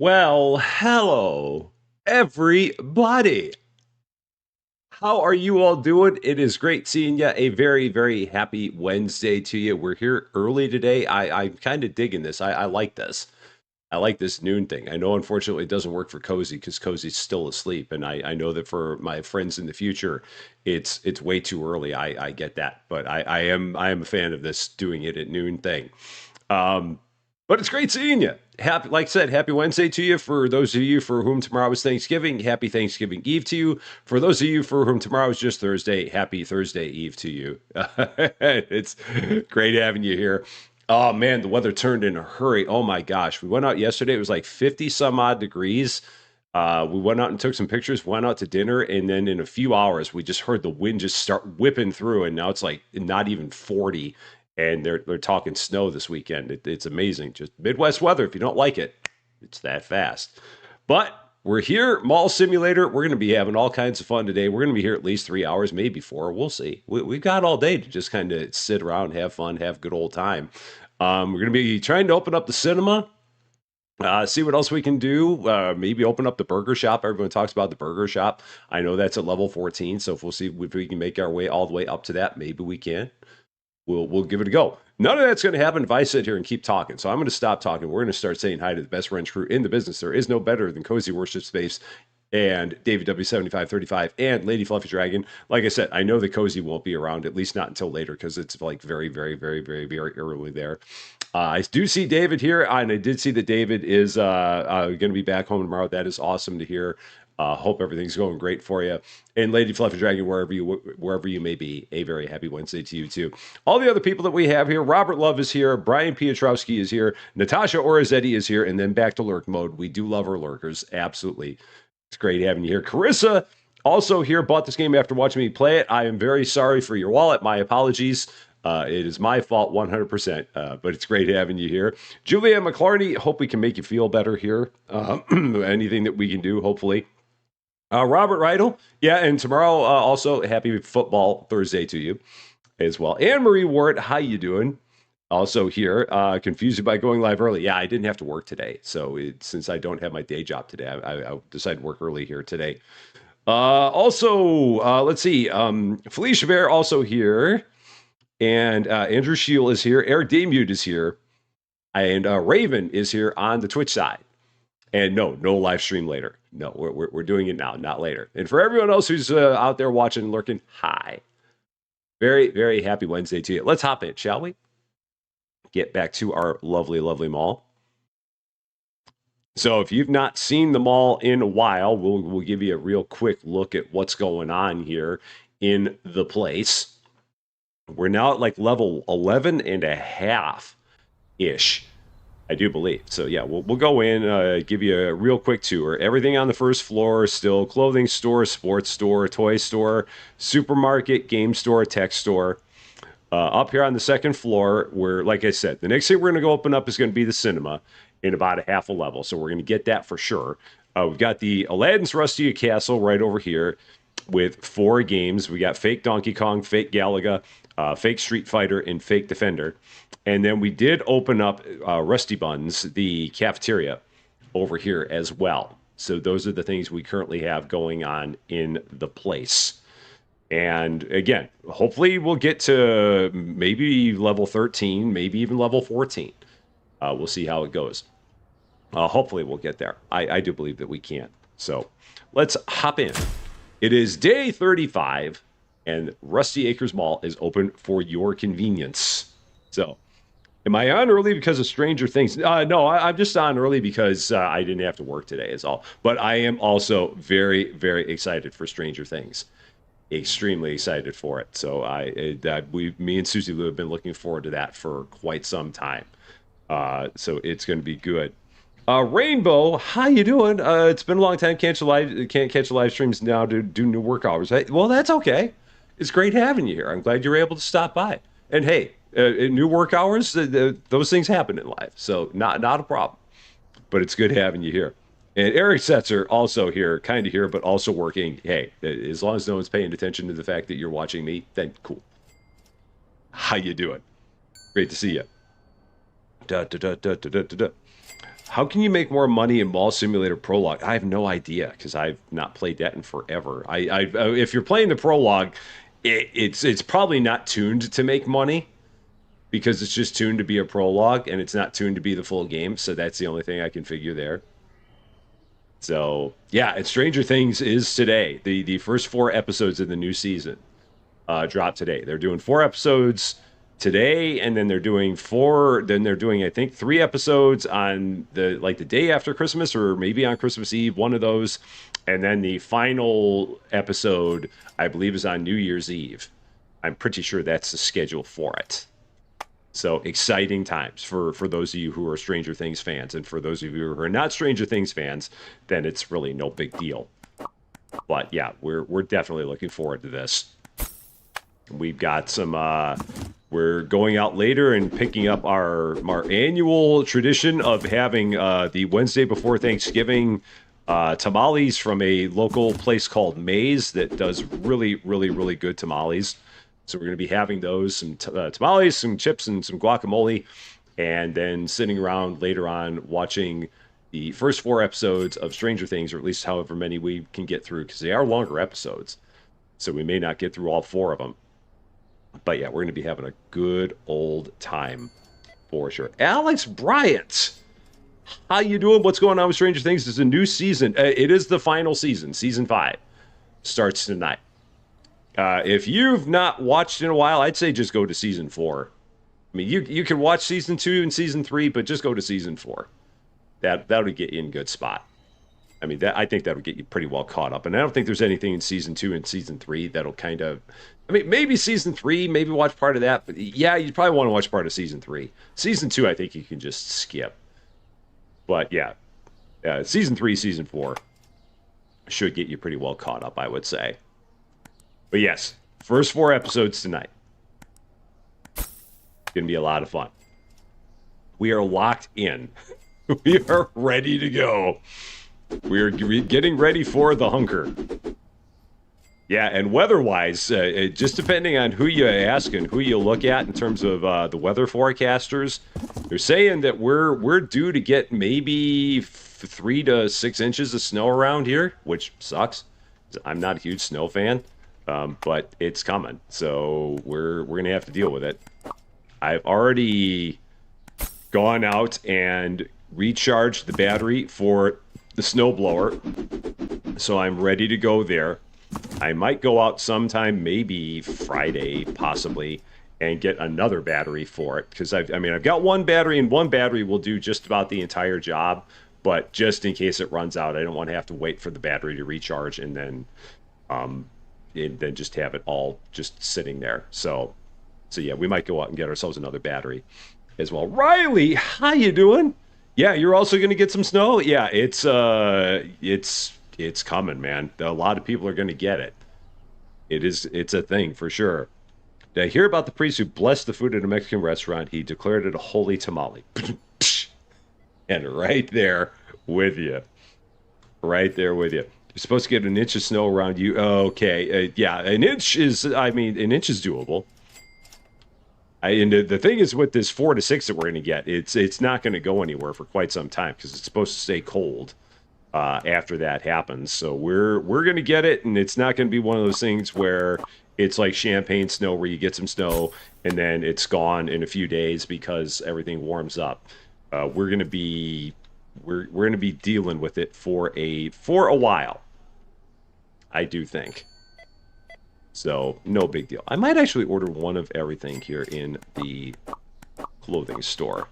Well, hello, everybody. How are you all doing? It is great seeing you. A very, very happy Wednesday to you. We're here early today. I'm kind of digging this. I like this. I like this noon thing. I know, unfortunately, it doesn't work for Cozy because Cozy's still asleep, and I know that for my friends in the future, it's way too early. I get that, but I am a fan of this doing it at noon thing. Um, but it's great seeing you. Happy, like I said, happy Wednesday to you. For those of you for whom tomorrow is Thanksgiving, happy Thanksgiving Eve to you. For those of you for whom tomorrow is just Thursday, happy Thursday Eve to you. It's great having you here. Oh man, the weather turned in a hurry. Oh my gosh. We went out yesterday. It was like 50 some odd degrees. We went out and took some pictures, went out to dinner, and then in a few hours, we just heard the wind just start whipping through, and now it's like not even 40, and they're talking snow this weekend. It's amazing. Just Midwest weather. If you don't like it, it's that fast. But we're here, Mall Simulator. We're going to be having all kinds of fun today. We're going to be here at least 3 hours, maybe four. We'll see. We've got all day to just kind of sit around, have fun, have a good old time. We're going to be trying to open up the cinema. See what else we can do. Maybe open up the burger shop. Everyone talks about the burger shop. I know that's at level 14, so if we'll see if we can make our way all the way up to that, maybe we can. We'll give it a go. None of that's going to happen if I sit here and keep talking. So I'm going to stop talking. We're going to start saying hi to the best wrench crew in the business. There is no better than Cozy Worship Space and David W7535 and Lady Fluffy Dragon. Like I said, I know the Cozy won't be around, at least not until later, because it's like very, very, very, very, very early there. I do see David here, and I did see that David is going to be back home tomorrow. That is awesome to hear. Hope everything's going great for you. And Lady Fluffy Dragon, wherever you may be, a very happy Wednesday to you too. All the other people that we have here: Robert Love is here, Brian Piotrowski is here, Natasha Orazetti is here, and then back to lurk mode. We do love our lurkers, absolutely. It's great having you here. Carissa also here, bought this game after watching me play it. I am very sorry for your wallet. My apologies. It is my fault 100%, but it's great having you here. Julia McClarney, hope we can make you feel better here. Anything that we can do, hopefully. Robert Rydell, yeah, and tomorrow also happy football Thursday to you as well. Anne Marie Ward, how you doing? Also here, confused by going live early. Yeah, I didn't have to work today, so since I don't have my day job today, I decided to work early here today. Let's see, Felicia Bear also here, and Andrew Shield is here. Eric Damute is here, and Raven is here on the Twitch side. And no live stream later. No, we're doing it now, not later. And for everyone else who's out there watching and lurking, hi. Very, very happy Wednesday to you. Let's hop in, shall we? Get back to our lovely, lovely mall. So if you've not seen the mall in a while, we'll give you a real quick look at what's going on here in the place. We're now at like level 11 and a half-ish. I do believe. So yeah, we'll go in, give you a real quick tour. Everything on the first floor still clothing store, sports store, toy store, supermarket, game store, tech store. Up here on the second floor, where, like I said, the next thing we're going to go open up is going to be the cinema in about a half a level. So we're going to get that for sure. We've got the Aladdin's Rusty Castle right over here with 4 games. We got Fake Donkey Kong, Fake Galaga, Fake Street Fighter, and Fake Defender. And then we did open up Rusty Buns, the cafeteria, over here as well. So those are the things we currently have going on in the place. And again, hopefully we'll get to maybe level 13, maybe even level 14. We'll see how it goes. Hopefully we'll get there. I do believe that we can. So let's hop in. It is day 35, and Rusty Acres Mall is open for your convenience. So, am I on early because of Stranger Things? No, I'm just on early because I didn't have to work today is all. But I am also very, very excited for Stranger Things. Extremely excited for it. So me and Susie Lou have been looking forward to that for quite some time. So it's going to be good. Rainbow, how you doing? It's been a long time. Can't catch the live streams now to do new work hours. Hey, well, that's okay. It's great having you here. I'm glad you were able to stop by. And hey, new work hours, those things happen in life. So not a problem. But it's good having you here. And Eric Setzer also here, kind of here, but also working. Hey, as long as no one's paying attention to the fact that you're watching me, then cool. How you doing? Great to see you. How can you make more money in Mall Simulator Prologue? I have no idea because I've not played that in forever. If you're playing the prologue, it's probably not tuned to make money because it's just tuned to be a prologue and it's not tuned to be the full game. So that's the only thing I can figure there. So yeah, and Stranger Things is today. The first 4 episodes of the new season dropped today. They're doing 4 episodes today, and then they're doing four. Then they're doing, I think, 3 episodes on the day after Christmas, or maybe on Christmas Eve, one of those, and then the final episode, I believe, is on New Year's Eve. I'm pretty sure that's the schedule for it. So exciting times for those of you who are Stranger Things fans, and for those of you who are not Stranger Things fans, then it's really no big deal. But yeah, we're definitely looking forward to this. We've got some. We're going out later and picking up our annual tradition of having the Wednesday before Thanksgiving tamales from a local place called Maze that does really, really, really good tamales. So we're going to be having those, some tamales, some chips, and some guacamole, and then sitting around later on watching the first 4 episodes of Stranger Things, or at least however many we can get through, because they are longer episodes. So we may not get through all 4 of them. But yeah, we're going to be having a good old time for sure. Alex Bryant, how you doing? What's going on with Stranger Things? It's a new season. It is the final season. Season 5 starts tonight. If you've not watched in a while, I'd say just go to season 4. I mean, you can watch season 2 and season 3, but just go to season 4. That'll get you in a good spot. I mean, I think that'll get you pretty well caught up. And I don't think there's anything in season 2 and season 3 that'll kind of... I mean, maybe season 3, maybe watch part of that. But yeah, you probably want to watch part of season 3. Season 2, I think you can just skip. But yeah, season 3, season 4 should get you pretty well caught up, I would say. But yes, first 4 episodes tonight. Going to be a lot of fun. We are locked in. We are ready to go. We're getting ready for the hunker. Yeah, and weather-wise, just depending on who you ask and who you look at in terms of the weather forecasters, they're saying that we're due to get maybe 3 to 6 inches of snow around here, which sucks. I'm not a huge snow fan, but it's coming, so we're gonna have to deal with it. I've already gone out and recharged the battery for the snowblower, so I'm ready to go there. I might go out sometime, maybe Friday, possibly, and get another battery for it, because I've got one battery, and one battery will do just about the entire job, but just in case it runs out, I don't want to have to wait for the battery to recharge and then just have it all just sitting there. So yeah, we might go out and get ourselves another battery as well. Riley, how you doing? Yeah, you're also going to get some snow? Yeah, it's coming, man. A lot of people are going to get it. It's a thing for sure. Did I hear about the priest who blessed the food at a Mexican restaurant? He declared it a holy tamale. And right there with you. Right there with you. You're supposed to get an inch of snow around you. Okay. Yeah, an inch is doable. And the thing is, with this 4 to 6 that we're going to get, it's not going to go anywhere for quite some time because it's supposed to stay cold after that happens. So we're going to get it, and it's not going to be one of those things where it's like champagne snow where you get some snow and then it's gone in a few days because everything warms up. We're going to be dealing with it for a while, I do think. So, no big deal. I might actually order one of everything here in the clothing store.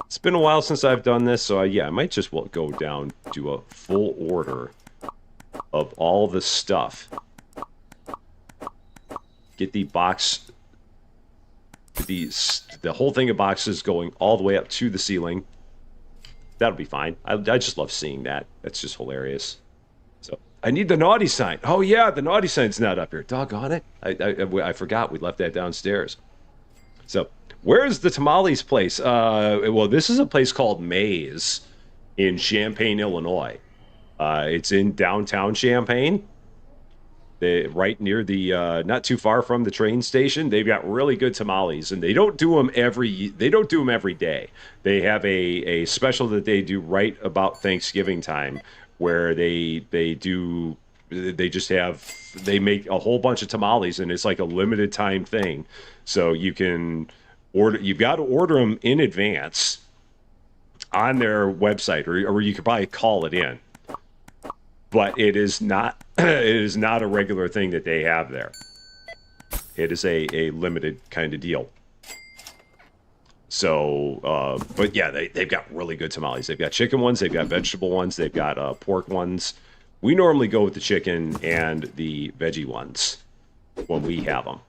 It's been a while since I've done this, so yeah, I might just go down to a full order of all the stuff. Get the box, the whole thing of boxes going all the way up to the ceiling. That'll be fine. I just love seeing that. That's just hilarious. So I need the naughty sign. Oh yeah, the naughty sign's not up here. Doggone it. I forgot we left that downstairs. So where's the tamales place? Well, this is a place called Maze in Champaign, Illinois. It's in downtown Champaign. right near the not too far from the train station. They've got really good tamales, and they don't do them every day. They have a special that they do right about Thanksgiving time, where they make a whole bunch of tamales, and it's like a limited time thing. So you've got to order them in advance on their website, or you could probably call it in. But it is not a regular thing that they have there. It is a limited kind of deal. So, but yeah, they've got really good tamales. They've got chicken ones, they've got vegetable ones, they've got pork ones. We normally go with the chicken and the veggie ones when we have them.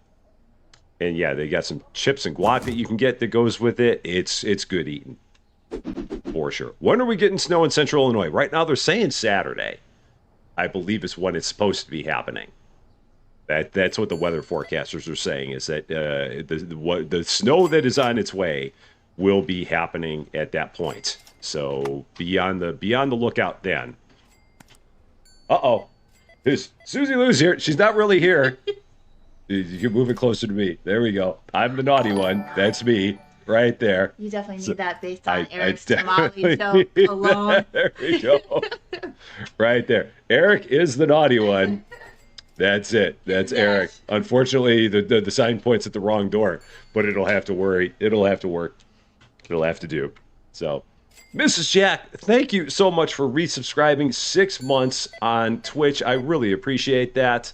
And yeah, they got some chips and guac that you can get that goes with it. It's good eating, for sure. When are we getting snow in Central Illinois? Right now they're saying Saturday, I believe, is when it's supposed to be happening. That's what the weather forecasters are saying, is that the snow that is on its way will be happening at that point. So be on the lookout then. Uh-oh. There's Susie Lou's here. She's not really here. You're moving closer to me. There we go. I'm the naughty one. That's me. Right there. You definitely need that based on Eric's tamale joke alone. There we go. Right there. Eric is the naughty one. That's it. That's yes. Eric. Unfortunately, the sign points at the wrong door, but it'll have to worry. It'll have to work. It'll have to do. So, Mrs. Jack, thank you so much for resubscribing 6 months on Twitch. I really appreciate that.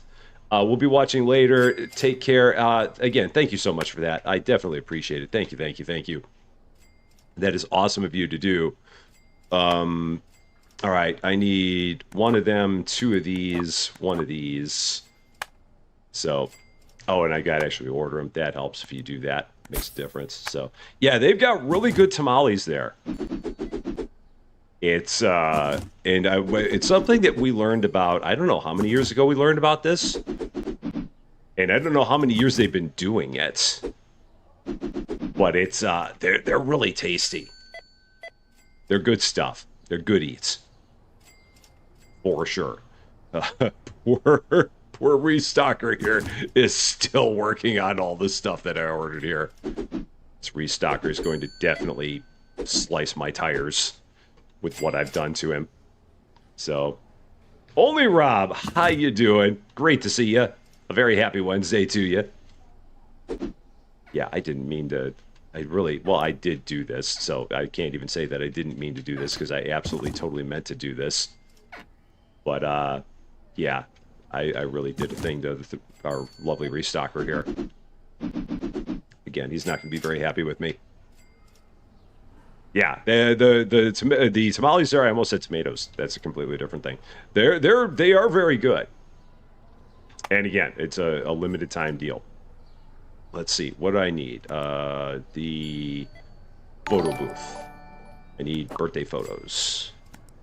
We'll be watching later. Take care. Again, thank you so much for that. I definitely appreciate it. Thank you, thank you, thank you. That is awesome of you to do. All right, I need one of them, two of these, one of these. So, oh, and I got to actually order them. That helps if you do that. Makes a difference. So, yeah, they've got really good tamales there. It's it's something that we learned about. I don't know how many years ago we learned about this, and I don't know how many years they've been doing it. But it's they're really tasty. They're good stuff. They're good eats, for sure. Poor restocker here is still working on all the stuff that I ordered here. This restocker is going to definitely slice my tires with what I've done to him. So, only Rob, how you doing? Great to see you. A very happy Wednesday to you. Yeah, I didn't mean to. I did do this, so I can't even say that I didn't mean to do this, because I absolutely totally meant to do this. But, yeah, I really did a thing to our lovely restocker here. Again, he's not going to be very happy with me. Yeah, the tamales there, I almost said tomatoes. That's a completely different thing. They are very good. And again, it's a limited time deal. Let's see, what do I need? The photo booth. I need birthday photos.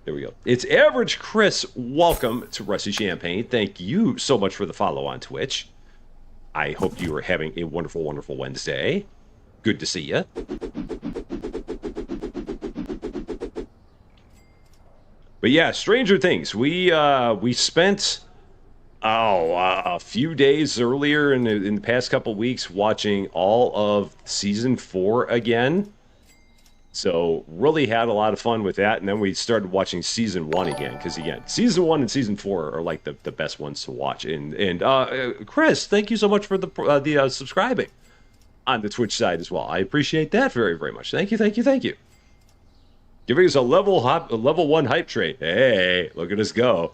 There we go. It's Average Chris. Welcome to Rusty Champaign. Thank you so much for the follow on Twitch. I hope you are having a wonderful, wonderful Wednesday. Good to see you. But yeah, Stranger Things. We spent a few days earlier in the past couple weeks watching all of season 4 again. So really had a lot of fun with that, and then we started watching season 1 again, because again, season 1 and season 4 are like the best ones to watch. And Chris, thank you so much for the subscribing on the Twitch side as well. I appreciate that very, very much. Thank you, thank you, thank you. Giving us a level 1 hype train. Hey, look at us go.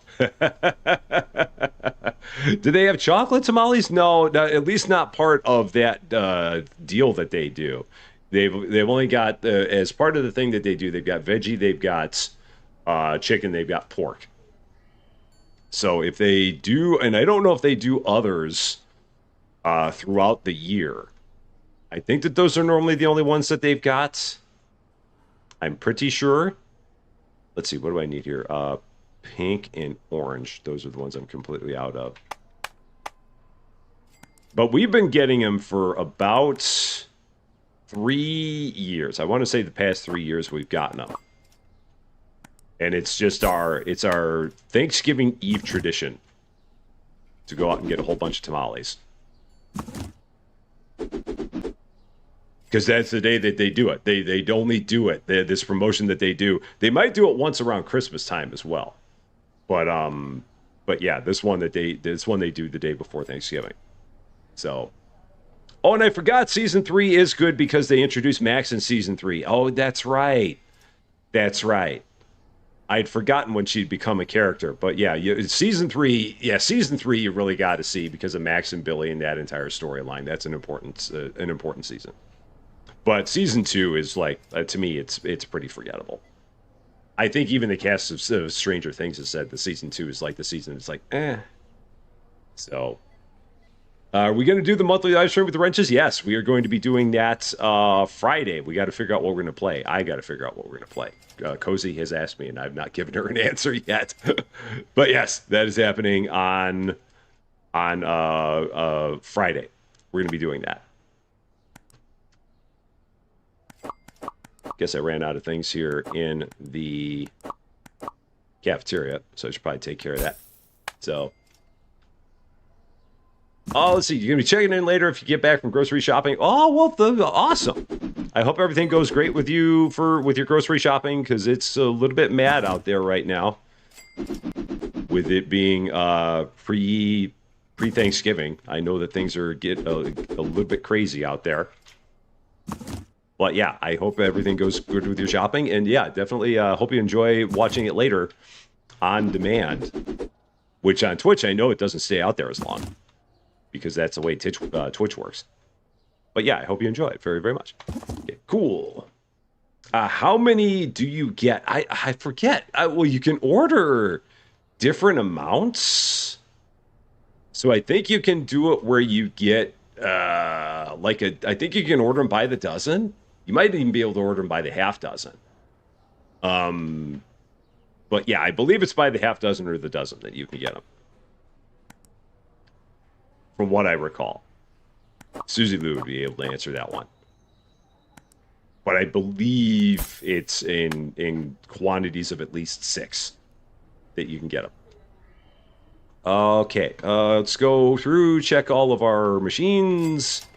Do they have chocolate tamales? No, at least not part of that deal that they do. They've only got, as part of the thing that they do, they've got veggie, they've got chicken, they've got pork. So if they do, and I don't know if they do others throughout the year. I think that those are normally the only ones that they've got. I'm pretty sure. Let's see, what do I need here? Pink and orange. Those are the ones I'm completely out of. But we've been getting them for about 3 years. I want to say the past 3 years we've gotten them. And it's just our Thanksgiving Eve tradition to go out and get a whole bunch of tamales. Because that's the day that they do it. They only do it. This promotion that they do. They might do it once around Christmas time as well. But yeah, this one they do the day before Thanksgiving. So, oh, and I forgot season 3 is good because they introduced Max in season 3. Oh, that's right. That's right. I'd forgotten when she'd become a character, but yeah, season 3 you really got to see because of Max and Billy and that entire storyline. That's an important season. But season 2 is like, to me, it's pretty forgettable. I think even the cast of Stranger Things has said the season 2 is like the season. It's like, eh. So, are we going to do the monthly live stream with the wrenches? Yes, we are going to be doing that Friday. We got to figure out what we're going to play. I got to figure out what we're going to play. Cozy has asked me, and I've not given her an answer yet. But yes, that is happening on Friday. We're going to be doing that. Guess I ran out of things here in the cafeteria, so I should probably take care of that. So, oh, let's see. You're going to be checking in later if you get back from grocery shopping. Oh, well, awesome. I hope everything goes great with you with your grocery shopping, because it's a little bit mad out there right now with it being pre-Thanksgiving. I know that things are getting a little bit crazy out there. But yeah, I hope everything goes good with your shopping. And yeah, definitely hope you enjoy watching it later on demand, which on Twitch, I know it doesn't stay out there as long because that's the way Twitch works. But yeah, I hope you enjoy it very, very much. Okay, cool. How many do you get? I forget. Well, you can order different amounts. So I think you can do it where you get I think you can order them by the dozen. You might even be able to order them by the half dozen. But yeah, I believe it's by the half dozen or the dozen that you can get them. From what I recall. Susie Lou would be able to answer that one. But I believe it's in quantities of at least 6 that you can get them. Okay, let's go through, check all of our machines.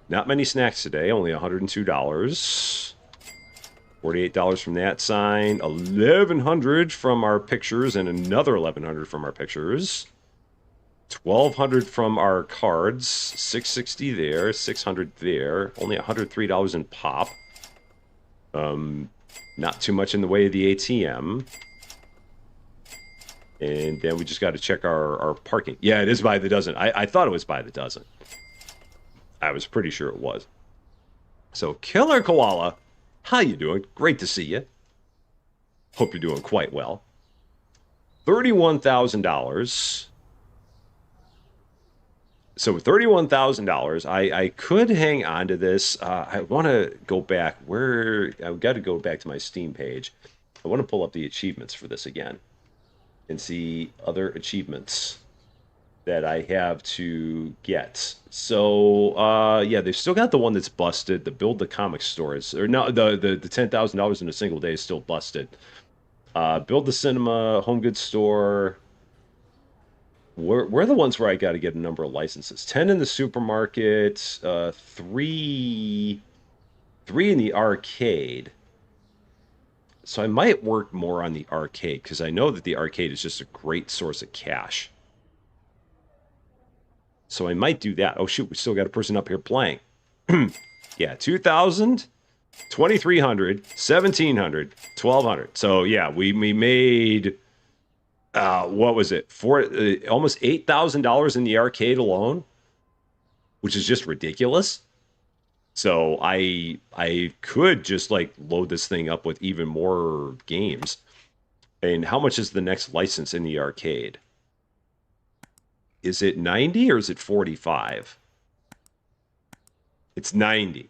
Not many snacks today, only $102. $48 from that sign, $1,100 from our pictures, and another $1,100 from our pictures. $1,200 from our cards, $660 there, $600 there, only $103 in pop. Not too much in the way of the ATM. And then we just got to check our parking. Yeah, it is by the dozen. I thought it was by the dozen. I was pretty sure it was. So, Killer Koala, how you doing? Great to see you. Hope you're doing quite well. $31,000. So, with $31,000, I could hang on to this. I want to go back. I've got to go back to my Steam page. I want to pull up the achievements for this again and see other achievements that I have to get. So, yeah, they've still got the one that's busted. The build the comic stores, or no, the $10,000 in a single day is still busted. Build the cinema, home goods store. Where are the ones where I got to get a number of licenses? 10 in the supermarket, 3 in the arcade. So I might work more on the arcade, because I know that the arcade is just a great source of cash. So I might do that. Oh, shoot, we still got a person up here playing. Yeah, 2,000, 2,300, 1,700, 1,200. So, yeah, we made, what was it? Almost $8,000 in the arcade alone, which is just ridiculous. So I could just like load this thing up with even more games. And how much is the next license in the arcade? Is it 90 or is it 45? It's 90.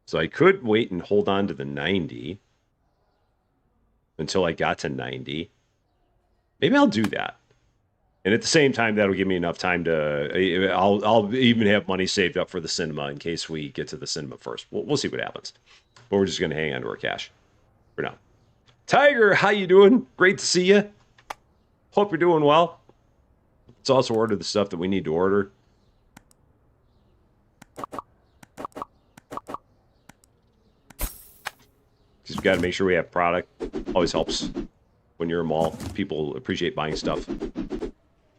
So I could wait and hold on to the 90 until I got to 90. Maybe I'll do that. And at the same time, that'll give me enough time to... I'll even have money saved up for the cinema in case we get to the cinema first. We'll see what happens. But we're just going to hang on to our cash for now. Tiger, how you doing? Great to see you. Hope you're doing well. Let's also order the stuff that we need to order. Because we've got to make sure we have product. Always helps when you're a mall. People appreciate buying stuff.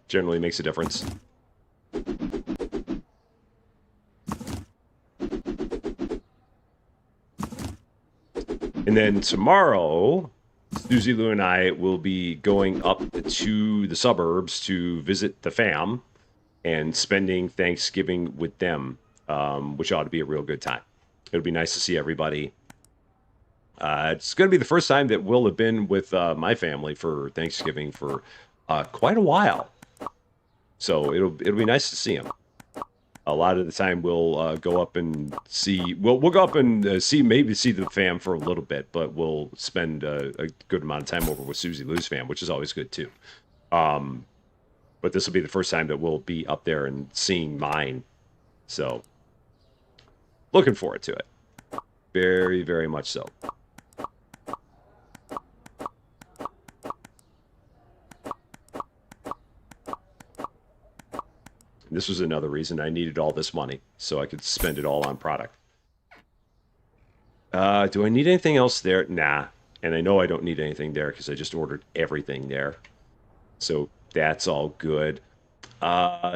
Generally makes a difference. And then tomorrow, Susie Lou and I will be going up to the suburbs to visit the fam and spending Thanksgiving with them, which ought to be a real good time. It'll be nice to see everybody. It's going to be the first time that we'll have been with my family for Thanksgiving for quite a while. So it'll be nice to see them. A lot of the time we'll go up and see. We'll go up and maybe see the fam for a little bit, but we'll spend a good amount of time over with Susie Lou's fam, which is always good too. But this will be the first time that we'll be up there and seeing mine. So looking forward to it. Very, very much so. This was another reason I needed all this money, so I could spend it all on product. Do I need anything else there? Nah. And I know I don't need anything there because I just ordered everything there. So that's all good.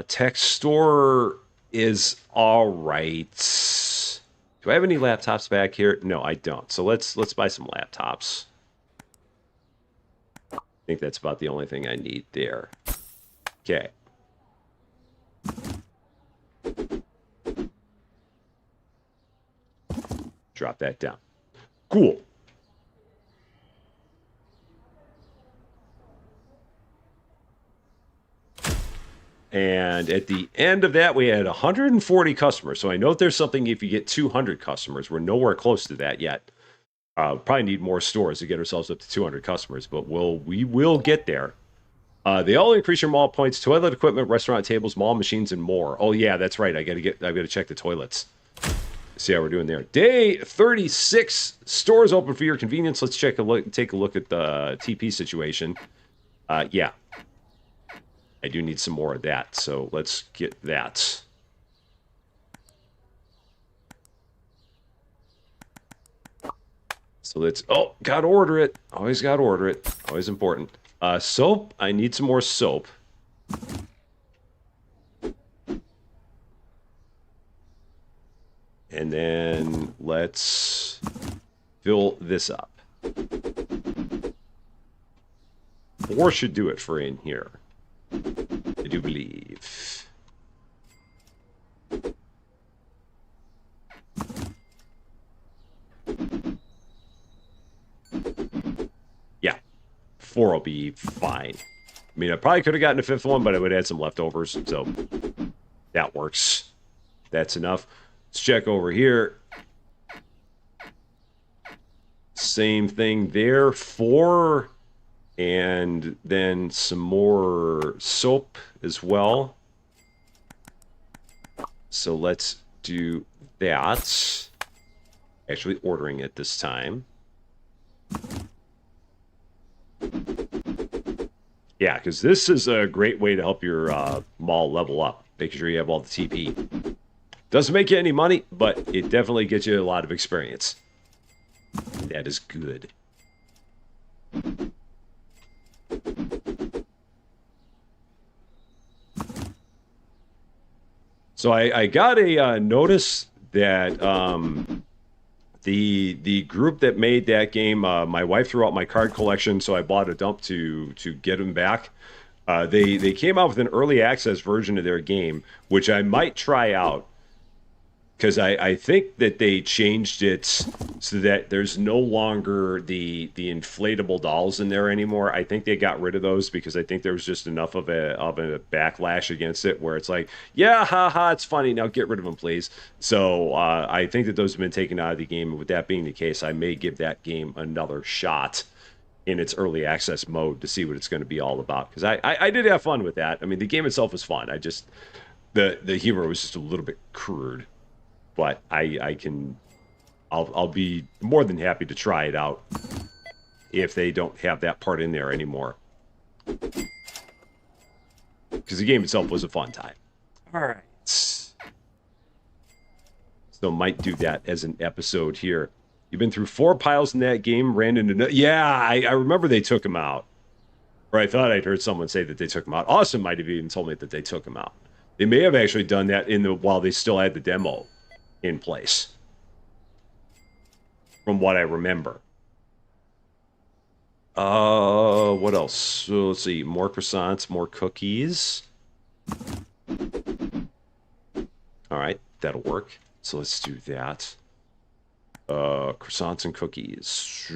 Tech store is all right. Do I have any laptops back here? No, I don't. So let's buy some laptops. I think that's about the only thing I need there. Okay. Drop that down. Cool. And at the end of that, we had 140 customers. So I know there's something if you get 200 customers. We're nowhere close to that yet. Probably need more stores to get ourselves up to 200 customers, but we will get there. They all increase your mall points, toilet equipment, restaurant tables, mall machines, and more. Oh yeah, that's right. I've got to check the toilets. See how we're doing there. Day 36. Stores open for your convenience. Let's take a look at the TP situation. Yeah. I do need some more of that, so let's get that. So let's... Oh, gotta order it. Always gotta order it. Always important. Soap. I need some more soap. And then let's fill this up. 4 should do it for in here. I do believe. Yeah. 4 will be fine. I mean, I probably could have gotten a 5th one, but I would add some leftovers, so that works. That's enough. Let's check over here. Same thing there. 4, and then some more soap as well. So let's do that. Actually ordering it this time. Yeah, because this is a great way to help your mall level up. Making sure you have all the TP. Doesn't make you any money, but it definitely gets you a lot of experience. And that is good. So I got a notice that the group that made that game, my wife threw out my card collection, so I bought a dump to get them back. They came out with an early access version of their game, which I might try out. Because I think that they changed it so that there's no longer the inflatable dolls in there anymore. I think they got rid of those because I think there was just enough of a backlash against it where it's like, yeah, haha, it's funny, now get rid of them, please. So I think that those have been taken out of the game. And with that being the case, I may give that game another shot in its early access mode to see what it's going to be all about. Because I did have fun with that. I mean, the game itself was fun. I just, the humor was just a little bit crude. But I'll be more than happy to try it out if they don't have that part in there anymore. Because the game itself was a fun time. All right. So might do that as an episode here. You've been through 4 piles in that game, ran into... Yeah, I remember they took him out. Or I thought I'd heard someone say that they took him out. Austin might have even told me that they took him out. They may have actually done that while they still had the demo in place. From what I remember. What else? So let's see. More croissants, more cookies. All right, that'll work. So let's do that. Croissants and cookies.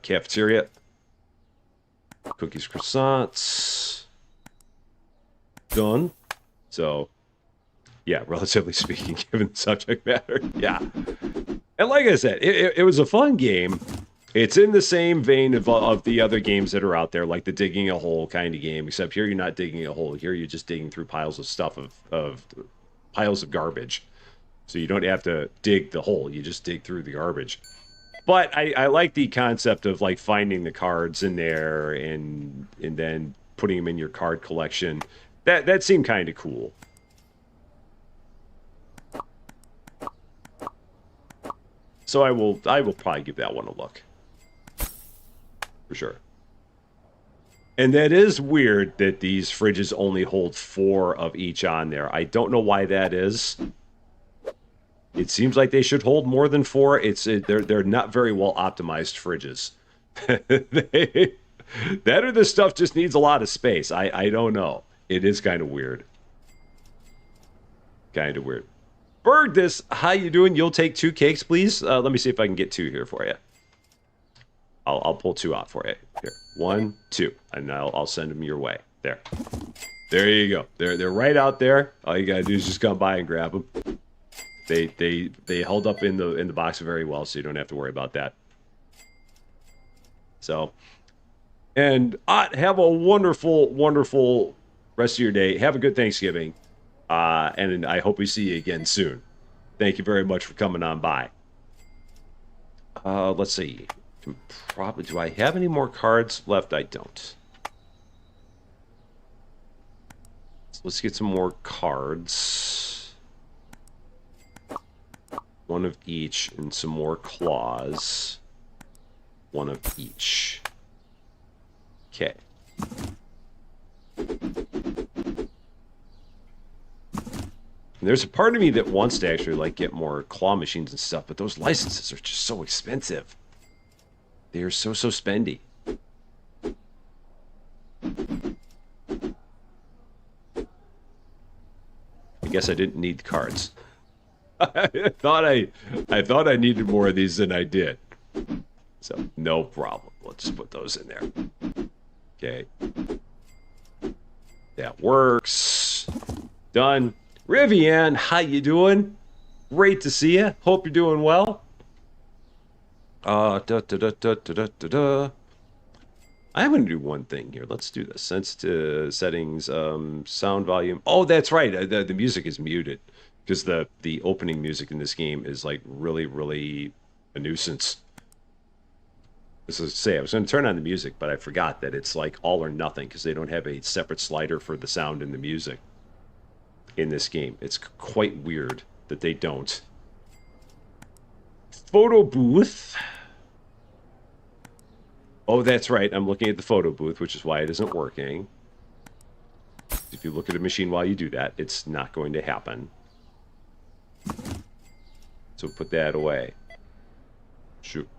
Cafeteria. Cookies, croissants. Done. So, yeah, relatively speaking, given the subject matter, yeah. And like I said, it was a fun game. It's in the same vein of the other games that are out there, like the digging a hole kind of game, except here you're not digging a hole. Here you're just digging through piles of stuff, piles of garbage. So you don't have to dig the hole. You just dig through the garbage. But I like the concept of like finding the cards in there and then putting them in your card collection. That seemed kind of cool. So I will probably give that one a look. For sure. And that is weird that these fridges only hold 4 of each on there. I don't know why that is. It seems like they should hold more than 4. They're not very well optimized fridges. That or this stuff just needs a lot of space. I don't know. It is kind of weird. Kind of weird. Bergdis, how you doing? You'll take 2 cakes, please? Let me see if I can get 2 here for you. I'll pull 2 out for you. Here, 1, 2, and I'll send them your way. There. There you go. They're right out there. All you gotta do is just come by and grab them. They held up in the box very well, so you don't have to worry about that. So, and have a wonderful, wonderful rest of your day. Have a good Thanksgiving, and I hope we see you again soon. Thank you very much for coming on by. Let's see. Probably, do I have any more cards left? I don't. So let's get some more cards. 1 of each and some more claws. 1 of each. Okay. And there's a part of me that wants to actually like get more claw machines and stuff, but those licenses are just so expensive. They are so spendy. I guess I didn't need cards. I thought I needed more of these than I did. So no problem. Let's just put those in there. Okay. That works. Done. Rivian, how you doing? Great to see you. Hope you're doing well. I'm going to do one thing here. Let's do this. Sensitive settings, sound volume. Oh, that's right. The music is muted because the opening music in this game is like really a nuisance. As I say, I was going to turn on the music, but I forgot that it's like all or nothing because they don't have a separate slider for the sound and the music in this game. It's quite weird that they don't. Photo booth. Oh, that's right. I'm looking at the photo booth, which is why it isn't working. If you look at a machine while you do that, it's not going to happen. So put that away. Shoot.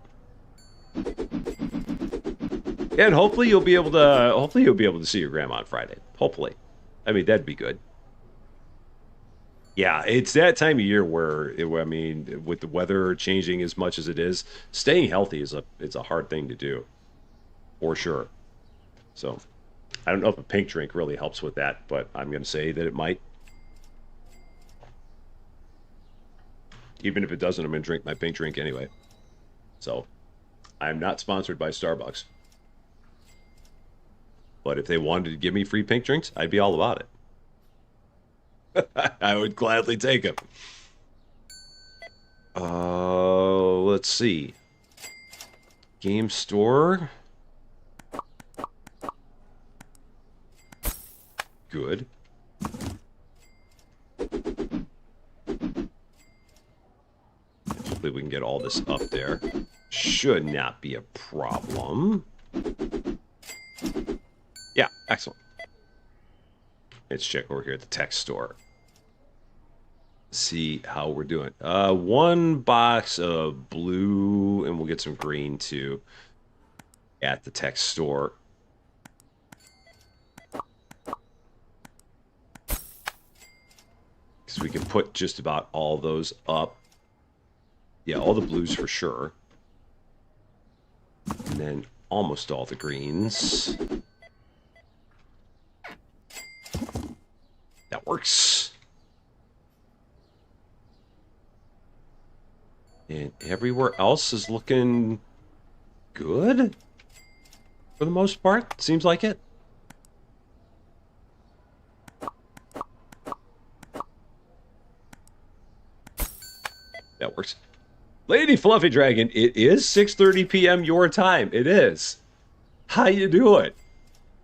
And hopefully you'll be able to see your grandma on Friday. Hopefully. I mean, that'd be good. Yeah, it's that time of year where, I mean, with the weather changing as much as it is, staying healthy it's a hard thing to do. For sure. So, I don't know if a pink drink really helps with that, but I'm going to say that it might. Even if it doesn't, I'm going to drink my pink drink anyway. So, I'm not sponsored by Starbucks. But if they wanted to give me free pink drinks, I'd be all about it. I would gladly take them. Let's see. Game store. Good. Hopefully we can get all this up there. Should not be a problem. Yeah, excellent. Let's check over here at the tech store. See how we're doing. One box of blue, and we'll get some green too at the tech store. Because we can put just about all those up. Yeah, all the blues for sure. And then almost all the greens. That works. And everywhere else is looking good for the most part. Seems like it. That works. Lady Fluffy Dragon, it is 6:30 p.m. your time. It is. How you doing?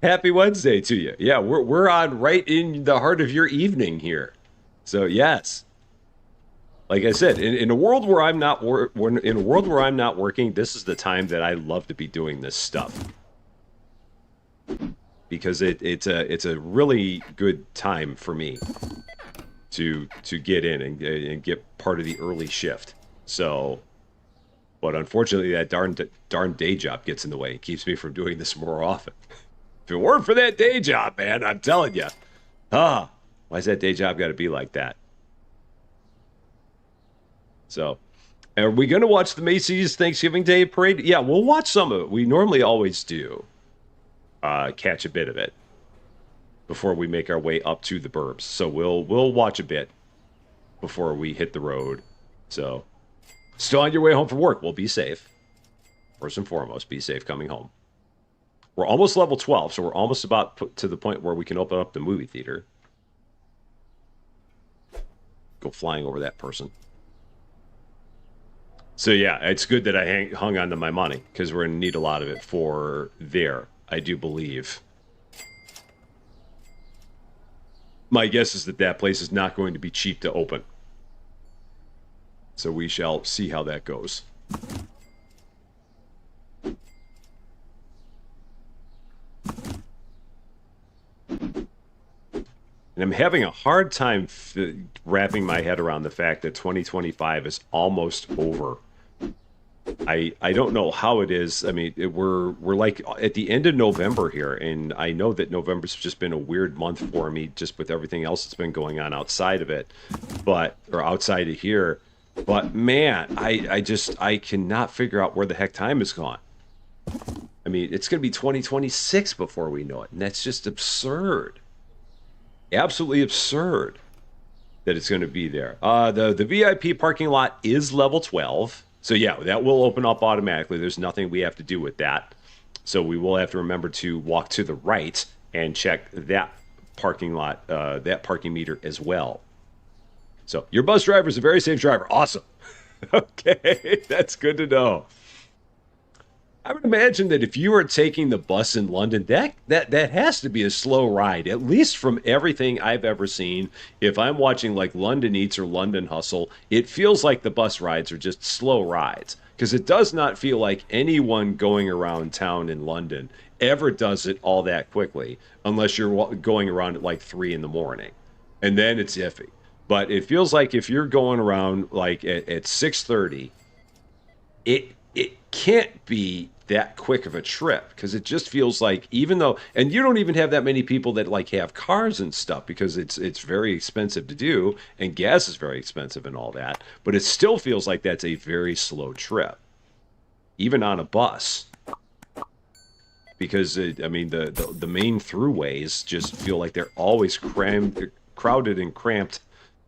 Happy Wednesday to you. Yeah, we're on right in the heart of your evening here. So yes, like I said, in a world where I'm not working, this is the time that I love to be doing this stuff because it's a really good time for me to get in and get part of the early shift. So, but unfortunately, that darn day job gets in the way. It keeps me from doing this more often. If it weren't for that day job, man, I'm telling you. Why's that day job got to be like that? So, are we going to watch the Macy's Thanksgiving Day Parade? Yeah, we'll watch some of it. We normally always do catch a bit of it before we make our way up to the burbs. So we'll watch a bit before we hit the road. So, still on your way home from work. Well, be safe. First and foremost, be safe coming home. We're almost level 12, so we're almost about to the point where we can open up the movie theater. Go flying over that person. So yeah, it's good that I hung on to my money, because we're going to need a lot of it for there, I do believe. My guess is that that place is not going to be cheap to open. So we shall see how that goes. And I'm having a hard time wrapping my head around the fact that 2025 is almost over. I don't know how it is. I mean, we're like at the end of November here, and I know that November's just been a weird month for me, just with everything else that's been going on outside of it, or outside of here. But man, I cannot figure out where the heck time has gone. I mean, it's going to be 2026 before we know it, and that's just absurd. Absolutely absurd that it's going to be there. The VIP parking lot is level 12. So yeah, that will open up automatically. There's nothing we have to do with that. So we will have to remember to walk to the right and check that parking lot, that parking meter as well. So your bus driver is a very safe driver. Awesome. Okay, that's good to know. I would imagine that if you are taking the bus in London, that has to be a slow ride, at least from everything I've ever seen. If I'm watching like London Eats or London Hustle, it feels like the bus rides are just slow rides, because it does not feel like anyone going around town in London ever does it all that quickly, unless you're going around at like 3 in the morning, and then it's iffy. But it feels like if you're going around like at 6:30, it can't be that quick of a trip, because it just feels like, even though, and you don't even have that many people that like have cars and stuff, because it's very expensive to do, and gas is very expensive and all that, but it still feels like that's a very slow trip, even on a bus, because I mean the main throughways just feel like they're always crowded and cramped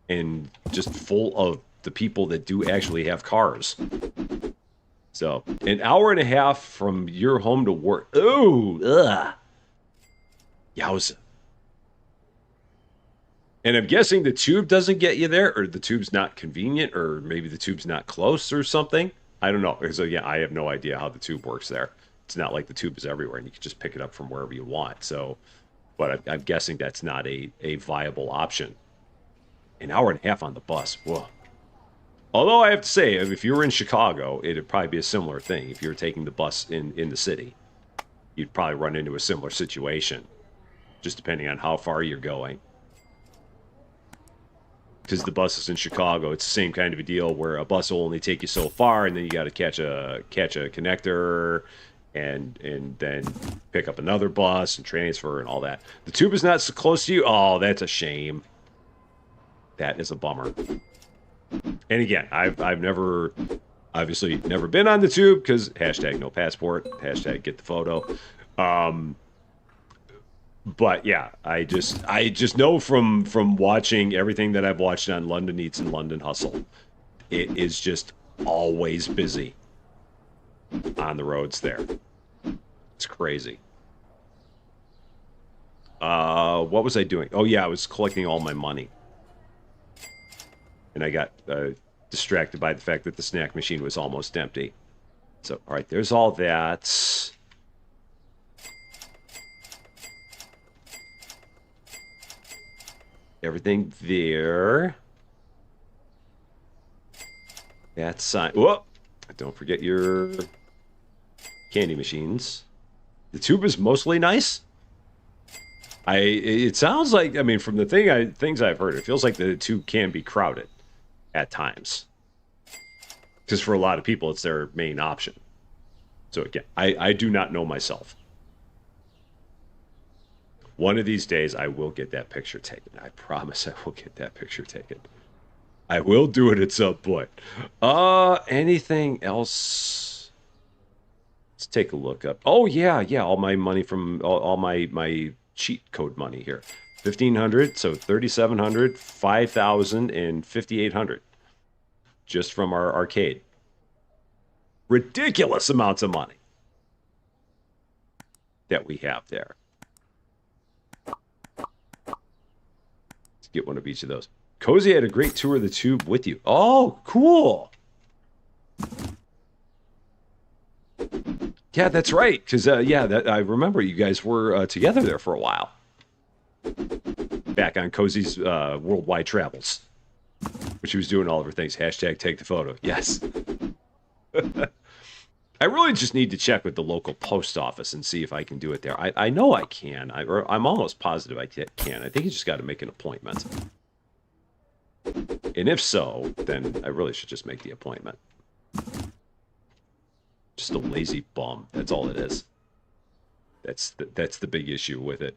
and just full of the people that do actually have cars. So, an hour and a half from your home to work. Oh, ugh. Yowza. And I'm guessing the tube doesn't get you there, or the tube's not convenient, or maybe the tube's not close or something. I don't know. So yeah, I have no idea how the tube works there. It's not like the tube is everywhere and you can just pick it up from wherever you want. So, but I'm guessing that's not a viable option. An hour and a half on the bus. Whoa. Although I have to say, if you were in Chicago, it'd probably be a similar thing. If you were taking the bus in the city, you'd probably run into a similar situation, just depending on how far you're going. Because the buses in Chicago, it's the same kind of a deal where a bus will only take you so far, and then you got to catch a connector, and then pick up another bus and transfer and all that. The tube is not so close to you. Oh, that's a shame. That is a bummer. And again, I've never, obviously never been on the tube because hashtag no passport, hashtag get the photo. But yeah, I just know from watching everything that I've watched on London Eats and London Hustle, it is just always busy on the roads there. It's crazy. What was I doing? Oh yeah, I was collecting all my money. And I got distracted by the fact that the snack machine was almost empty. So, all right, there's all that. Everything there. That's sign. Whoa! Don't forget your candy machines. The tube is mostly nice. It sounds like, I mean, from the things I've heard, it feels like the tube can be crowded at times. Because for a lot of people, it's their main option. So again, I do not know myself. One of these days, I will get that picture taken. I promise I will get that picture taken. I will do it at some point. Anything else? Let's take a look up. Oh, yeah. All my money from, all my cheat code money here. 1,500, so 3,700, 5,000, and 5,800. Just from our arcade. Ridiculous amounts of money that we have there. Let's get one of each of those. Cozy had a great tour of the tube with you. Oh, cool. Yeah, that's right. Because, yeah, I remember you guys were together there for a while. Back on Cozy's worldwide travels. Which she was doing all of her things. Hashtag take the photo. Yes. I really just need to check with the local post office and see if I can do it there. I know I can. I'm almost positive I can. I think you just got to make an appointment. And if so, then I really should just make the appointment. Just a lazy bum. That's all it is. That's the big issue with it.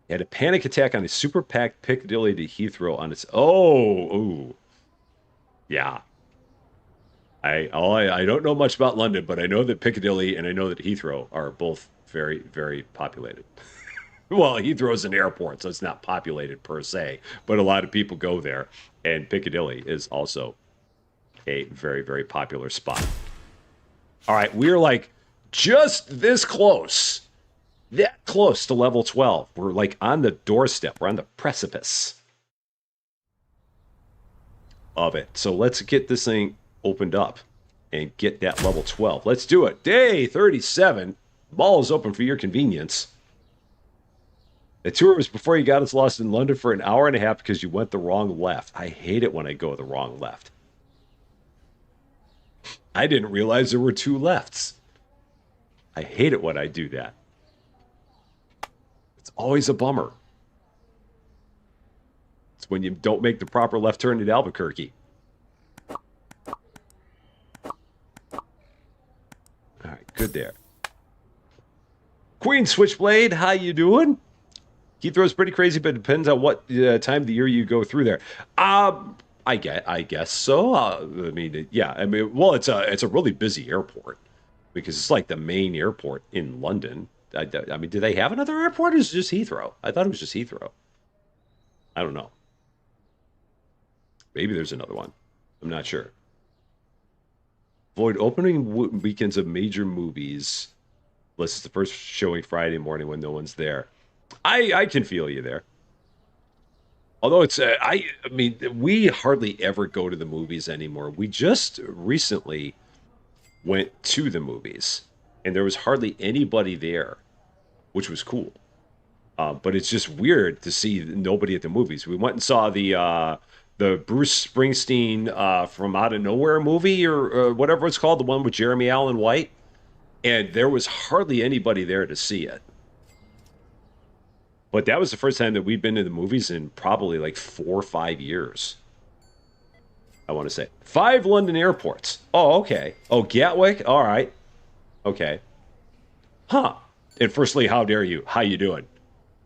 He had a panic attack on a super packed Piccadilly to Heathrow on its... Oh, yeah. I don't know much about London, but I know that Piccadilly and I know that Heathrow are both very, very populated. Well, Heathrow's an airport, so it's not populated per se, but a lot of people go there, and Piccadilly is also a very, very popular spot. All right, we're like just this close. That close to level 12. We're like on the doorstep. We're on the precipice of it. So let's get this thing opened up and get that level 12. Let's do it. Day 37. Mall is open for your convenience. The tour was before you got us lost in London for an hour and a half because you went the wrong left. I hate it when I go the wrong left. I didn't realize there were two lefts. I hate it when I do that. It's always a bummer. It's when you don't make the proper left turn at Albuquerque. All right, good there. Queen Switchblade, how you doing? Heathrow's pretty crazy, but it depends on what time of the year you go through there. I guess so. I mean, yeah. I mean, well, it's a really busy airport because it's like the main airport in London. I mean, do they have another airport or is it just Heathrow? I thought it was just Heathrow. I don't know. Maybe there's another one. I'm not sure. Avoid opening weekends of major movies unless it's the first showing Friday morning when no one's there. I can feel you there. Although it's, I mean, we hardly ever go to the movies anymore. We just recently went to the movies, and there was hardly anybody there, which was cool. But it's just weird to see nobody at the movies. We went and saw the Bruce Springsteen from Out of Nowhere movie or whatever it's called, the one with Jeremy Allen White, and there was hardly anybody there to see it. But that was the first time that we'd been to the movies in probably like 4 or 5 years. I want to say 5 London airports. Oh, okay. Oh, Gatwick. All right. Okay. Huh. And firstly, how dare you? How you doing?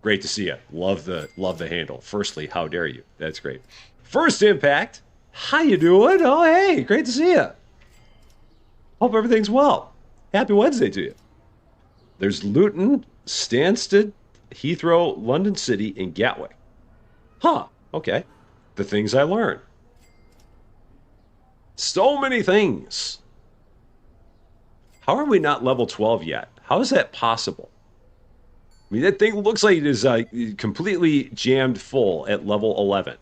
Great to see you. Love the handle. Firstly, how dare you? That's great. First Impact. How you doing? Oh, hey, great to see you. Hope everything's well. Happy Wednesday to you. There's Luton, Stansted, Heathrow, London City, and Gatwick. Huh. Okay. The things I learned. So many things. How are we not level 12 yet? How is that possible? I mean, that thing looks like it is completely jammed full at level 11.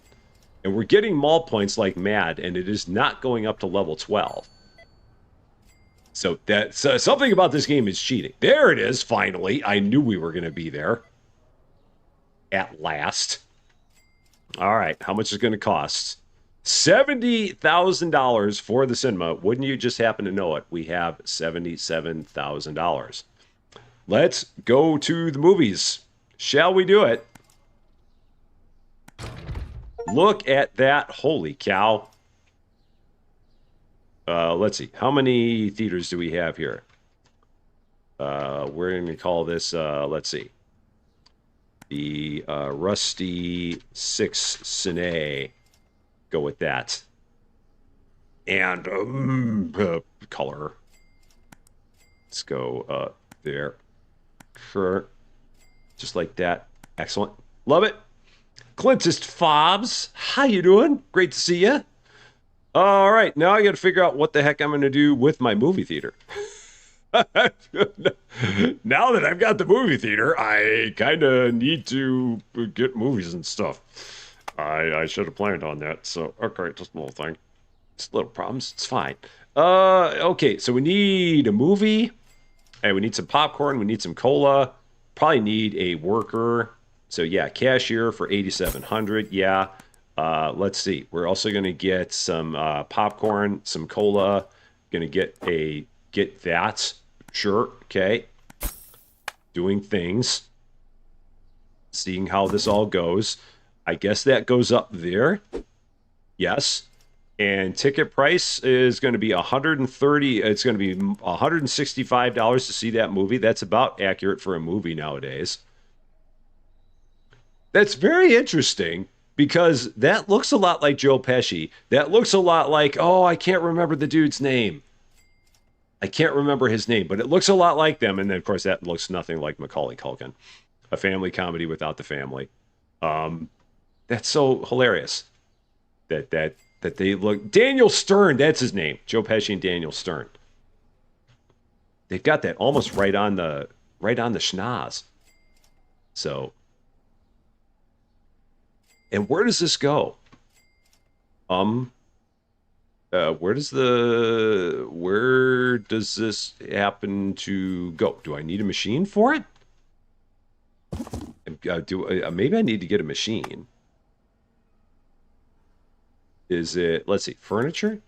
And we're getting mall points like mad, and it is not going up to level 12. So that's something about this game is cheating. There it is, finally. I knew we were going to be there. At last. All right, how much is it going to cost? $70,000 for the cinema. Wouldn't you just happen to know it? We have $77,000. Let's go to the movies. Shall we do it? Look at that. Holy cow. Let's see. How many theaters do we have here? We're going to call this, let's see. The Rusty 6 Cine. Go with that. And color. Let's go there. Sure. Just like that. Excellent. Love it. Clintist Fobs. How you doing? Great to see you. All right. Now I got to figure out what the heck I'm going to do with my movie theater. Now that I've got the movie theater, I kind of need to get movies and stuff. I should have planned on that. So, okay, just a little thing. Just little problems. It's fine. Okay, so we need a movie. And we need some popcorn. We need some cola. Probably need a worker. So, yeah, cashier for $8,700. Yeah. Let's see. We're also going to get some popcorn, some cola. Going to get that. Sure. Okay. Doing things. Seeing how this all goes. I guess that goes up there. Yes. And ticket price is going to be $130. It's going to be $165 to see that movie. That's about accurate for a movie nowadays. That's very interesting because that looks a lot like Joe Pesci. That looks a lot like, oh, I can't remember the dude's name. I can't remember his name, but it looks a lot like them. And then, of course, that looks nothing like Macaulay Culkin. A family comedy without the family. That's so hilarious. That they look. Daniel Stern, that's his name. Joe Pesci and Daniel Stern. They've got that almost right on the schnoz. So, and where does this go? Where does this happen to go? Do I need a machine for it? Maybe I need to get a machine. Is it, let's see, furniture?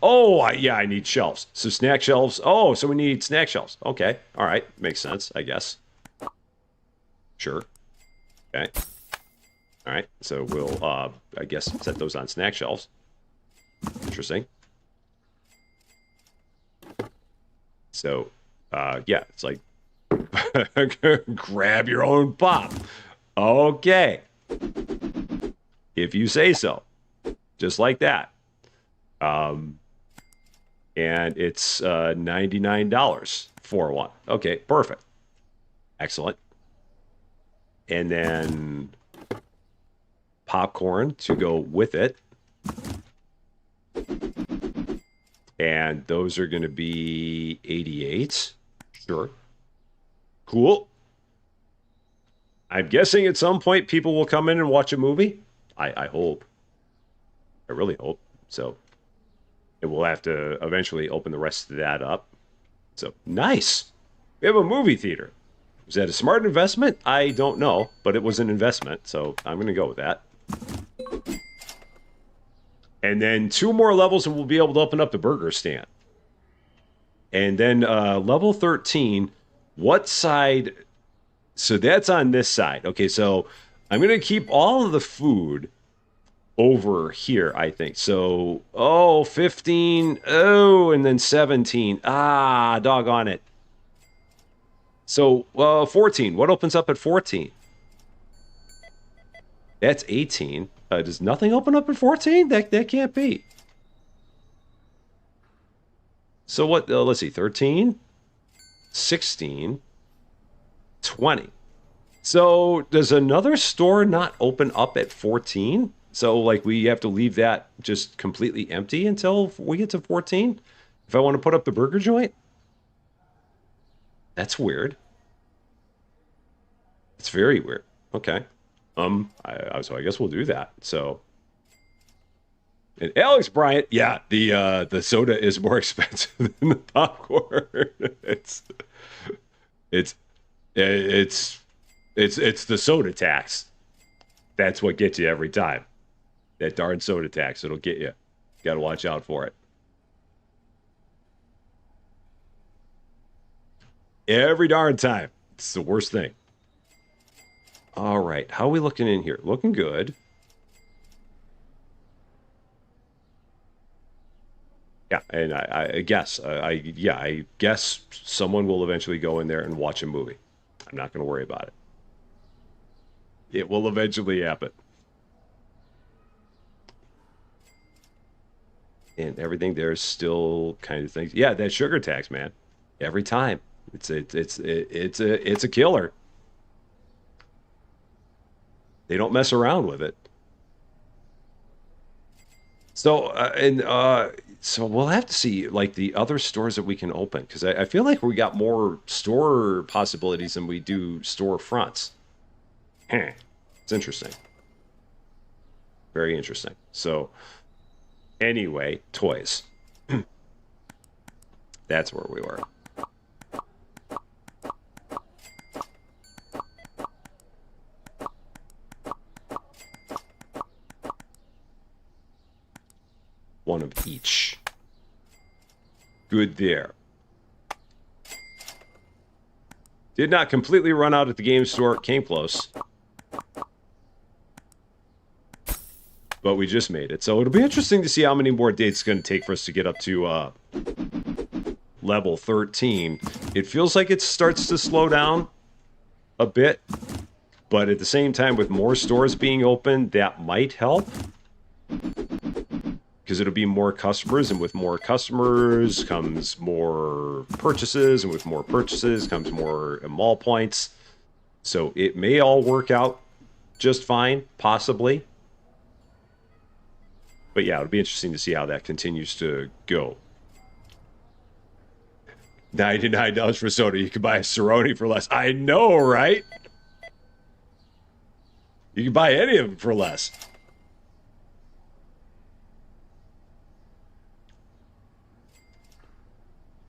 Oh, yeah, I need shelves. So snack shelves. Oh, so we need snack shelves. Okay. All right. Makes sense, I guess. Sure. Okay. All right. So we'll, I guess, set those on snack shelves. Interesting. So, yeah, it's like, grab your own pop. Okay. If you say so. Just like that. And it's $99 for one. Okay, perfect. Excellent. And then popcorn to go with it. And those are going to be 88. Sure. Cool. I'm guessing at some point people will come in and watch a movie. I hope. I really hope so. And we'll have to eventually open the rest of that up. So, nice. We have a movie theater. Was that a smart investment? I don't know, but it was an investment, so I'm going to go with that. And then 2 more levels and we'll be able to open up the burger stand. And then level 13, what side? So that's on this side. Okay, so I'm going to keep all of the food over here, I think. So, 15. Oh, and then 17. Ah, doggone it. So, 14. What opens up at 14? That's 18. Does nothing open up at 14? That can't be. So what? Let's see. 13, 16, 20. So does another store not open up at 14? So like we have to leave that just completely empty until we get to 14? If I want to put up the burger joint? That's weird. It's very weird. Okay. So I guess we'll do that. So, and Alex Bryant, yeah, the soda is more expensive than the popcorn. it's the soda tax. That's what gets you every time. That darn soda tax, it'll get you. Got to watch out for it. Every darn time. It's the worst thing. All right, how are we looking in here? Looking good. Yeah, and I guess I guess someone will eventually go in there and watch a movie. I'm not going to worry about it. It will eventually happen. And everything there's still kind of things. Yeah, that sugar tax, man. Every time. It's a killer. They don't mess around with it. So so we'll have to see like the other stores that we can open because I feel like we got more store possibilities than we do store fronts. It's interesting. Very interesting. So anyway, toys. That's where we were. One of each. Good there. Did not completely run out at the game store. Came close. But we just made it. So it'll be interesting to see how many more days it's going to take for us to get up to level 13. It feels like it starts to slow down a bit. But at the same time, with more stores being open, that might help. Because it'll be more customers, and with more customers comes more purchases, and with more purchases comes more mall points. So it may all work out just fine, possibly. But yeah, it'll be interesting to see how that continues to go. $99 for soda. You can buy a Cerrone for less. I know, right? You can buy any of them for less.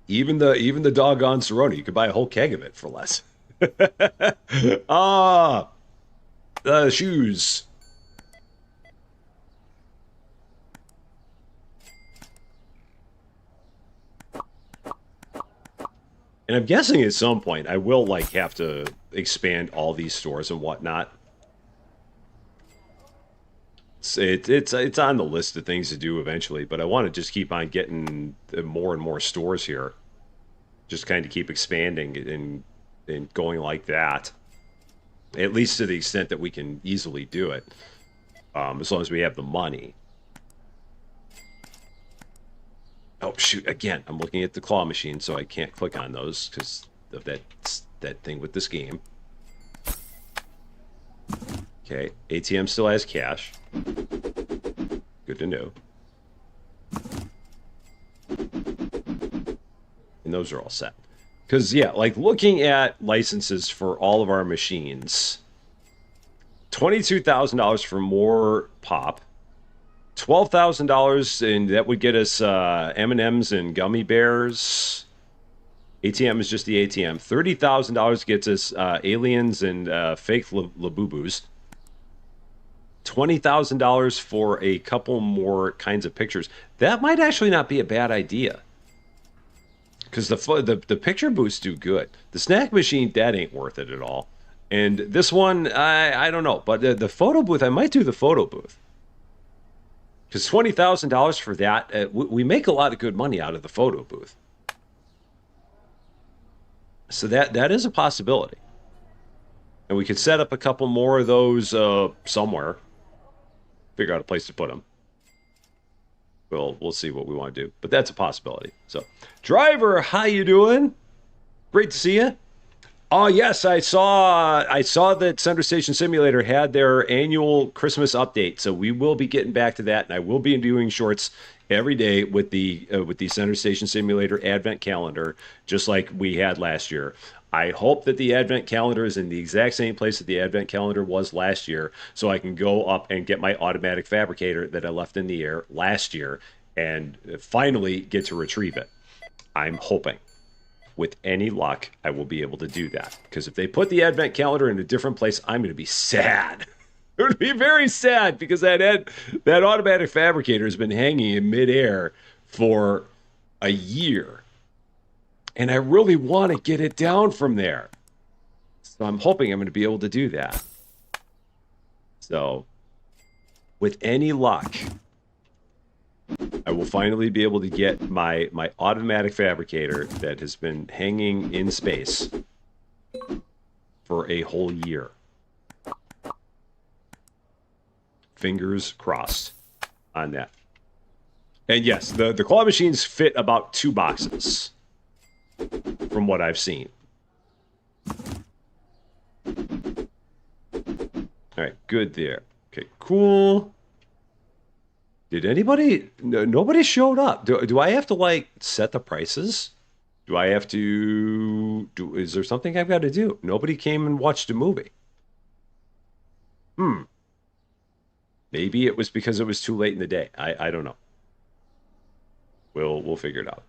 Even the doggone Cerrone, you could buy a whole keg of it for less. The shoes. And I'm guessing at some point I will like have to expand all these stores and whatnot. It's on the list of things to do eventually, but I want to just keep on getting more and more stores here. Just kind of keep expanding and going like that. At least to the extent that we can easily do it. As long as we have the money. Oh, shoot. Again, I'm looking at the claw machine, so I can't click on those because of that thing with this game. Okay, ATM still has cash. Good to know. And those are all set. Because, yeah, like looking at licenses for all of our machines, $22,000 for more pop. $12,000, and that would get us M&Ms and gummy bears. ATM is just the ATM. $30,000 gets us aliens and fake Labubus. $20,000 for a couple more kinds of pictures. That might actually not be a bad idea. Because the picture booths do good. The snack machine, that ain't worth it at all. And this one, I don't know. But the photo booth, I might do the photo booth. Because $20,000 for that, we make a lot of good money out of the photo booth. So that is a possibility. And we could set up a couple more of those somewhere. Figure out a place to put them. We'll see what we want to do. But that's a possibility. So, Driver, how you doing? Great to see you. Oh, yes, I saw that Center Station Simulator had their annual Christmas update. So we will be getting back to that, and I will be doing shorts every day with the Center Station Simulator Advent calendar, just like we had last year. I hope that the Advent calendar is in the exact same place that the Advent calendar was last year, so I can go up and get my automatic fabricator that I left in the air last year and finally get to retrieve it. I'm hoping. With any luck, I will be able to do that. Because if they put the Advent calendar in a different place, I'm going to be sad. It would be very sad because that automatic fabricator has been hanging in midair for a year. And I really want to get it down from there. So I'm hoping I'm going to be able to do that. So, with any luck, I will finally be able to get my automatic fabricator that has been hanging in space for a whole year. Fingers crossed on that. And yes, the claw machines fit about 2 boxes from what I've seen. All right, good there. Okay, cool. Did anybody... Nobody showed up. Do I have to, like, set the prices? Do I have to... Is there something I've got to do? Nobody came and watched a movie. Maybe it was because it was too late in the day. I don't know. We'll figure it out.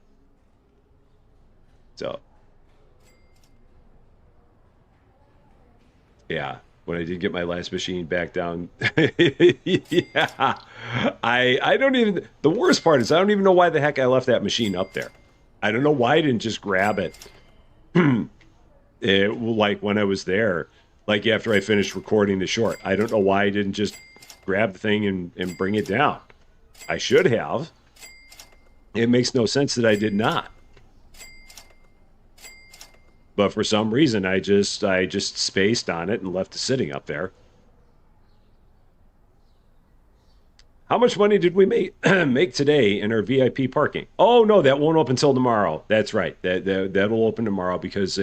So... Yeah. When I did get my last machine back down. Yeah. I don't even... The worst part is I don't even know why the heck I left that machine up there. I don't know why I didn't just grab it. Like when I was there, like after I finished recording the short. I don't know why I didn't just grab the thing and bring it down. I should have. It makes no sense that I did not. But for some reason, I just spaced on it and left it sitting up there. How much money did we make today in our VIP parking? Oh no, that won't open until tomorrow. That's right. That'll open tomorrow because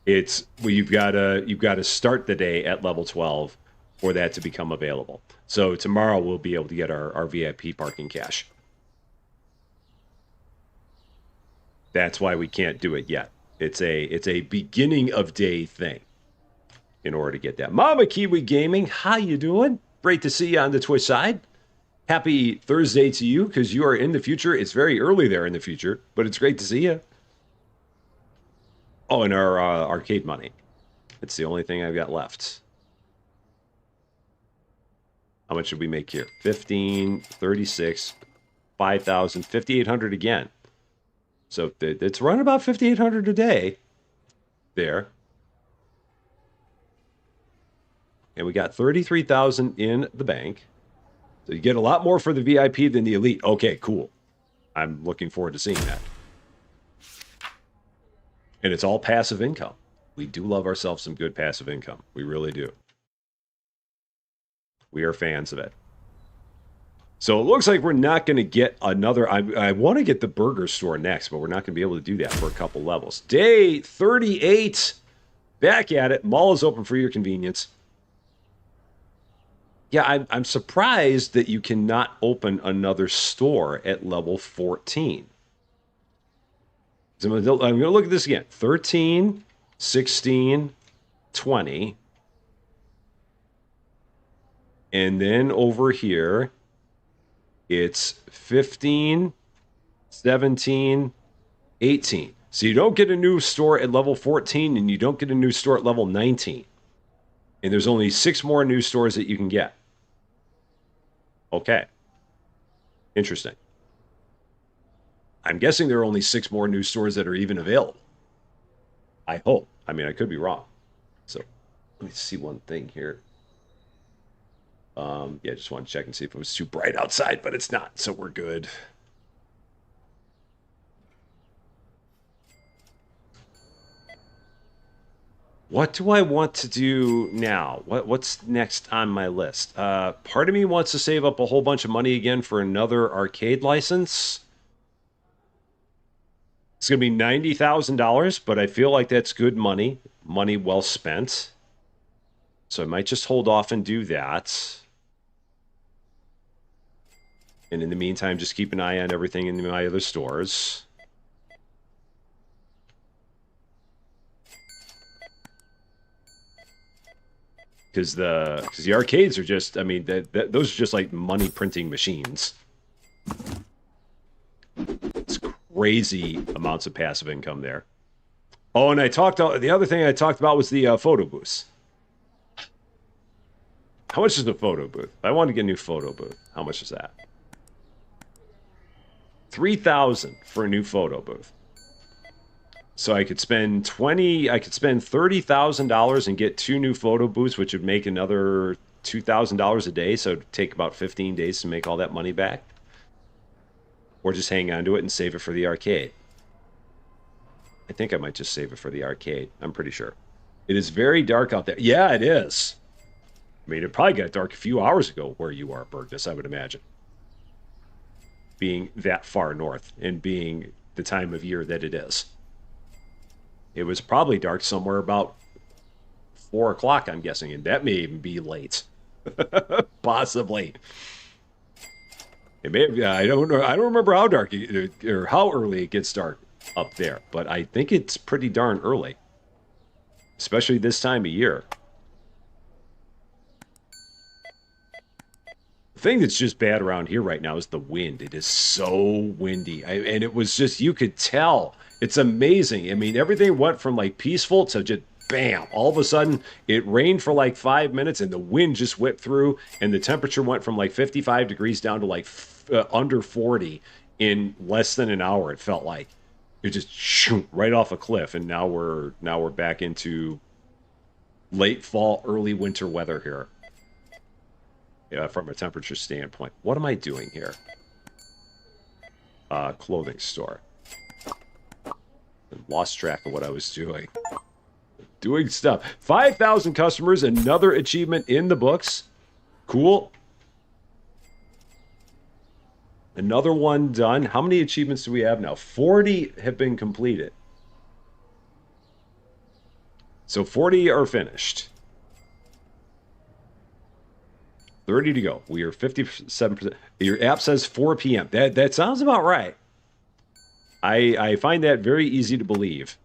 you've got to start the day at level 12 for that to become available. So tomorrow we'll be able to get our VIP parking cash. That's why we can't do it yet. It's a beginning of day thing in order to get that. Mama Kiwi Gaming, how you doing? Great to see you on the Twitch side. Happy Thursday to you because you are in the future. It's very early there in the future, but it's great to see you. Oh, and our arcade money. It's the only thing I've got left. How much did we make here? 15, 36, 5,000, 5,800 again. So it's running about 5,800 a day there. And we got 33,000 in the bank. So you get a lot more for the VIP than the Elite. Okay, cool. I'm looking forward to seeing that. And it's all passive income. We do love ourselves some good passive income. We really do. We are fans of it. So it looks like we're not going to get another... I want to get the burger store next, but we're not going to be able to do that for a couple levels. Day 38. Back at it. Mall is open for your convenience. Yeah, I'm surprised that you cannot open another store at level 14. So I'm going to look at this again. 13, 16, 20. And then over here... it's 15, 17, 18. So you don't get a new store at level 14 and you don't get a new store at level 19. And there's only 6 more new stores that you can get. Okay. Interesting. I'm guessing there are only 6 more new stores that are even available. I hope. I mean, I could be wrong. So let me see one thing here. Yeah, just want to check and see if it was too bright outside, but it's not, so we're good. What do I want to do now? What's next on my list? Part of me wants to save up a whole bunch of money again for another arcade license. It's going to be $90,000, but I feel like that's good money. Money well spent. So I might just hold off and do that. And in the meantime, just keep an eye on everything in my other stores. Because the arcades are just, I mean, those are just like money printing machines. It's crazy amounts of passive income there. Oh, and the other thing I talked about was the photo booth. How much is the photo booth? I want to get a new photo booth. How much is that? 3,000 for a new photo booth. So I could spend $30,000 and get 2 new photo booths, which would make another $2,000 a day. So it'd take about 15 days to make all that money back. Or just hang on to it and save it for the arcade. I think I might just save it for the arcade. I'm pretty sure. It is very dark out there. Yeah, it is. I mean, it probably got dark a few hours ago where you are, Burgess, I would imagine. Being that far north and being the time of year that it is. It was probably dark somewhere about 4 o'clock, I'm guessing, and that may even be late. Possibly. It may have, I don't know. I don't remember how dark or how early it gets dark up there, but I think it's pretty darn early, especially this time of year. The thing that's just bad around here right now is the wind. It is so windy, and it was just, you could tell. It's amazing. I mean, everything went from like peaceful to just bam. All of a sudden, it rained for like 5 minutes, and the wind just whipped through, and the temperature went from like 55 degrees down to like under 40 in less than an hour. It felt like it just shoot right off a cliff, and now we're back into late fall, early winter weather here. Yeah, from a temperature standpoint. What am I doing here? Clothing store. Lost track of what I was doing. Doing stuff. 5,000 customers, another achievement in the books. Cool. Another one done. How many achievements do we have now? 40 have been completed. So 40 are finished. 30 to go. We are 57%. Your app says 4 p.m. That sounds about right. I find that very easy to believe.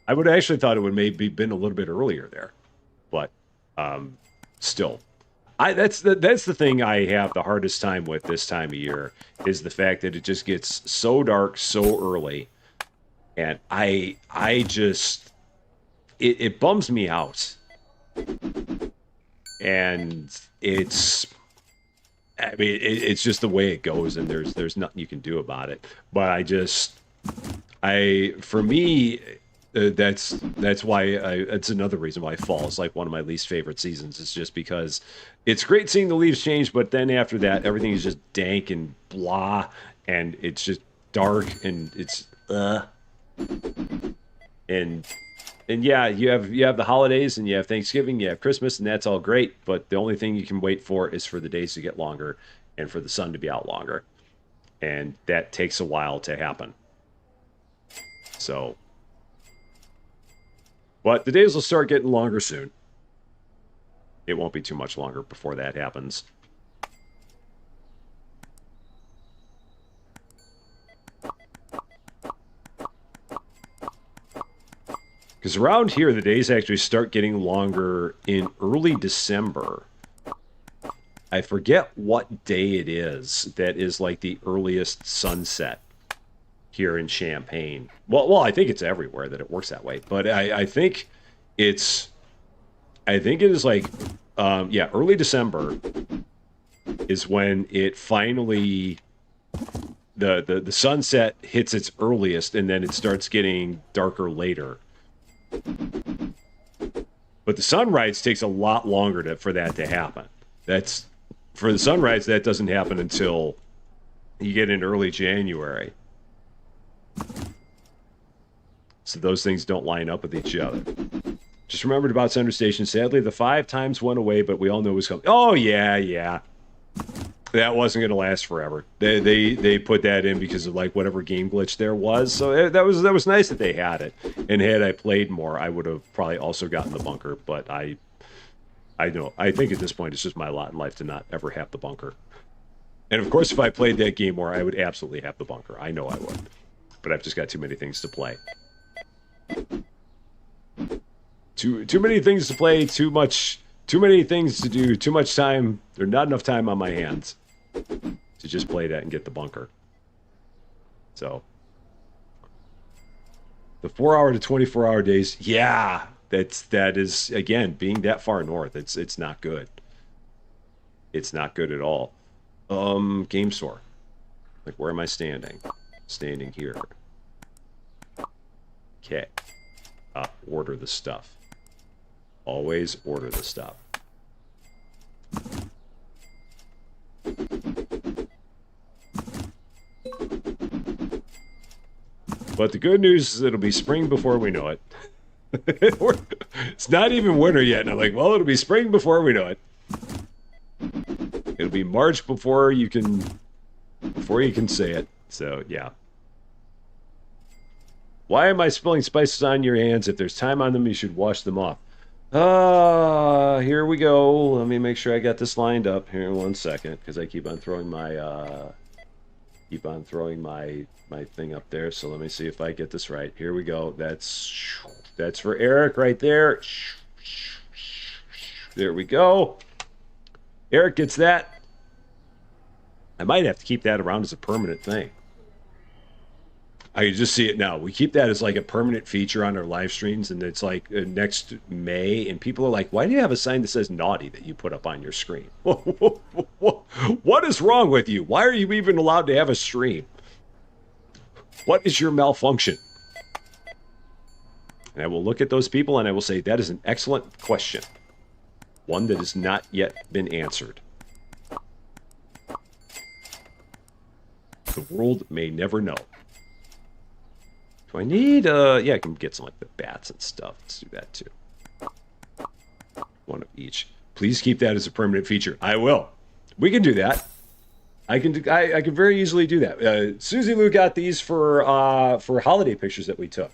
I would actually thought it would maybe been a little bit earlier there, but still, that's the thing I have the hardest time with this time of year is the fact that it just gets so dark so early, and I just it bums me out, and it's. I mean, it's just the way it goes, and there's nothing you can do about it. But for me, that's why it's another reason why fall is like one of my least favorite seasons. It's just because it's great seeing the leaves change, but then after that, everything is just dank and blah, and it's just dark, and it's and yeah, you have the holidays, and you have Thanksgiving, you have Christmas, and that's all great. But the only thing you can wait for is for the days to get longer and for the sun to be out longer. And that takes a while to happen. So, but the days will start getting longer soon. It won't be too much longer before that happens. Because around here, the days actually start getting longer in early December. I forget what day it is that is like the earliest sunset here in Champaign. Well, I think it's everywhere that it works that way, but I think it's, I think it is like, yeah, early December is when it finally, the sunset hits its earliest, and then it starts getting darker later. But the sunrise takes a lot longer for that to happen. That's, for the sunrise, that doesn't happen until you get in early January. So those things don't line up with each other. Just remembered about Center Station. Sadly, the 5 times went away, but we all knew it was coming. Oh, yeah. That wasn't going to last forever. They put that in because of like whatever game glitch there was. So that was nice that they had it. And had I played more, I would have probably also gotten the bunker. But I think at this point it's just my lot in life to not ever have the bunker. And of course, if I played that game more, I would absolutely have the bunker. I know I would. But I've just got too many things to play. Too many things to play, too many things to do, too much time. There's not enough time on my hands to just play that and get the bunker. So the 4-hour to 24-hour days, yeah, that is again, being that far north, it's not good. It's not good at all. Game store. Like, where am I standing? Standing here. Okay. Order the stuff. Always order the stuff. But the good news is it'll be spring before we know it. It's not even winter yet, and I'm like, well, it'll be spring before we know it. It'll be March before you can say it. So, yeah. Why am I spilling spices on your hands? If there's time on them, you should wash them off. Here we go. Let me make sure I got this lined up here in 1 second, because I keep on throwing my thing up there. So let me see if I get this right. Here we go. That's for Eric right there. There we go. Eric gets that. I might have to keep that around as a permanent thing. I can just see it now. We keep that as like a permanent feature on our live streams, and it's like next May, and people are like, why do you have a sign that says naughty that you put up on your screen? What is wrong with you? Why are you even allowed to have a stream? What is your malfunction? And I will look at those people and I will say, that is an excellent question. One that has not yet been answered. The world may never know. Do I need, yeah, I can get some like the bats and stuff. Let's do that too. One of each. Please keep that as a permanent feature. I will. We can do that. I can very easily do that. Susie Lou got these for holiday pictures that we took.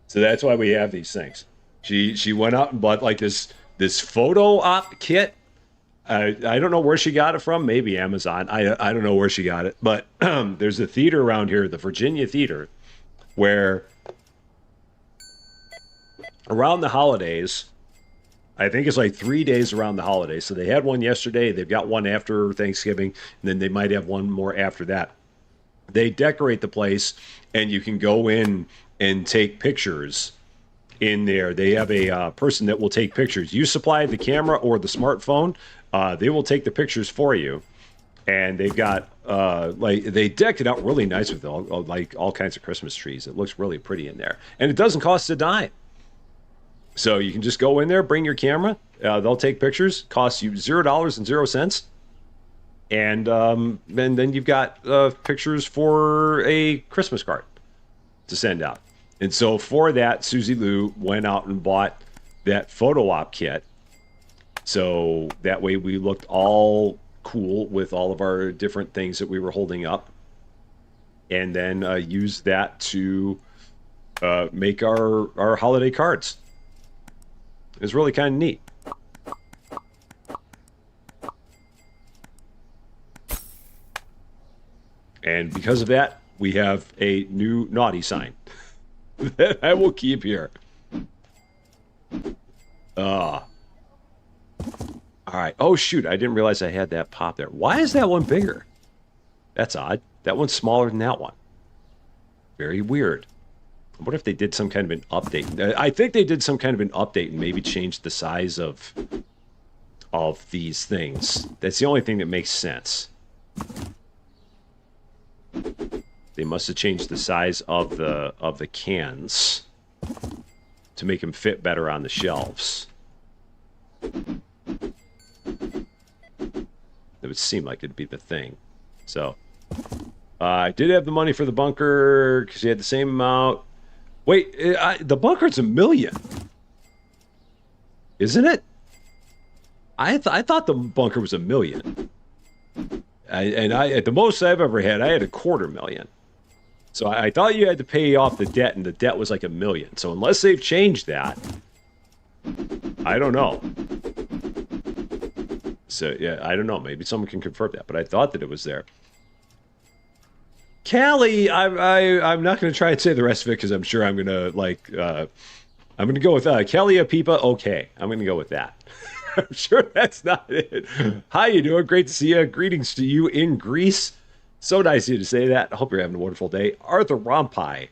So that's why we have these things. She went out and bought like this photo op kit. I don't know where she got it from. Maybe Amazon. I don't know where she got it. But there's a theater around here, the Virginia Theater, where around the holidays, I think it's like 3 days around the holidays. So they had one yesterday. They've got one after Thanksgiving. And then they might have one more after that. They decorate the place, and you can go in and take pictures in there. They have a person that will take pictures. You supply the camera or the smartphone. They will take the pictures for you. And they've got, like, they decked it out really nice with all kinds of Christmas trees. It looks really pretty in there. And it doesn't cost a dime. So you can just go in there, bring your camera. They'll take pictures. Costs you $0.00. And then you've got pictures for a Christmas card to send out. And so for that, Susie Lou went out and bought that photo op kit. So that way we looked all cool with all of our different things that we were holding up. And then used that to make our holiday cards. It was really kind of neat. And because of that, we have a new naughty sign that I will keep here. All right. Oh, shoot. I didn't realize I had that pop there. Why is that one bigger? That's odd. That one's smaller than that one. Very weird. What if they did some kind of an update? I think they did some kind of an update and maybe changed the size of these things. That's the only thing that makes sense. They must have changed the size of the cans to make them fit better on the shelves. It would seem like it'd be the thing. So, I did have the money for the bunker because you had the same amount. Wait, the bunker's $1 million, isn't it? I thought the bunker was $1 million, and at the most I've ever had, I had $250,000. So I thought you had to pay off the debt, and the debt was like $1 million. So unless they've changed that, I don't know. So yeah, I don't know. Maybe someone can confirm that, but I thought that it was there. Callie, I'm not going to try and say the rest of it because I'm sure I'm going to I'm going to go with Kelly Pipa. Okay, I'm going to go with that. I'm sure that's not it. How you doing? Great to see you. Greetings to you in Greece. So nice of you to say that. I hope you're having a wonderful day. Arthur Rompai,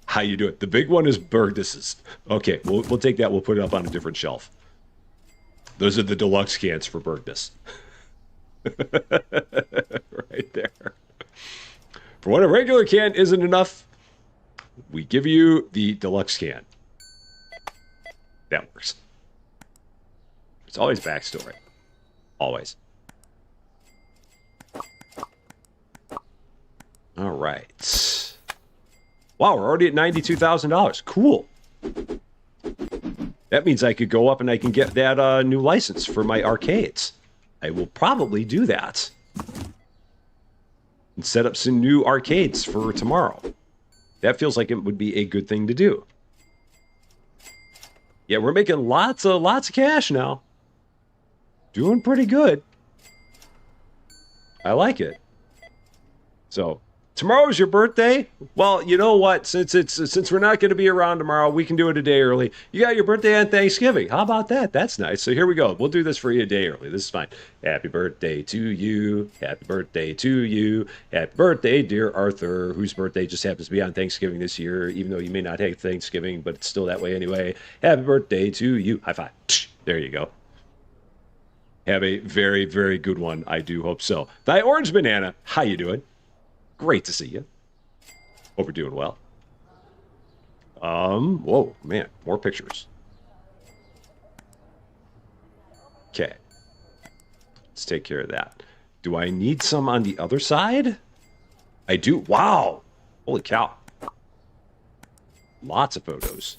how you doing? The big one is Bergdus's. Okay, we'll take that. We'll put it up on a different shelf. Those are the deluxe cans for Bergdus. Right there. For when a regular can isn't enough, we give you the deluxe can. That works. It's always backstory. Always. All right. Wow, we're already at $92,000. Cool. That means I could go up and I can get that new license for my arcades. I will probably do that. And set up some new arcades for tomorrow. That feels like it would be a good thing to do. Yeah, we're making lots of cash now. Doing pretty good. I like it. So, tomorrow's your birthday? Well, you know what? Since we're not going to be around tomorrow, we can do it a day early. You got your birthday on Thanksgiving. How about that? That's nice. So here we go. We'll do this for you a day early. This is fine. Happy birthday to you. Happy birthday to you. Happy birthday, dear Arthur, whose birthday just happens to be on Thanksgiving this year, even though you may not have Thanksgiving, but it's still that way anyway. Happy birthday to you. High five. There you go. Have a very, very good one. I do hope so. Thy Orange Banana, how you doing? Great to see you. Hope you're doing well. Whoa, man, more pictures. Okay. Let's take care of that. Do I need some on the other side? I do. Wow. Holy cow. Lots of photos.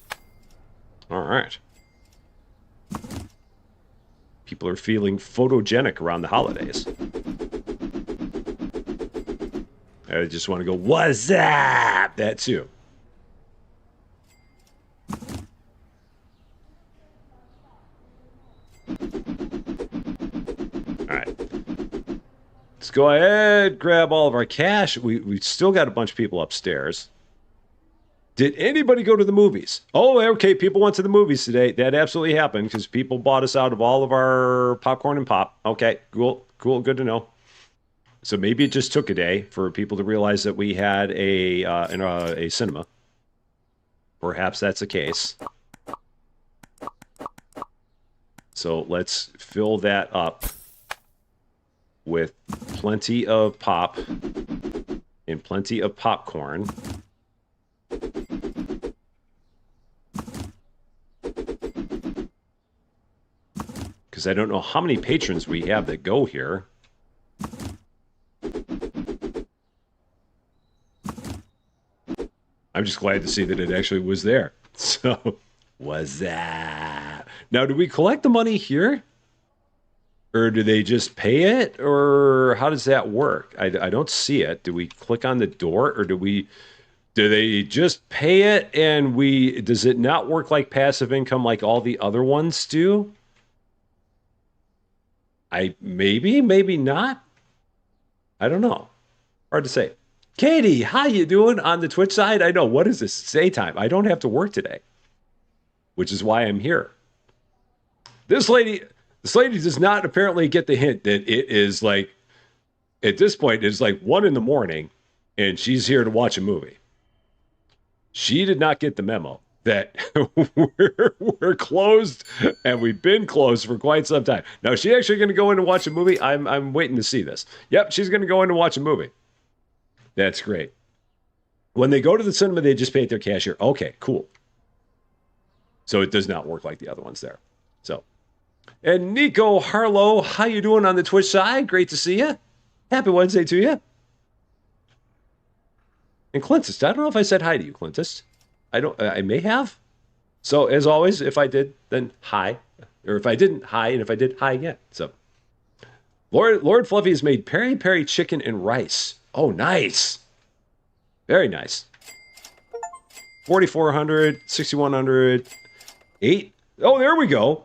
All right. People are feeling photogenic around the holidays. I just want to go, what's up? That too. All right. Let's go ahead, grab all of our cash. We've still got a bunch of people upstairs. Did anybody go to the movies? Oh, okay, people went to the movies today. That absolutely happened because people bought us out of all of our popcorn and pop. Okay, cool, good to know. So maybe it just took a day for people to realize that we had a cinema. Perhaps that's the case. So let's fill that up with plenty of pop and plenty of popcorn. Because I don't know how many patrons we have that go here. I'm just glad to see that it actually was there. So, was that? Now, do we collect the money here? Or do they just pay it? Or how does that work? I don't see it. Do we click on the door? Or do they just pay it and does it not work like passive income like all the other ones do? Maybe not. I don't know. Hard to say. Katie, how you doing on the Twitch side? I know, what is this? It's daytime. I don't have to work today, which is why I'm here. This lady, This lady does not apparently get the hint that it is like, at this point, it's like 1 in the morning and she's here to watch a movie. She did not get the memo that we're closed and we've been closed for quite some time. Now, is she actually going to go in and watch a movie? I'm waiting to see this. Yep, she's going to go in and watch a movie. That's great. When they go to the cinema, they just pay at their cashier. Okay, cool. So it does not work like the other ones there. So, and Nico Harlow, how you doing on the Twitch side? Great to see you. Happy Wednesday to you. And Clintus, I don't know if I said hi to you, Clintus. I may have. So as always, if I did, then hi. Or if I didn't, hi. And if I did, hi again. So Lord Fluffy has made peri peri chicken and rice. Oh, nice. Very nice. 4,400, 6,100, 8. Oh, there we go.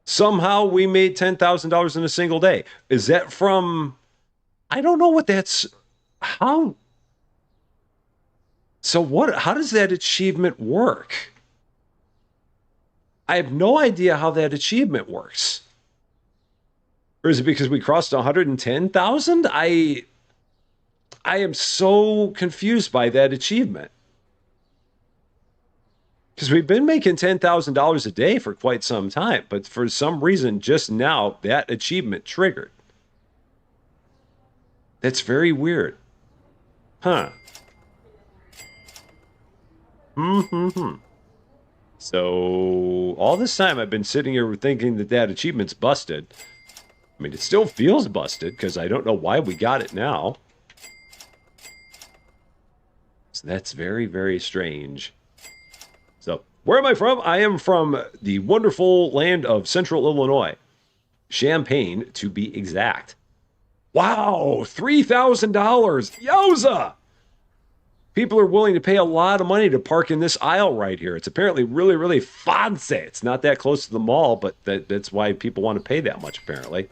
Somehow we made $10,000 in a single day. Is that from, I don't know what that's, how, so what, how does that achievement work? I have no idea how that achievement works. Or is it because we crossed 110,000? I am so confused by that achievement. Because we've been making $10,000 a day for quite some time, but for some reason, just now, that achievement triggered. That's very weird. Huh. So, all this time I've been sitting here thinking that that achievement's busted. I mean, it still feels busted, because I don't know why we got it now. So that's very, very strange. So, where am I from? I am from the wonderful land of Central Illinois. Champaign, to be exact. Wow, $3,000. Yowza! People are willing to pay a lot of money to park in this aisle right here. It's apparently really, really fancy. It's not that close to the mall, but that's why people want to pay that much, apparently.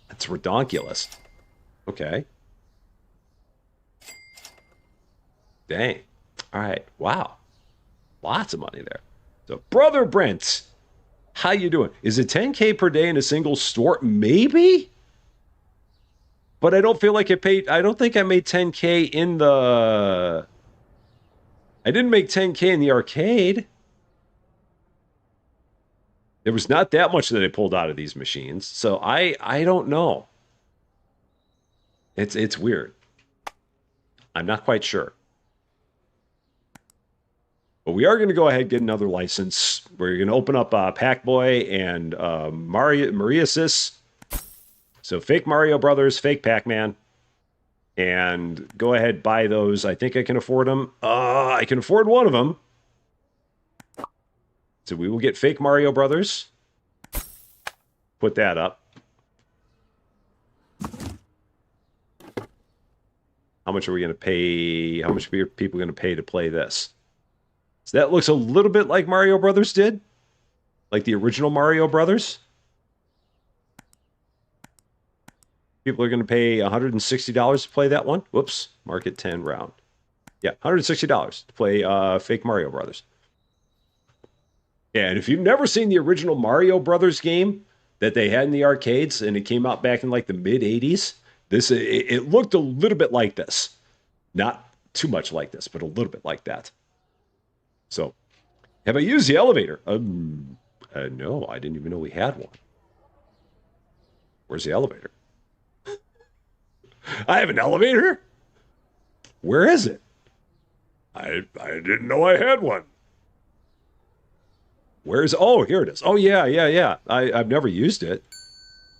That's redonkulous. Okay. Dang. All right. Wow. Lots of money there. So, Brother Brent, how you doing? Is it 10K per day in a single store? Maybe? But I don't feel like I don't think I made 10K in the... I didn't make 10K in the arcade. There was not that much that I pulled out of these machines. So I don't know. It's weird. I'm not quite sure. But we are going to go ahead and get another license. We're going to open up Pac-Boy and Mariasis. So fake Mario Brothers, fake Pac-Man. And go ahead, buy those. I think I can afford them. I can afford one of them. So we will get fake Mario Brothers. Put that up. How much are we going to pay? How much are people going to pay to play this? So that looks a little bit like Mario Brothers did. Like the original Mario Brothers. People are going to pay $160 to play that one. Whoops. Market 10 round. Yeah, $160 to play fake Mario Brothers. Yeah, and if you've never seen the original Mario Brothers game that they had in the arcades, and it came out back in like the mid-'80s, it looked a little bit like this. Not too much like this, but a little bit like that. So, have I used the elevator? No, I didn't even know we had one. Where's the elevator? I have an elevator? Where is it? I didn't know I had one. Where's... Oh, here it is. Oh, yeah. I've never used it.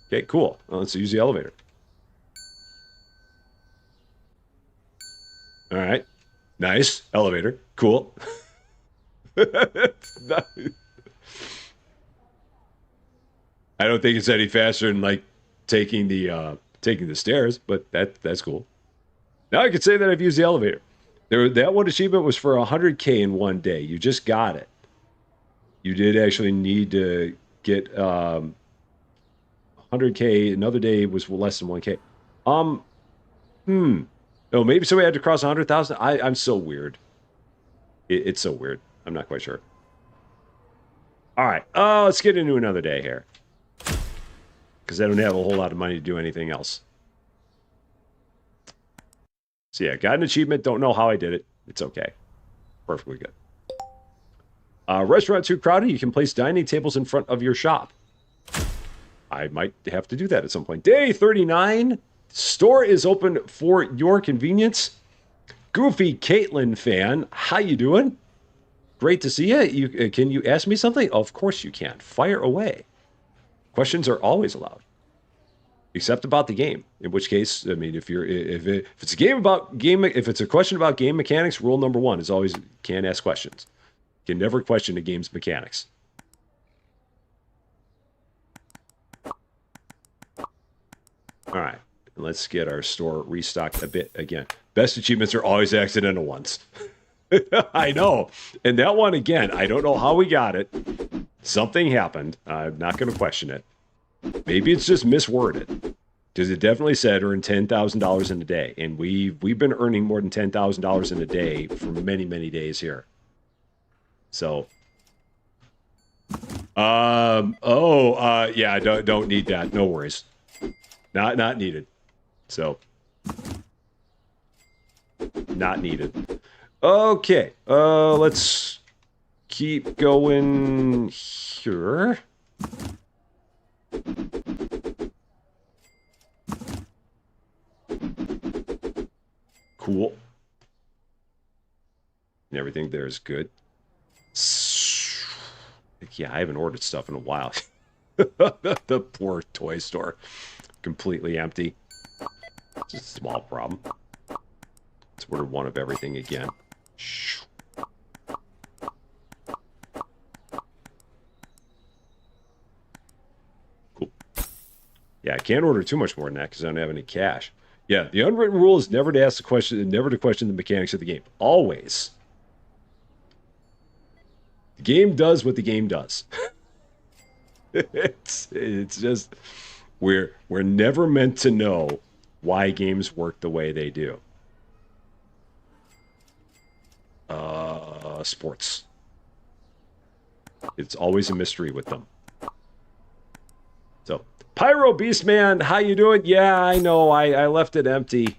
Okay, cool. Well, let's use the elevator. All right. Nice. Elevator. Cool. Nice. I don't think it's any faster than like taking the stairs, but that's cool. Now I can say that I've used the elevator. That one achievement was for 100K in one day. You just got it. You did actually need to get 100K. Another day was less than 1K. Oh, maybe somebody had to cross 100,000. I'm so weird. It's so weird. I'm not quite sure. All right, let's get into another day here. Because I don't have a whole lot of money to do anything else. So yeah, got an achievement. Don't know how I did it. It's okay. Perfectly good. Restaurant too crowded. You can place dining tables in front of your shop. I might have to do that at some point. Day 39. Store is open for your convenience. Goofy Caitlin fan, how you doing? Great to see you. Can you ask me something? Of course you can. Fire away. Questions are always allowed, except about the game. In which case, I mean, if it's a game about game, if it's a question about game mechanics, rule number one is always can't ask questions. You can never question a game's mechanics. All right, let's get our store restocked a bit again. Best achievements are always accidental ones. I know. And that one, again, I don't know how we got it. Something happened. I'm not going to question it. Maybe it's just misworded. Because it definitely said earn $10,000 in a day. And we've been earning more than $10,000 in a day for many, many days here. So. Yeah, don't need that. No worries. Not needed. So. Not needed. Okay, let's keep going here. Cool. And everything there is good. Yeah, I haven't ordered stuff in a while. The poor toy store. Completely empty. It's a small problem. Let's order one of everything again. Cool. Yeah, I can't order too much more than that because I don't have any cash. Yeah, the unwritten rule is never to ask the question, never to question the mechanics of the game. Always. The game does what the game does. It's just we're never meant to know why games work the way they do. Sports. It's always a mystery with them. So, Pyro Beastman, how you doing? Yeah, I know. I left it empty.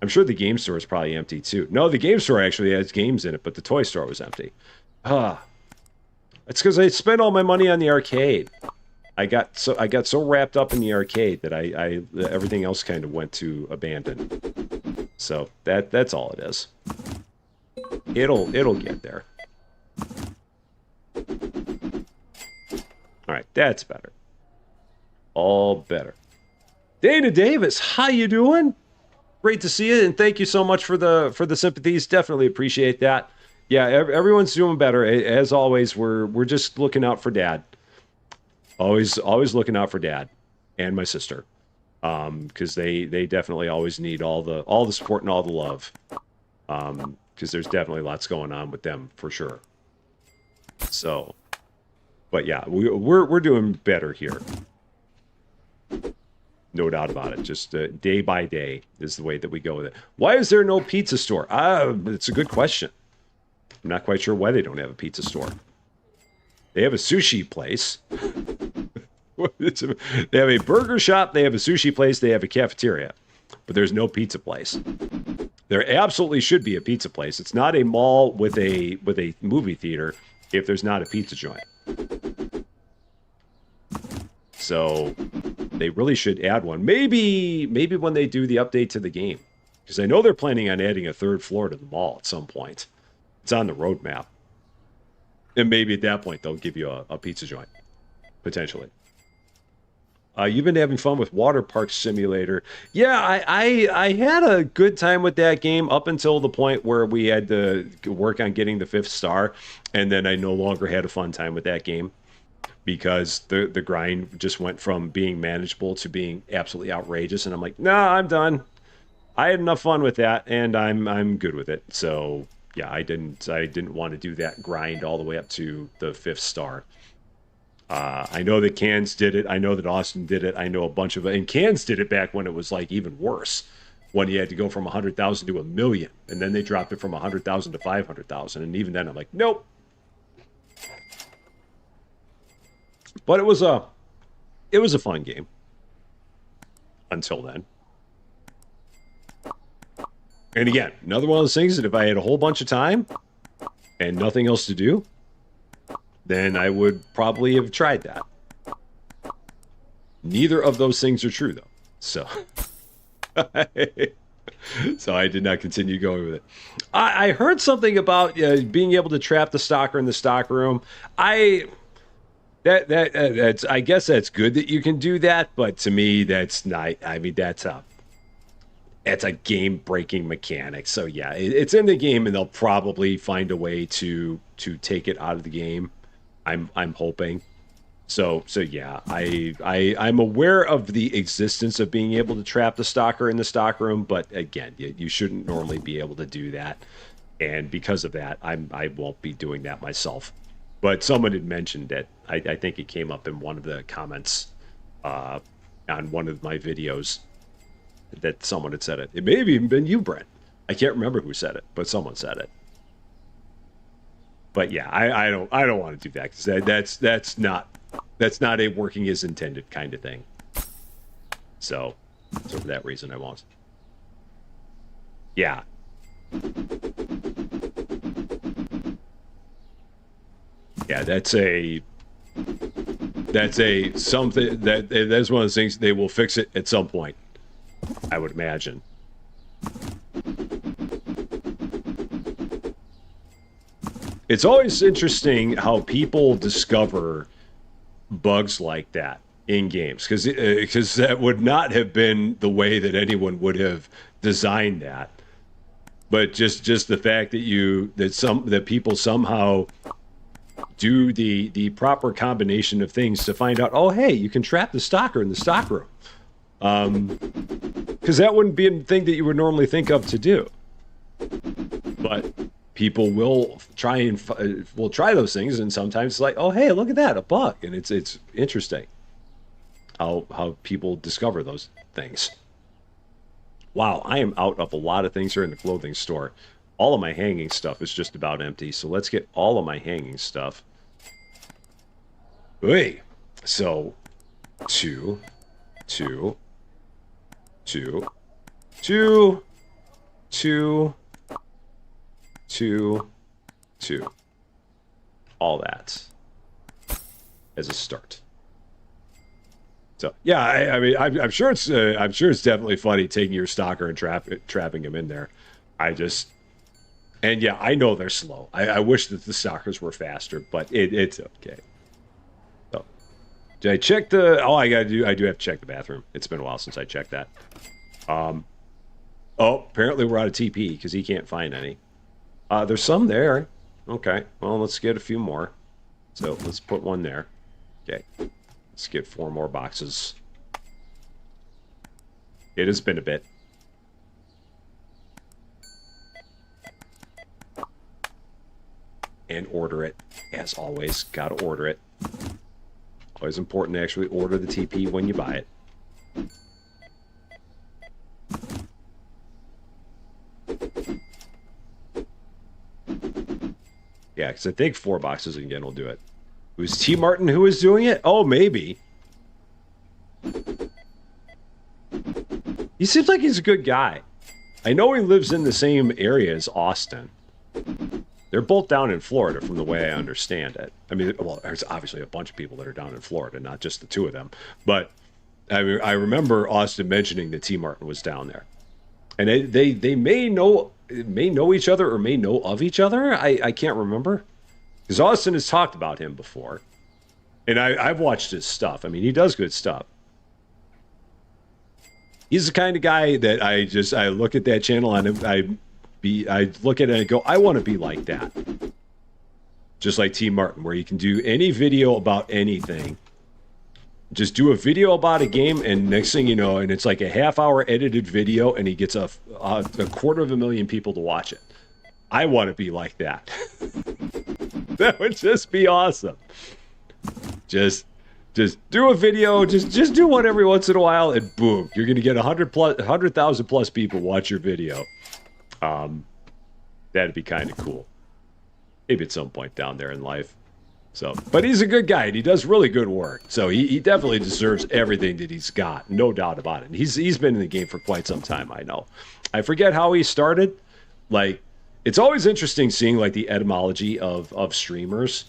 I'm sure the game store is probably empty too. No, the game store actually has games in it, but the toy store was empty. It's because I spent all my money on the arcade. I got so wrapped up in the arcade that I everything else kind of went to abandon. So that's all it is. It'll get there. All right, that's better. All better. Dana Davis, how you doing? Great to see you, and thank you so much for the sympathies. Definitely appreciate that. Yeah, everyone's doing better. As always, we're just looking out for Dad. Always looking out for Dad and my sister, because they definitely always need all the support and all the love. Because there's definitely lots going on with them for sure. So, but yeah, we're doing better here. No doubt about it. Just day by day is the way that we go with it. Why is there no pizza store? It's a good question. I'm not quite sure why they don't have a pizza store. They have a sushi place. They have a burger shop. They have a sushi place. They have a cafeteria. But there's no pizza place. There absolutely should be a pizza place. It's not a mall with a movie theater if there's not a pizza joint. So they really should add one. Maybe when they do the update to the game. Because I know they're planning on adding a third floor to the mall at some point. It's on the roadmap. And maybe at that point they'll give you a pizza joint. Potentially. You've been having fun with Water Park Simulator. Yeah, I had a good time with that game up until the point where we had to work on getting the 5th star, and then I no longer had a fun time with that game because the grind just went from being manageable to being absolutely outrageous, and I'm like, nah, I'm done. I had enough fun with that, and I'm good with it. So yeah, I didn't want to do that grind all the way up to the 5th star. I know that Cans did it. I know that Austin did it. I know a bunch of it. And Cans did it back when it was like even worse, when you had to go from 100,000 to 1 million, and then they dropped it from 100,000 to 500,000. And even then, I'm like, nope. But it was a fun game until then. And again, another one of those things that if I had a whole bunch of time and nothing else to do, then I would probably have tried that. Neither of those things are true, though. So, so I did not continue going with it. I heard something about being able to trap the stalker in the stock room. That's I guess that's good that you can do that, but to me, that's not. I mean, that's a game-breaking mechanic. So yeah, it's in the game, and they'll probably find a way to take it out of the game. I'm hoping. So yeah, I'm aware of the existence of being able to trap the stalker in the stock room, but again, you shouldn't normally be able to do that, and because of that, I won't be doing that myself. But someone had mentioned it. I think it came up in one of the comments on one of my videos that someone had said it. It may have even been you, Brent. I can't remember who said it, but someone said it. But yeah, I don't want to do that because that's not a working as intended kind of thing. So for that reason, I won't. Yeah. Yeah, that's something that's one of the things they will fix it at some point, I would imagine. It's always interesting how people discover bugs like that in games, because that would not have been the way that anyone would have designed that. But just the fact that people somehow do the proper combination of things to find out, oh hey, you can trap the stalker in the stock room. Because that wouldn't be a thing that you would normally think of to do. But people will try those things, and sometimes it's like, oh hey, look at that, a bug, and it's interesting how people discover those things. Wow, I am out of a lot of things here in the clothing store. All of my hanging stuff is just about empty, so let's get all of my hanging stuff. Hey, so 2, 2, 2, 2, 2, 2, 2. All that as a start. So yeah, I mean, I'm sure it's definitely funny taking your stalker and trapping him in there. And yeah, I know they're slow. I wish that the stalkers were faster, but it's okay. So, did I check I do have to check the bathroom. It's been a while since I checked that. Oh, apparently we're out of TP because he can't find any. There's some there. Okay, well, let's get a few more. So let's put one there. Okay, let's get 4 more boxes. It has been a bit. And order it, as always. Gotta order it. Always important to actually order the TP when you buy it. Yeah, because I think 4 boxes again will do it. It was T. Martin who was doing it? Oh, maybe. He seems like he's a good guy. I know he lives in the same area as Austin. They're both down in Florida, from the way I understand it. I mean, well, there's obviously a bunch of people that are down in Florida, not just the 2 of them. But I remember Austin mentioning that T. Martin was down there, and they may know each other or may know of each other. I can't remember, because Austin has talked about him before, and I've watched his stuff. I mean, he does good stuff. He's the kind of guy that I look at that channel and I look at it and go, I want to be like that. Just like T. Martin, where you can do any video about anything. Just do a video about a game, and next thing you know, and it's like a half-hour edited video, and he gets a 250,000 people to watch it. I want to be like that. That would just be awesome. Just do a video, just do one every once in a while, and boom, you're going to get 100,000 plus people watch your video. That'd be kind of cool. Maybe at some point down there in life. So, but he's a good guy and he does really good work. So he definitely deserves everything that he's got, no doubt about it. He's been in the game for quite some time, I know. I forget how he started. Like, it's always interesting seeing like the etymology of streamers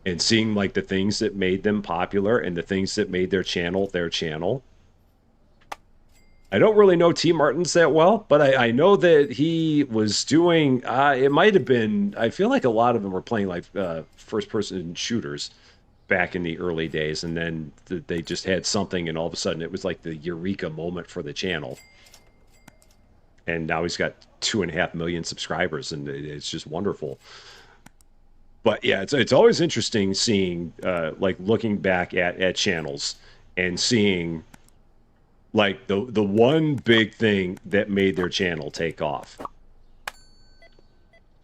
and seeing like the things that made them popular and the things that made their channel their channel. I don't really know T. Martins that well, but I know that he was doing, it might have been, I feel like a lot of them were playing like first-person shooters back in the early days, and then they just had something, and all of a sudden it was like the eureka moment for the channel. And now he's got 2.5 million subscribers, and it's just wonderful. But yeah, it's always interesting seeing, like looking back at channels and seeing like the one big thing that made their channel take off.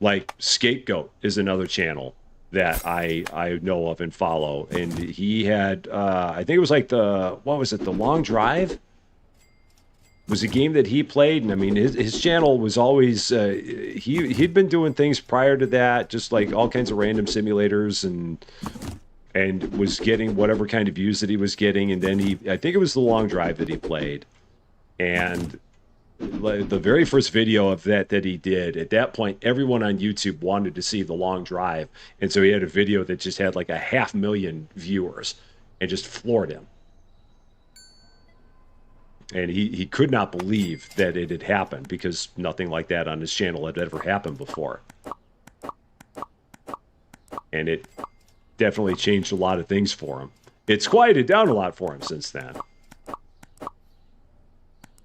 Like Scapegoat is another channel that I know of and follow, and he had I think it was like the Long Drive was a game that he played, and I mean his channel was always he'd been doing things prior to that, just like all kinds of random simulators and was getting whatever kind of views that he was getting, and then I think it was the Long Drive that he played, and the very first video of that he did, at that point everyone on YouTube wanted to see the Long Drive, and so he had a video that just had like 500,000 viewers and just floored him, and he could not believe that it had happened because nothing like that on his channel had ever happened before, and it definitely changed a lot of things for him. It's quieted down a lot for him since then.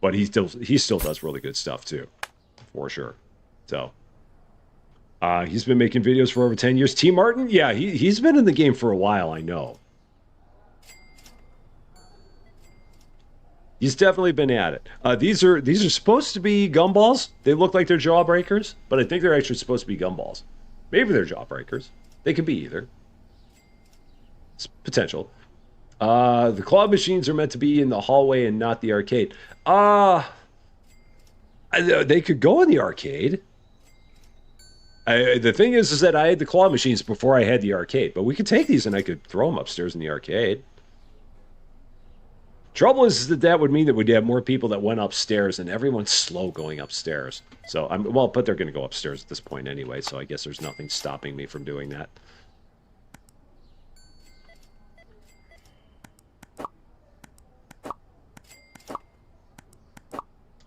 But he still does really good stuff too, for sure. So he's been making videos for over 10 years. T. Martin, yeah, he's been in the game for a while, I know. He's definitely been at it. These are supposed to be gumballs. They look like they're jawbreakers, but I think they're actually supposed to be gumballs. Maybe they're jawbreakers. They could be either. It's potential. The claw machines are meant to be in the hallway and not the arcade. They could go in the arcade. The thing is that I had the claw machines before I had the arcade, but we could take these and I could throw them upstairs in the arcade. Trouble is that would mean that we'd have more people that went upstairs, and everyone's slow going upstairs. So but they're going to go upstairs at this point anyway, so I guess there's nothing stopping me from doing that.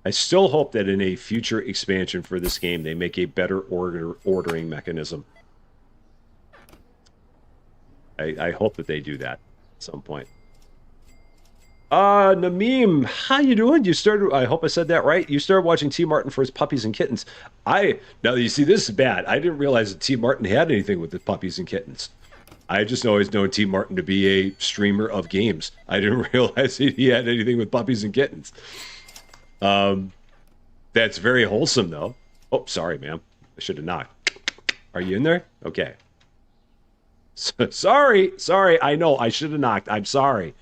I still hope that in a future expansion for this game, they make a better ordering mechanism. I hope that they do that at some point. Nameem, how you doing? I hope I said that right. You started watching T. Martin for his puppies and kittens. Now you see, this is bad. I didn't realize that T. Martin had anything with the puppies and kittens. I just always known T. Martin to be a streamer of games. I didn't realize he had anything with puppies and kittens. That's very wholesome, though. Oh, sorry, ma'am. I should have knocked. Are you in there? Okay. Sorry. I know. I should have knocked. I'm sorry.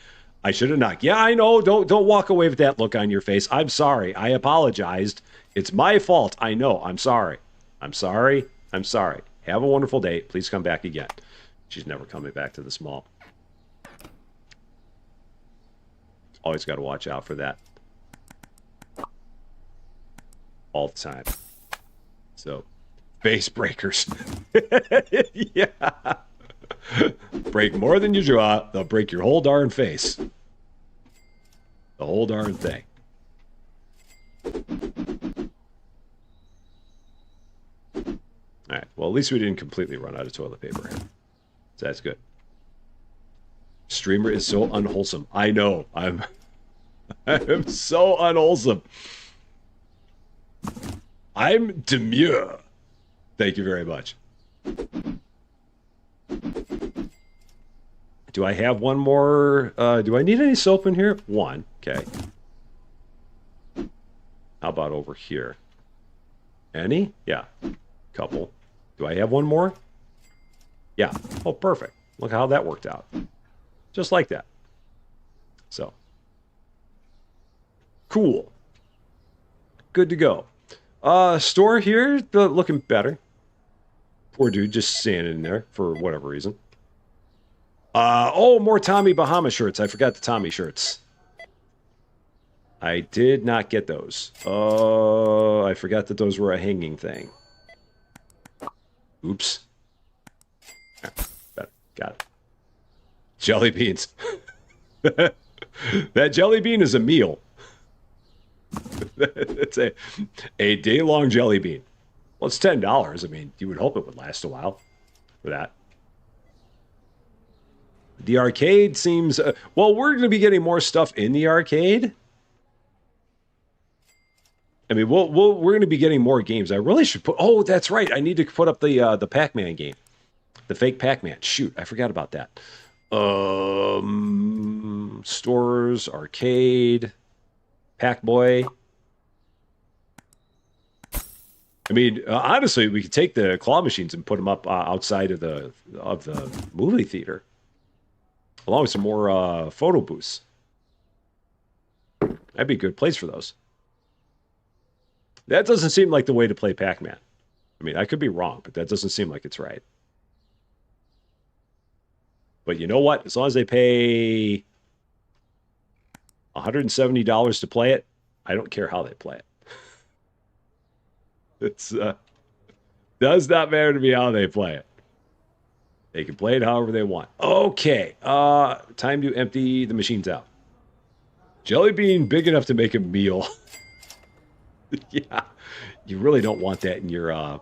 I should have knocked. Yeah, I know. Don't walk away with that look on your face. I'm sorry. I apologized. It's my fault. I know. I'm sorry. I'm sorry. Have a wonderful day. Please come back again. She's never coming back to this mall. Always got to watch out for that. All the time. So, face breakers. Yeah. Break more than your jaw, they'll break your whole darn face. The whole darn thing. Alright, well, at least we didn't completely run out of toilet paper here. So that's good. Streamer is so unwholesome. I know. I'm so unwholesome. I'm demure. Thank you very much. Do I have one more? Do I need any soap in here? One. Okay. How about over here? Any? Yeah. Couple. Do I have one more? Yeah. Oh, perfect. Look how that worked out. Just like that. So. Cool. Good to go. Store here, looking better. Poor dude just standing in there for whatever reason. Oh, more Tommy Bahama shirts. I forgot the Tommy shirts. I did not get those. Oh, I forgot that those were a hanging thing. Oops. Got it. Jelly beans. That jelly bean is a meal. It's a day-long jelly bean. Well, it's $10. I mean, you would hope it would last a while for that. The arcade seems... well, we're going to be getting more stuff in the arcade. I mean, we're going to be getting more games. I really should put... oh, that's right. I need to put up the Pac-Man game. The fake Pac-Man. Shoot, I forgot about that. Stores, arcade, Pac-Boy. I mean, honestly, we could take the claw machines and put them up outside of the movie theater, along with some more photo booths. That'd be a good place for those. That doesn't seem like the way to play Pac-Man. I mean, I could be wrong, but that doesn't seem like it's right. But you know what? As long as they pay $170 to play it, I don't care how they play it. It's does not matter to me how they play it. They can play it however they want. Okay, time to empty the machines out. Jelly bean big enough to make a meal. Yeah, you really don't want that in your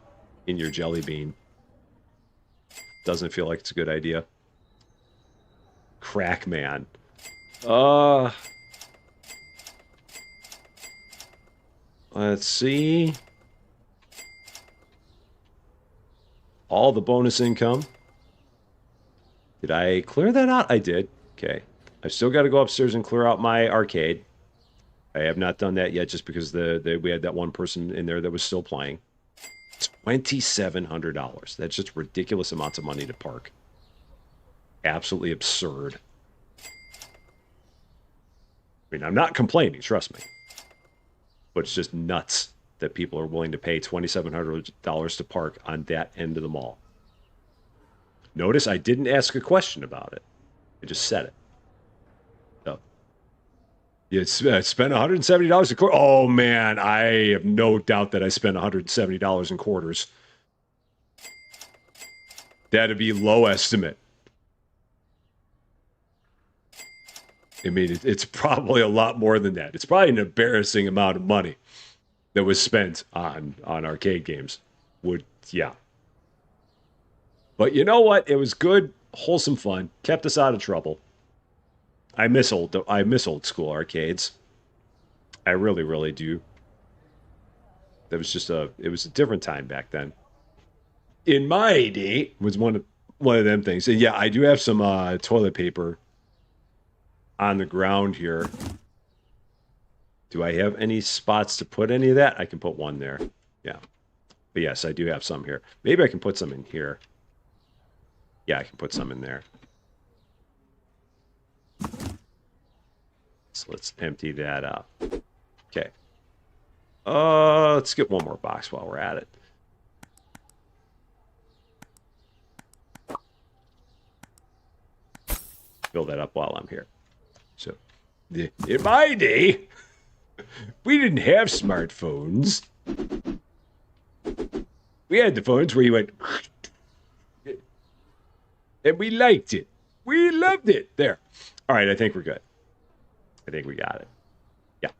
jelly bean. Doesn't feel like it's a good idea. Crack man. Let's see. All the bonus income. Did I clear that out? I did. Okay. I've still got to go upstairs and clear out my arcade. I have not done that yet just because we had that one person in there that was still playing. $2,700. That's just ridiculous amounts of money to park. Absolutely absurd. I mean, I'm not complaining, trust me. But it's just nuts that people are willing to pay $2,700 to park on that end of the mall. Notice I didn't ask a question about it. I just said it. So, you spent $170 a quarter. Oh, man, I have no doubt that I spent $170 in quarters. That'd be low estimate. I mean, it's probably a lot more than that. It's probably an embarrassing amount of money that was spent on arcade games. Yeah. But you know what? It was good, wholesome fun. Kept us out of trouble. I miss old school arcades. I really, really do. That was it was a different time back then. In my day was one of them things. And yeah, I do have some toilet paper on the ground here. Do I have any spots to put any of that? I can put one there. Yeah. But yes, I do have some here. Maybe I can put some in here. Yeah, I can put some in there. So let's empty that out. Okay. Let's get one more box while we're at it. Fill that up while I'm here. So, in my day, we didn't have smartphones. We had the phones where you went, and we liked it. We loved it. There. All right, I think we're good. I think we got it. Yeah.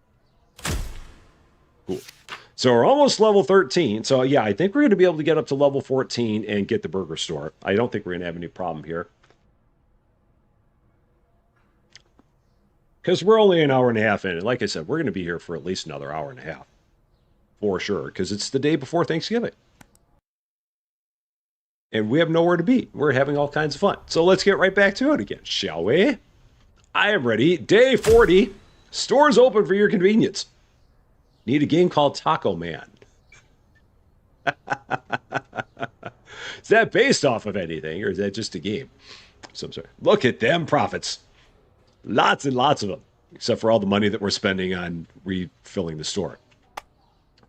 Cool. So we're almost level 13. So yeah, I think we're going to be able to get up to level 14 and get the burger store. I don't think we're going to have any problem here. Because we're only an hour and a half in. And like I said, we're going to be here for at least another hour and a half. For sure. Because it's the day before Thanksgiving. And we have nowhere to be. We're having all kinds of fun. So let's get right back to it again, shall we? I am ready. Day 40. Stores open for your convenience. Need a game called Taco Man. Is that based off of anything, or is that just a game? Some sort. Look at them profits. Lots and lots of them. Except for all the money that we're spending on refilling the store.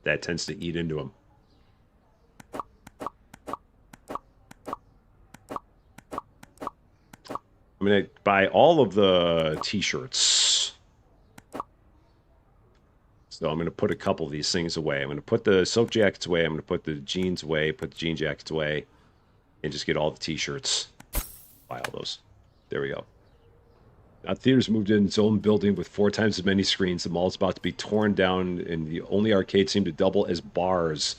That tends to eat into them. I'm going to buy all of the t-shirts. So I'm going to put a couple of these things away. I'm going to put the soak jackets away. I'm going to put the jeans away, put the jean jackets away, and just get all the t-shirts. Buy all those. There we go. Now, theaters moved in its own building with 4 times as many screens. The mall's about to be torn down, and the only arcades seem to double as bars.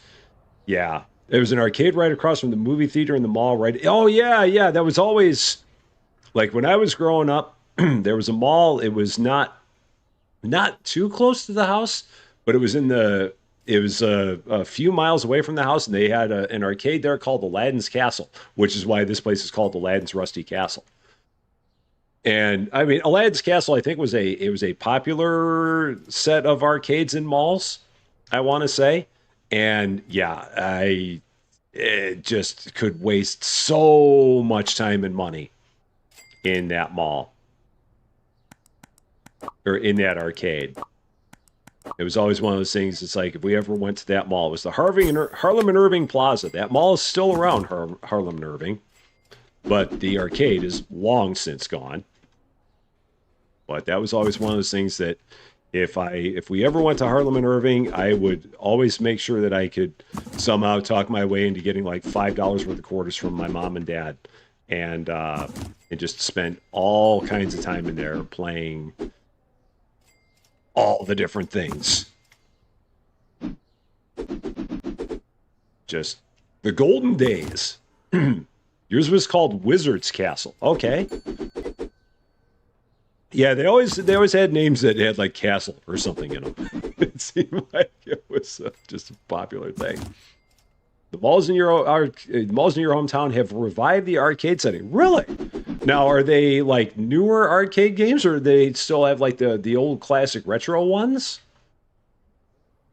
Yeah. There was an arcade right across from the movie theater in the mall, right? Oh, yeah. That was always... Like, when I was growing up, there was a mall. It was not too close to the house, but it was a few miles away from the house, and they had an arcade there called Aladdin's Castle, which is why this place is called Aladdin's Rusty Castle. And I mean, Aladdin's Castle, I think was a popular set of arcades in malls, I want to say. And yeah, it just could waste so much time and money in that mall or in that arcade. It was always one of those things. It's like if we ever went to that mall, it was the Harlem and Irving Plaza. That mall is still around, Harlem and Irving, but the arcade is long since gone. But that was always one of those things that if we ever went to Harlem and Irving, I would always make sure that I could somehow talk my way into getting like $5 worth of quarters from my mom and dad, and just spend all kinds of time in there playing all the different things. Just the golden days. Yours was called Wizard's Castle. Okay. Yeah, they always had names that had like castle or something in them. It seemed like it was just a popular thing. The malls in your hometown have revived the arcade setting. Really? Now, are they like newer arcade games, or do they still have like the old classic retro ones?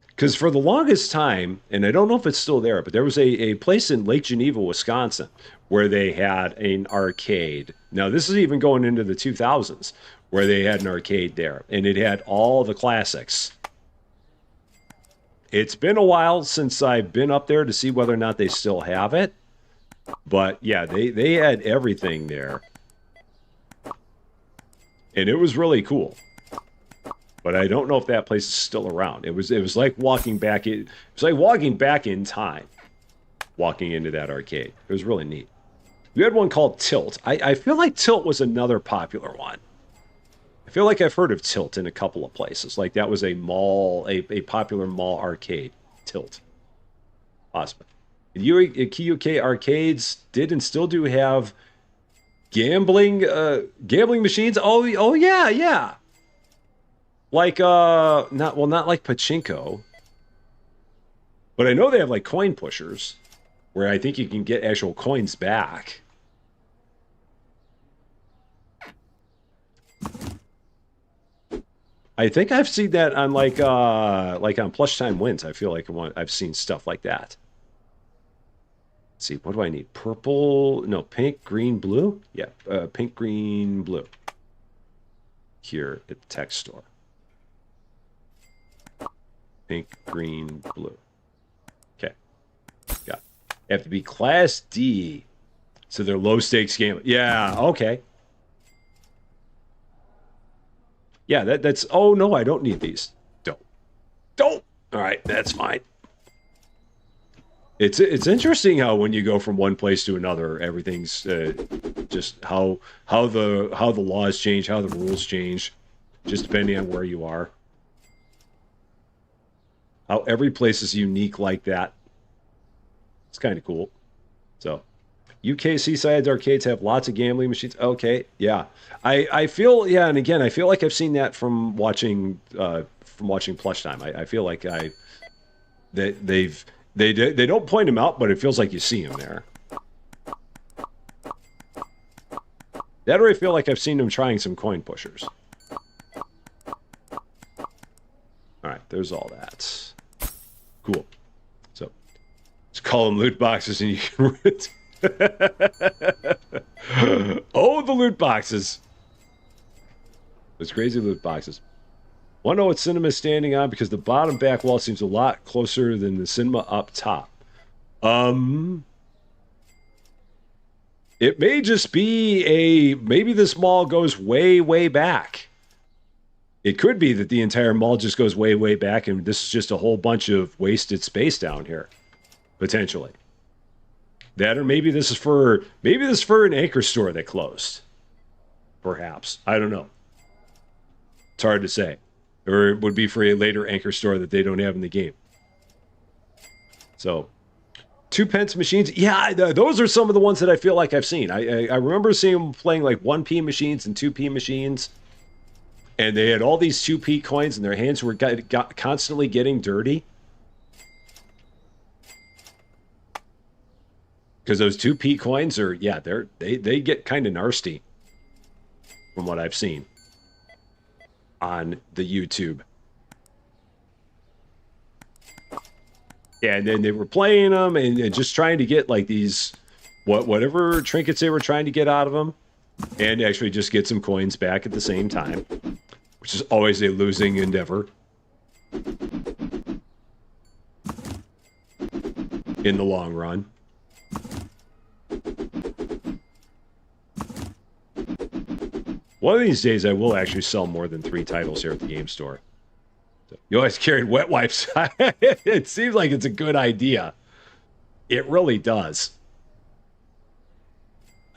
Because for the longest time, and I don't know if it's still there, but there was a place in Lake Geneva, Wisconsin, where they had an arcade. Now, this is even going into the 2000s, where they had an arcade there, and it had all the classics. It's been a while since I've been up there to see whether or not they still have it. But yeah, they had everything there. And it was really cool. But I don't know if that place is still around. It was like walking back in time, walking into that arcade. It was really neat. We had one called Tilt. I feel like Tilt was another popular one. I feel like I've heard of Tilt in a couple of places. Like that was a popular mall arcade. Tilt. Awesome. UK arcades did and still do have gambling machines. Oh yeah. Like not like pachinko. But I know they have like coin pushers where I think you can get actual coins back. I think I've seen that on like on Plush Time Wins. I feel like I've seen stuff like that. Let's see, what do I need? Purple? No, pink, green, blue? Yeah, pink, green, blue. Here at the tech store. Pink, green, blue. Okay. Got it. They have to be Class D. So they're low stakes game. Yeah, okay. Yeah, that's... Oh, no, I don't need these. Don't! All right, that's fine. It's interesting how when you go from one place to another, everything's just how the laws change, how the rules change, just depending on where you are. How every place is unique like that. It's kind of cool. So, UK Seaside arcades have lots of gambling machines. Okay, yeah. I feel, yeah, and again, I feel like I've seen that from watching Plush Time. I feel like they don't point them out, but it feels like you see them there. That or I feel like I've seen them trying some coin pushers. All right, there's all that. Cool. So, just call them loot boxes and you can... Oh, the loot boxes. Those crazy loot boxes. Want to know what cinema is standing on? Because the bottom back wall seems a lot closer than the cinema up top. It may just be maybe this mall goes way, way back. It could be that the entire mall just goes way, way back, and this is just a whole bunch of wasted space down here, potentially. That, or maybe this is for an anchor store that closed. Perhaps. I don't know. It's hard to say. Or it would be for a later anchor store that they don't have in the game. So, 2p machines. Yeah, those are some of the ones that I feel like I've seen. I remember seeing them playing like 1p machines and 2p machines. And they had all these 2p coins, and their hands were constantly getting dirty. Because those 2p coins are, yeah, they get kind of nasty. From what I've seen on the YouTube. Yeah, and then they were playing them and just trying to get like these, whatever trinkets they were trying to get out of them, and actually just get some coins back at the same time, which is always a losing endeavor in the long run. One of these days, I will actually sell more than 3 titles here at the game store. So, you always carried wet wipes. It seems like it's a good idea. It really does.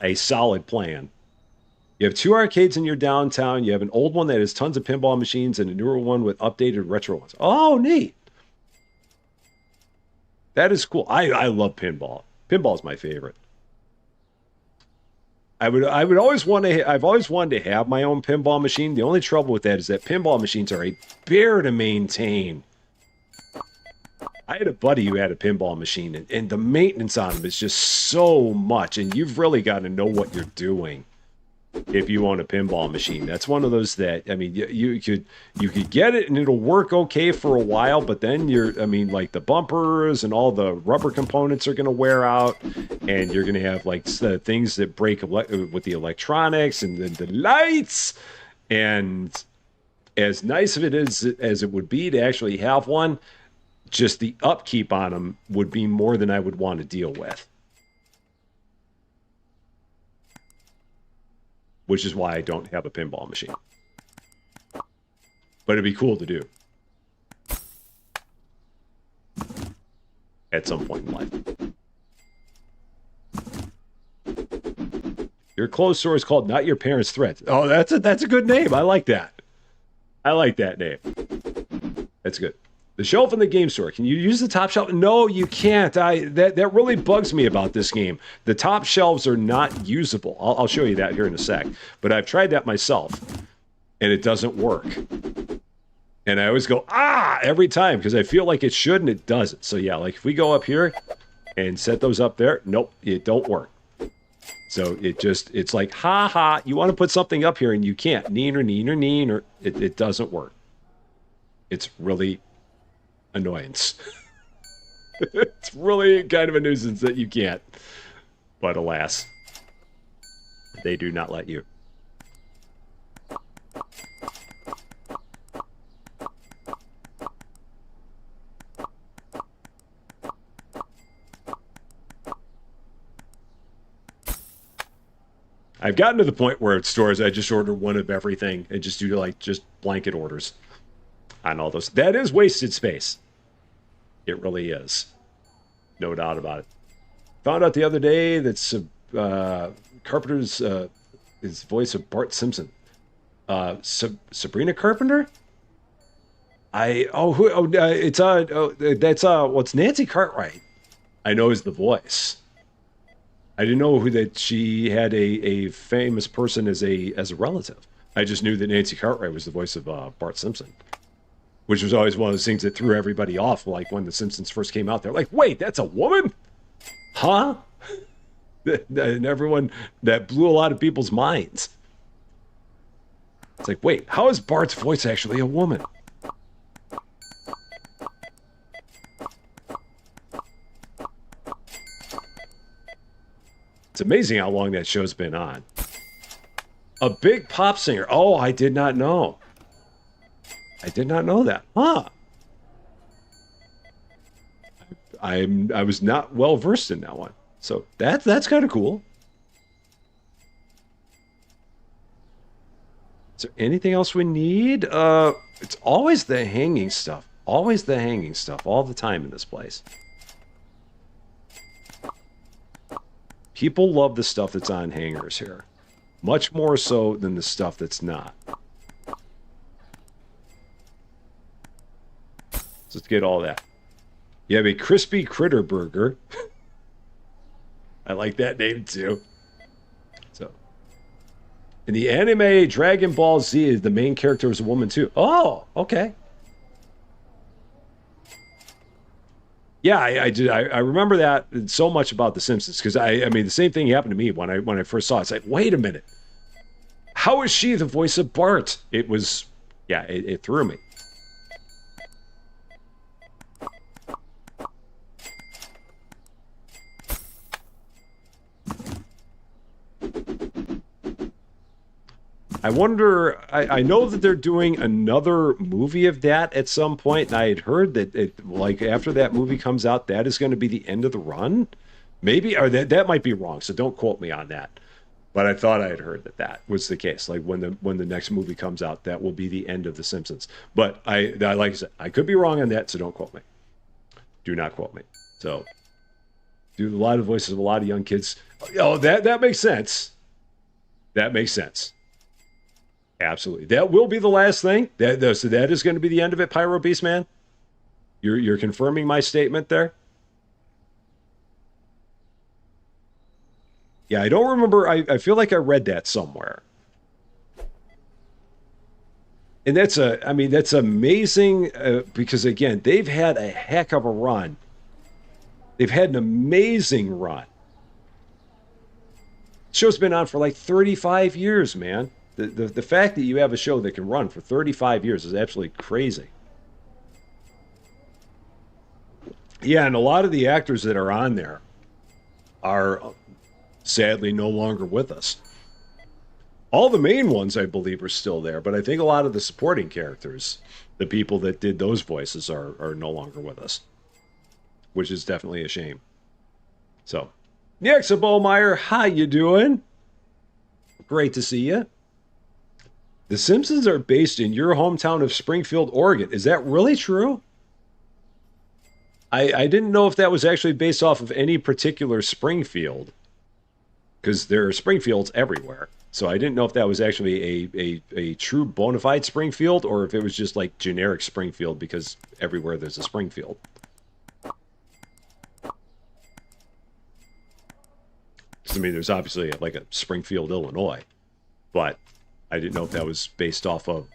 A solid plan. You have 2 arcades in your downtown. You have an old one that has tons of pinball machines and a newer one with updated retro ones. Oh, neat. That is cool. I love pinball. Pinball is my favorite. I've always wanted to have my own pinball machine. The only trouble with that is that pinball machines are a bear to maintain. I had a buddy who had a pinball machine, and the maintenance on them is just so much, and you've really got to know what you're doing if you own a pinball machine. That's one of those that, I mean, you could get it and it'll work okay for a while, but then like the bumpers and all the rubber components are going to wear out, and you're going to have like the things that break with the electronics and the lights. And as nice of it is as it would be to actually have one, just the upkeep on them would be more than I would want to deal with. Which is why I don't have a pinball machine. But it'd be cool to do. At some point in life. Your clothes store is called Not Your Parents' Threats. Oh, that's a good name. I like that. I like that name. That's good. The shelf in the game store. Can you use the top shelf? No, you can't. That really bugs me about this game. The top shelves are not usable. I'll show you that here in a sec. But I've tried that myself, and it doesn't work. And I always go, every time, because I feel like it should, and it doesn't. So yeah, like if we go up here and set those up there, nope, it don't work. So it's like, you want to put something up here, and you can't. Neener. It doesn't work. It's really annoyance. It's really kind of a nuisance that you can't. But alas, they do not let you. I've gotten to the point where at stores I just order one of everything and just do like just blanket orders on all those. That is wasted space. It really is. No doubt about it. Found out the other day that Carpenter's his voice of Bart Simpson. Sabrina Carpenter? It's Nancy Cartwright. I know is the voice. I didn't know that she had a famous person as a relative. I just knew that Nancy Cartwright was the voice of Bart Simpson. Which was always one of those things that threw everybody off, like when The Simpsons first came out. They're like, wait, that's a woman? Huh? And everyone, that blew a lot of people's minds. It's like, wait, how is Bart's voice actually a woman? It's amazing how long that show's been on. A big pop singer. Oh, I did not know. I did not know that. Huh. I was not well versed in that one. So that's kind of cool. Is there anything else we need? It's always the hanging stuff. Always the hanging stuff all the time in this place. People love the stuff that's on hangers here. Much more so than the stuff that's not. So let's get all that. You have a crispy critter burger. I like that name too. So, in the anime Dragon Ball Z, the main character is a woman too. Oh, okay. Yeah, I did. I remember that so much about The Simpsons because I mean the same thing happened to me when I first saw it. It's like, wait a minute, how is she the voice of Bart? It was, yeah, it threw me. I wonder, I know that they're doing another movie of that at some point, and I had heard that like after that movie comes out, that is going to be the end of the run. Maybe, or that might be wrong, so don't quote me on that. But I thought I had heard that that was the case. Like when the next movie comes out, that will be the end of The Simpsons. But I like I said, I could be wrong on that, so don't quote me. Do not quote me. So, do a lot of voices of a lot of young kids. Oh, that makes sense. That makes sense. Absolutely. That will be the last thing. So that is going to be the end of it, Pyro Beast Man. You're confirming my statement there. Yeah, I don't remember. I feel like I read that somewhere. And I mean, that's amazing because again, they've had a heck of a run. They've had an amazing run. Show's been on for like 35 years, man. The fact that you have a show that can run for 35 years is absolutely crazy. Yeah, and a lot of the actors that are on there are sadly no longer with us. All the main ones, I believe, are still there, but I think a lot of the supporting characters, the people that did those voices, are no longer with us, which is definitely a shame. So, Nixa Bowmeyer, how you doing? Great to see you. The Simpsons are based in your hometown of Springfield, Oregon. Is that really true? I didn't know if that was actually based off of any particular Springfield, because there are Springfields everywhere. So I didn't know if that was actually a true bona fide Springfield or if it was just like generic Springfield because everywhere there's a Springfield. I mean, there's obviously like a Springfield, Illinois, but I didn't know if that was based off of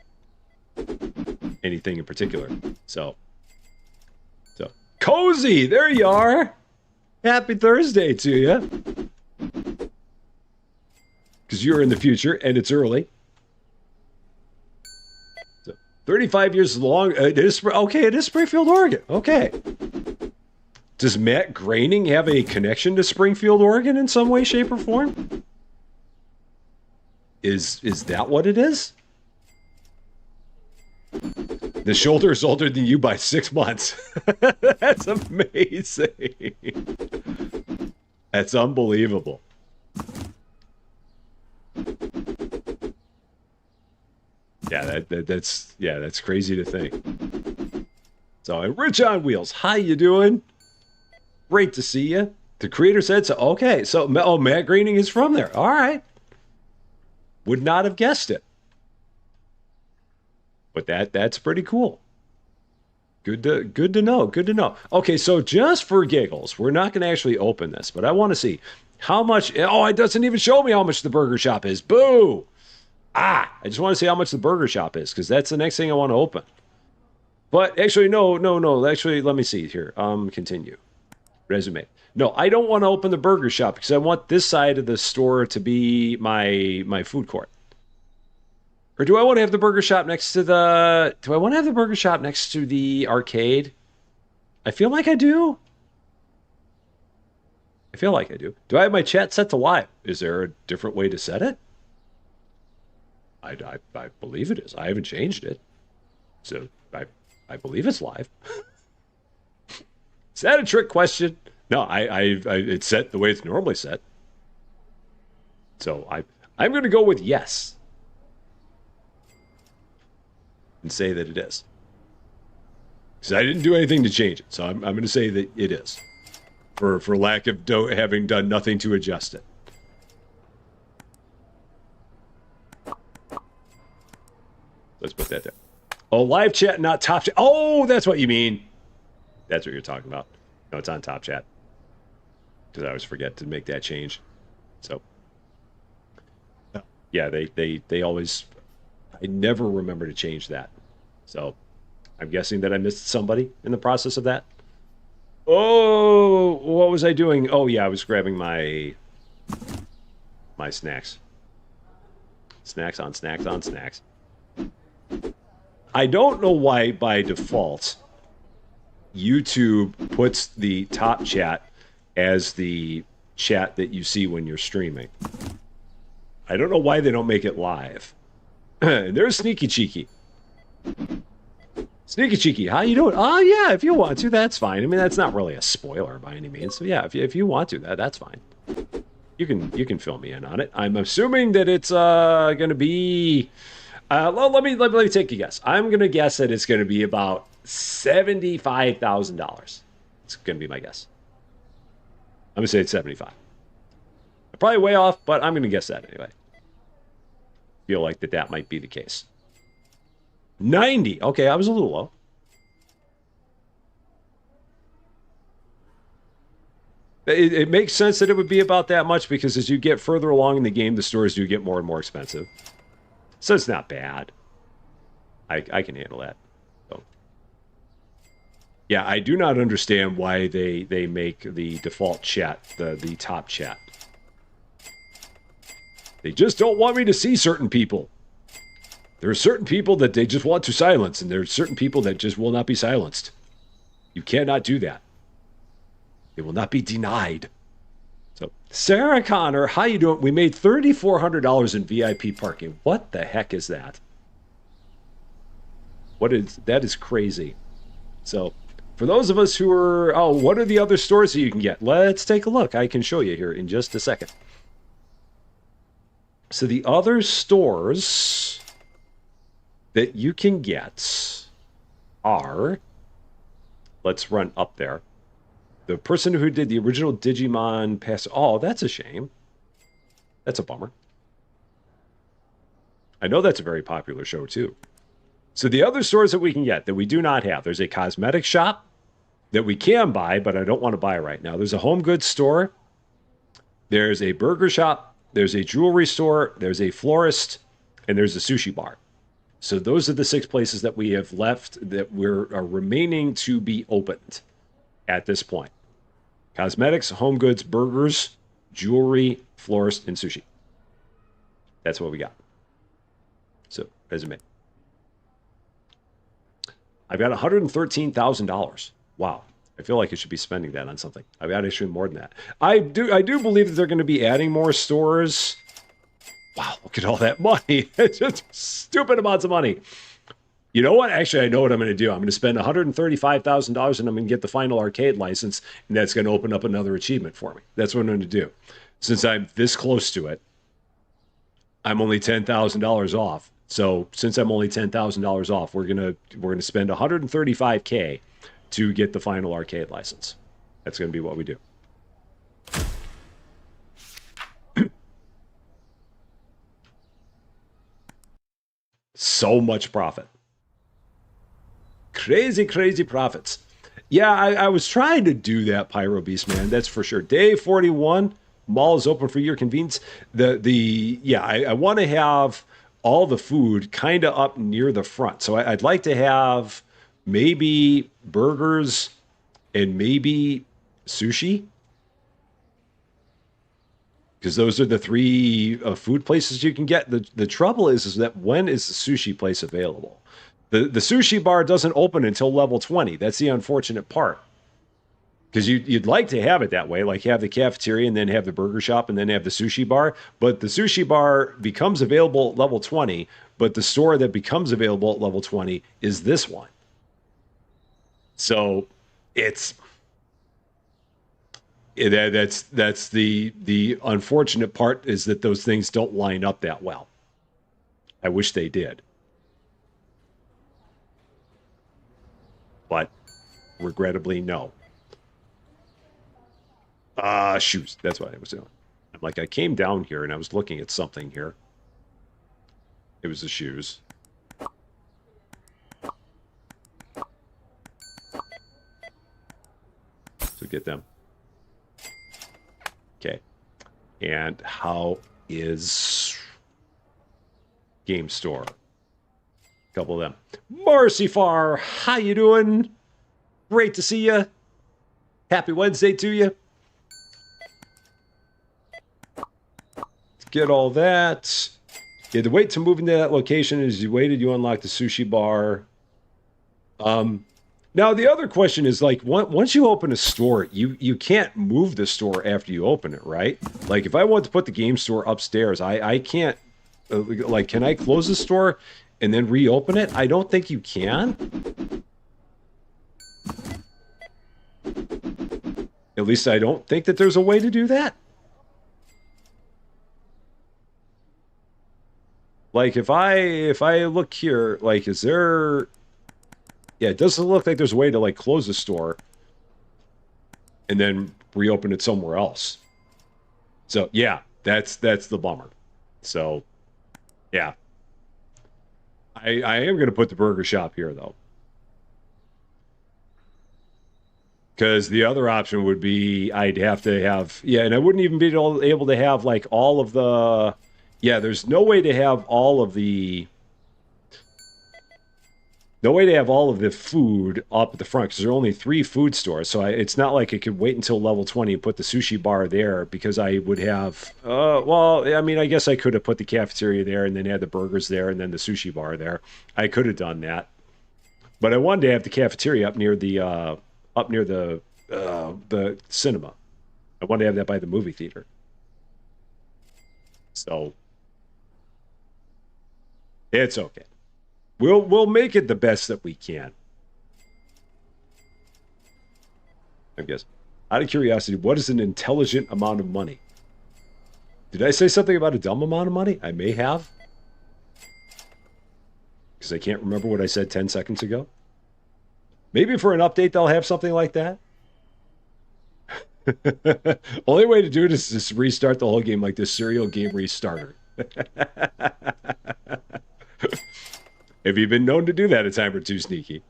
anything in particular. So Cozy, there you are. Happy Thursday to you. Because you're in the future and it's early. So 35 years long. It is Springfield, Oregon. Okay. Does Matt Groening have a connection to Springfield, Oregon in some way, shape, or form? Is that what it is? The shoulder is older than you by 6 months. That's amazing. That's unbelievable. Yeah, that's crazy to think. So, Rich on Wheels, how you doing? Great to see you. The creator said so. Okay, so Matt Groening is from there. All right. Would not have guessed it. But that's pretty cool. Good to know. Good to know. Okay, so just for giggles, we're not going to actually open this, but I want to see how much. Oh, it doesn't even show me how much the burger shop is. Boo! I just want to see how much the burger shop is because that's the next thing I want to open. But actually, no. Actually, let me see here. Continue. Resume. No, I don't want to open the burger shop because I want this side of the store to be my food court. Or do I want to have the burger shop next to the... Do I want to have the burger shop next to the arcade? I feel like I do. I feel like I do. Do I have my chat set to live? Is there a different way to set it? I believe it is. I haven't changed it. So I believe it's live. Is that a trick question? No, it's set the way it's normally set. So I'm going to go with yes. and say that it is. Because I didn't do anything to change it, so I'm going to say that it is. For lack of having done nothing to adjust it. Let's put that there. Oh, live chat, not top chat. Oh, that's what you mean. That's what you're talking about. No, it's on top chat. Because I always forget to make that change. So, yeah, they always... I never remember to change that. So, I'm guessing that I missed somebody in the process of that. Oh, what was I doing? Oh, yeah, I was grabbing my snacks. Snacks on snacks on snacks. I don't know why, by default, YouTube puts the top chat as the chat that you see when you're streaming. I don't know why they don't make it live. There's Sneaky Cheeky. Sneaky Cheeky, how you doing? Oh, yeah, if you want to, that's fine. I mean, that's not really a spoiler by any means. So, yeah, if you want to, that's fine. You can fill me in on it. I'm assuming that it's going to be... let me take a guess. I'm going to guess that it's going to be about $75,000. It's going to be my guess. I'm going to say it's 75. I'm probably way off, but I'm going to guess that anyway. Feel like that might be the case. 90. Okay, I was a little low. It makes sense that it would be about that much because as you get further along in the game, the stores do get more and more expensive. So it's not bad. I can handle that. So. Yeah, I do not understand why they make the default chat the top chat. They just don't want me to see certain people. There are certain people that they just want to silence, and there are certain people that just will not be silenced. You cannot do that. It will not be denied. So, Sarah Connor, how you doing? We made $3,400 in VIP parking. What the heck is that? That is crazy. So, for those of us who are, what are the other stores that you can get? Let's take a look. I can show you here in just a second. So the other stores that you can get are, let's run up there. The person who did the original Digimon pass, that's a shame. That's a bummer. I know that's a very popular show too. So the other stores that we can get that we do not have, there's a cosmetic shop that we can buy, but I don't want to buy right now. There's a home goods store. There's a burger shop. There's a jewelry store, there's a florist, and there's a sushi bar. So those are the 6 places that we have left that are remaining to be opened at this point. Cosmetics, home goods, burgers, jewelry, florist, and sushi. That's what we got. So, resume. I've got $113,000. Wow. I feel like I should be spending that on something. I've got actually more than that. I do believe that they're going to be adding more stores. Wow, look at all that money. It's just stupid amounts of money. You know what? Actually, I know what I'm going to do. I'm going to spend $135,000 and I'm going to get the final arcade license, and that's going to open up another achievement for me. That's what I'm going to do. Since I'm this close to it, I'm only $10,000 off. So since I'm only $10,000 off, we're going to spend $135K to get the final arcade license. That's going to be what we do. So much profit. Crazy, crazy profits. Yeah, I was trying to do that, Pyro Beast, man. That's for sure. Day 41, mall is open for your convenience. I want to have all the food kind of up near the front. So I'd like to have maybe burgers and maybe sushi, because those are the 3 food places you can get. The trouble is that when is the sushi place available? The sushi bar doesn't open until level 20. That's the unfortunate part, because you'd like to have it that way, like have the cafeteria and then have the burger shop and then have the sushi bar. But the sushi bar becomes available at level 20, but the store that becomes available at level 20 is this one. So that's the unfortunate part, is that those things don't line up that well. I wish they did. regrettably, no. Shoes. That's what I was doing. I'm like, I came down here and I was looking at something here. It was the shoes. So get them. Okay. And how is Game Store? A couple of them. Marcy Far, how you doing? Great to see you. Happy Wednesday to you. Get all that. You had to wait to move into that location. As you waited, you unlocked the sushi bar. Now the other question is, like, once you open a store, you can't move the store after you open it, right? Like, if I want to put the game store upstairs, I can't. Like, can I close the store and then reopen it? I don't think you can. At least I don't think that there's a way to do that. Like, if I look here, like, is there... Yeah, it doesn't look like there's a way to, like, close the store and then reopen it somewhere else. So, yeah, that's the bummer. So, yeah. I am going to put the burger shop here, though. Because the other option would be I'd have to have... Yeah, and I wouldn't even be able to have, like, all of the... Yeah, there's no way to have all of the... No way to have all of the food up at the front, because there are only 3 food stores. So it's not like I could wait until level 20 and put the sushi bar there, because I would have... well, I mean, I guess I could have put the cafeteria there and then had the burgers there and then the sushi bar there. I could have done that. But I wanted to have the cafeteria up near the cinema. I wanted to have that by the movie theater. So... It's okay. We'll make it the best that we can. I guess. Out of curiosity, what is an intelligent amount of money? Did I say something about a dumb amount of money? I may have. Because I can't remember what I said 10 seconds ago. Maybe for an update they'll have something like that. Only way to do it is just restart the whole game like this serial game restarter. Have you been known to do that a time or two, Sneaky?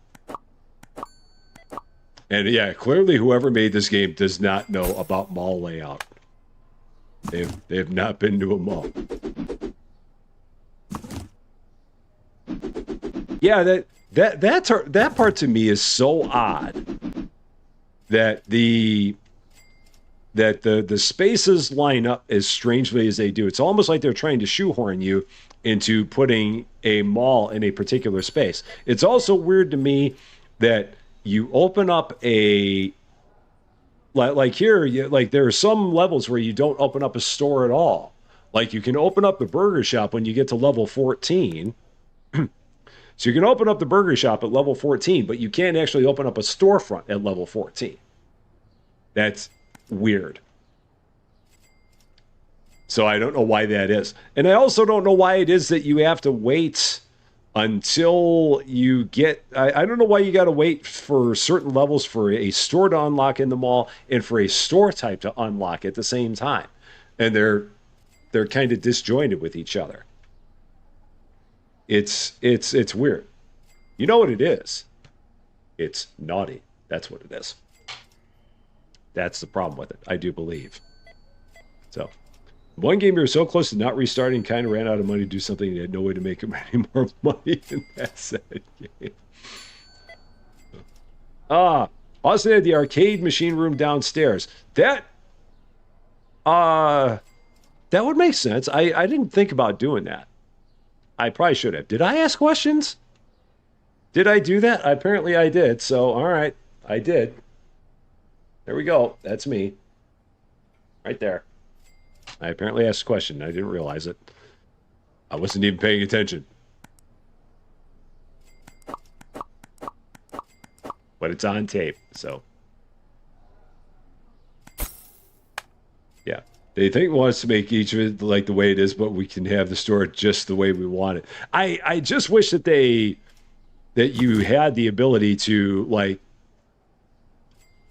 And yeah, clearly whoever made this game does not know about mall layout. They've not been to a mall. Yeah, that part to me is so odd that the spaces line up as strangely as they do. It's almost like they're trying to shoehorn you into putting a mall in a particular space. It's also weird to me that you open up a... Like here, like there are some levels where you don't open up a store at all. Like you can open up the burger shop when you get to level 14. So you can open up the burger shop at level 14, but you can't actually open up a storefront at level 14. That's weird. So I don't know why that is. And I also don't know why it is that you have to wait until you get... I don't know why you got to wait for certain levels for a store to unlock in the mall and for a store type to unlock at the same time. And they're kind of disjointed with each other. It's weird. You know what it is? It's naughty. That's what it is. That's the problem with it, I do believe. So, one game you were so close to not restarting, kind of ran out of money to do something and had no way to make any more money in that said game. Austin had the arcade machine room downstairs. That would make sense. I didn't think about doing that. I probably should have. Did I ask questions? Did I do that? Apparently I did. So, all right, I did. There we go. That's me. Right there. I apparently asked a question. I didn't realize it. I wasn't even paying attention. But it's on tape, so. Yeah. They think it wants to make each of it like the way it is, but we can have the store just the way we want it. I just wish that you had the ability to, like,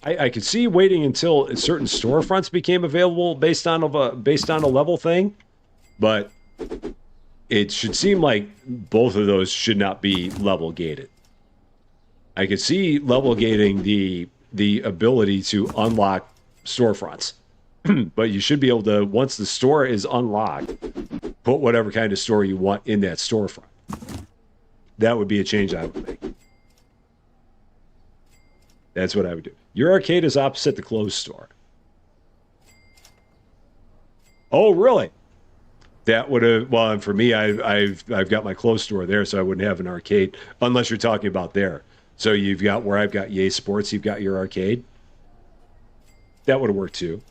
I could see waiting until certain storefronts became available based on a level thing, but it should seem like both of those should not be level gated. I could see level gating the ability to unlock storefronts, but you should be able to, once the store is unlocked, put whatever kind of store you want in that storefront. That would be a change I would make. That's what I would do. Your arcade is opposite the closed store. Oh, really? That would have, well, for me, I've got my closed store there, so I wouldn't have an arcade unless you're talking about there. So you've got where I've got Yay Sports, you've got your arcade. That would have worked too.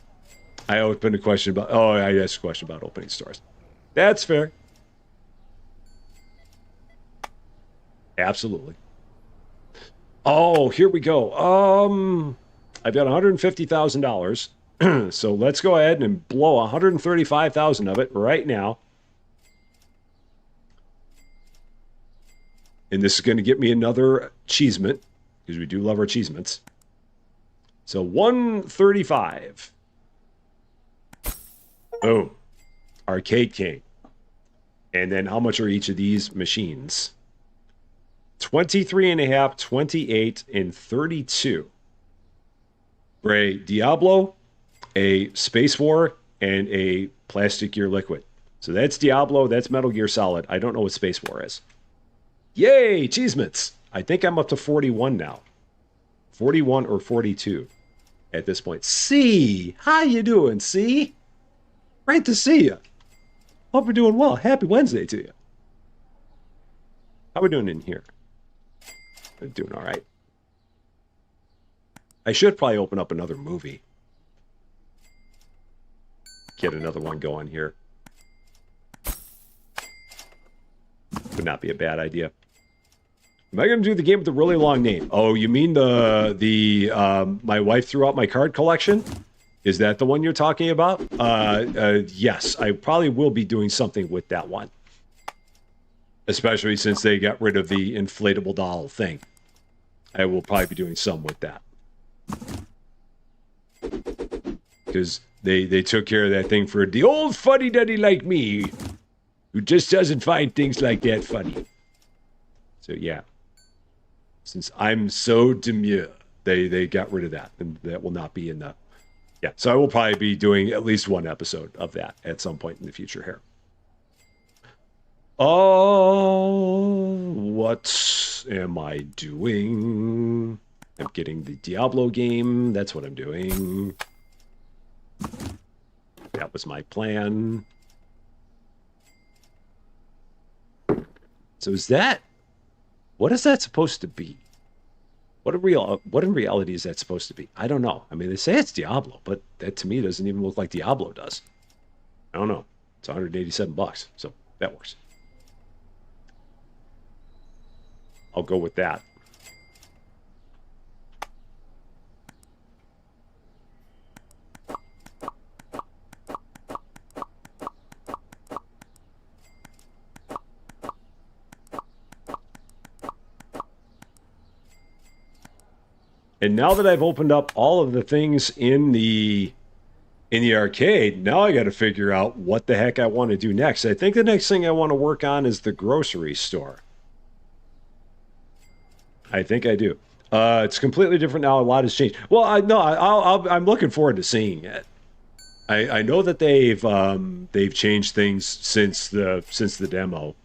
I opened a question about, oh, I asked a question about opening stores. That's fair. Absolutely. Oh, here we go. I've got $150,000. So let's go ahead and blow 135,000 of it right now. And this is going to get me another achievement, because we do love our achievements. So 135. Boom. Arcade King. And then how much are each of these machines? 23.5, 28, and 32. For a Diablo, a Space War, and a Plastic Gear Liquid. So that's Diablo, that's Metal Gear Solid. I don't know what Space War is. Yay, achievements! I think I'm up to 41 now. 41 or 42 at this point. C, how you doing, C? Great to see you. Hope you're doing well. Happy Wednesday to you. How we doing in here? I'm doing all right. I should probably open up another movie. Get another one going here. Would not be a bad idea. Am I going to do the game with the really long name? Oh, you mean my wife threw out my card collection? Is that the one you're talking about? Yes, I probably will be doing something with that one. Especially since they got rid of the inflatable doll thing. I will probably be doing some with that. Because they took care of that thing for the old fuddy-duddy like me, who just doesn't find things like that funny. So yeah. Since I'm so demure, they got rid of that, and that will not be in the... Yeah, so I will probably be doing at least one episode of that at some point in the future here. Oh, what am I doing? I'm getting the Diablo game. That's what I'm doing. That was my plan. So is that... What is that supposed to be? What in reality is that supposed to be? I don't know. I mean, they say it's Diablo, but that to me doesn't even look like Diablo does. I don't know. It's $187, so that works. I'll go with that. And now that I've opened up all of the things in the arcade, now I got to figure out what the heck I want to do next. I think the next thing I want to work on is the grocery store. I think I do. It's completely different now. A lot has changed. Well, I'm looking forward to seeing it. I know that they've changed things since the demo.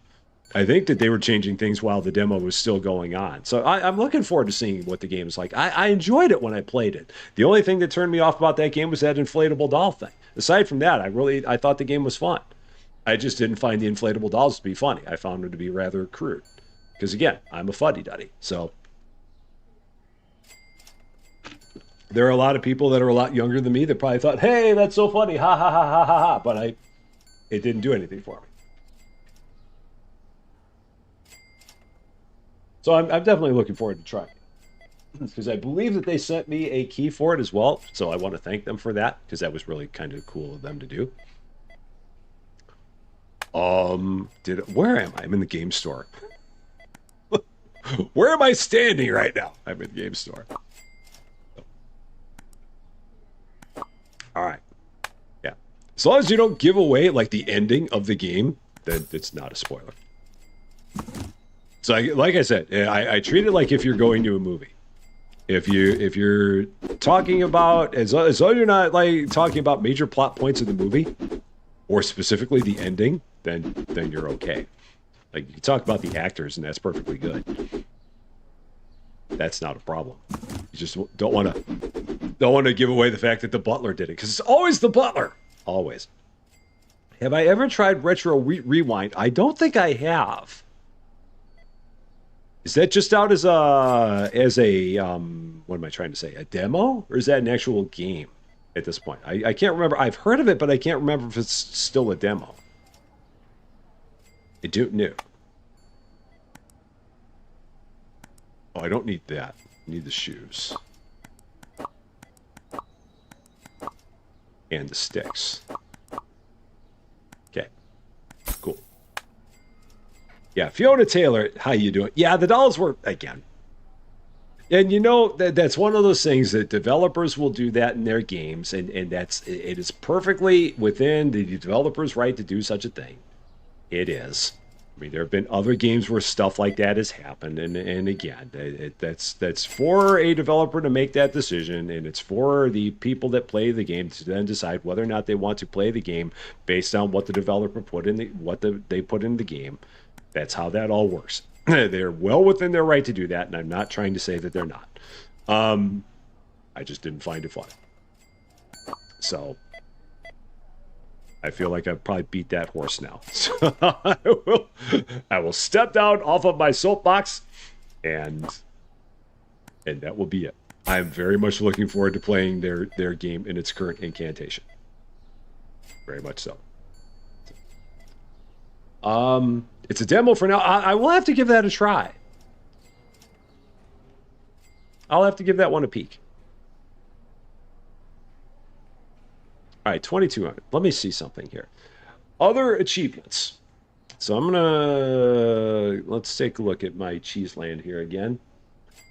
I think that they were changing things while the demo was still going on. So I'm looking forward to seeing what the game is like. I enjoyed it when I played it. The only thing that turned me off about that game was that inflatable doll thing. Aside from that, I thought the game was fun. I just didn't find the inflatable dolls to be funny. I found them to be rather crude. Because again, I'm a fuddy-duddy. So there are a lot of people that are a lot younger than me that probably thought, hey, that's so funny, ha ha ha ha ha ha. But it didn't do anything for me. So I'm definitely looking forward to trying it. Because I believe that they sent me a key for it as well. So I want to thank them for that, because that was really kind of cool of them to do. Where am I? I'm in the game store. Where am I standing right now? I'm in the game store. All right. Yeah. As long as you don't give away like the ending of the game, then it's not a spoiler. So like I said, I treat it like if you're going to a movie. If you're talking about as long as you're not like talking about major plot points of the movie, or specifically the ending, then you're okay. Like you can talk about the actors, and that's perfectly good. That's not a problem. You just don't want to give away the fact that the butler did it, because it's always the butler. Always. Have I ever tried retro rewind? I don't think I have. Is that just out as a what am I trying to say? A demo, or is that an actual game at this point? I can't remember. I've heard of it, but I can't remember if it's still a demo. I don't know. Oh, I don't need that. I need the shoes. And the sticks. Okay. Cool. Yeah, Fiona Taylor, how you doing? Yeah, the dolls were, again. And you know, that's one of those things that developers will do that in their games, and it is perfectly within the developer's right to do such a thing. It is. I mean, there have been other games where stuff like that has happened, and again, that's for a developer to make that decision, and it's for the people that play the game to then decide whether or not they want to play the game based on what the developer put in they put in the game. That's how that all works. They're well within their right to do that, and I'm not trying to say that they're not. I just didn't find it fun. So I feel like I've probably beat that horse now. So I will step down off of my soapbox, and that will be it. I am very much looking forward to playing their game in its current incantation. Very much so. It's a demo for now. I will have to give that a try. I'll have to give that one a peek. All right, 2,200. Let me see something here. Other achievements. So let's take a look at my cheese land here again.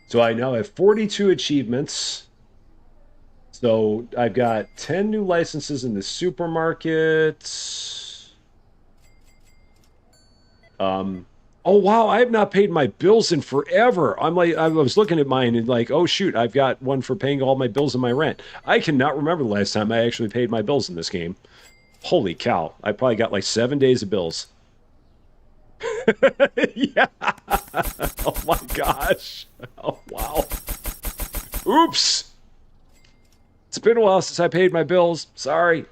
So I now have 42 achievements. So I've got 10 new licenses in the supermarket. Oh wow, I have not paid my bills in forever. I was looking at mine and like, oh shoot, I've got one for paying all my bills and my rent. I cannot remember the last time I actually paid my bills in this game. Holy cow, I probably got like 7 days of bills. Yeah. Oh my gosh. Oh wow. Oops. It's been a while since I paid my bills. Sorry.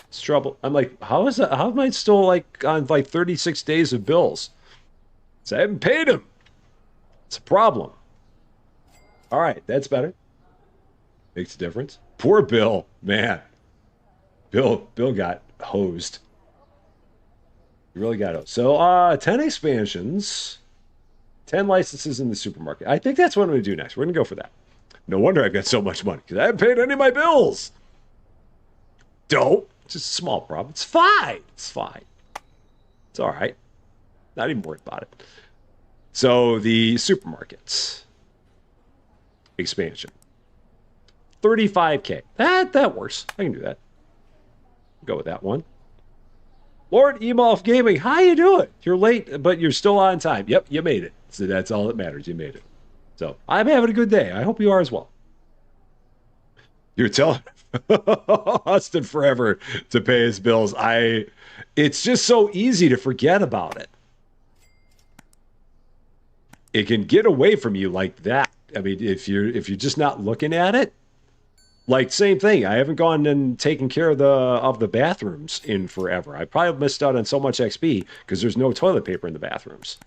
It's trouble. I'm like, how is that? How am I still like on like 36 days of bills? So I haven't paid him. It's a problem. All right, that's better. Makes a difference. Poor Bill, man. Bill got hosed. He really got hosed. So 10 expansions, 10 licenses in the supermarket. I think that's what I'm gonna do next. We're gonna go for that. No wonder I've got so much money, because I haven't paid any of my bills. Dope. It's just a small problem. It's fine. It's fine. It's all right. Not even worried about it. So the supermarkets expansion, 35K. That works. I can do that. Go with that one. Lord Emolf Gaming, how you doing? You're late, but you're still on time. Yep, you made it. So that's all that matters. You made it. So I'm having a good day. I hope you are as well. You're telling Austin forever to pay his bills. It's just so easy to forget about it. It can get away from you like that. I mean, if you're just not looking at it, like same thing. I haven't gone and taken care of the bathrooms in forever. I probably missed out on so much XP because there's no toilet paper in the bathrooms.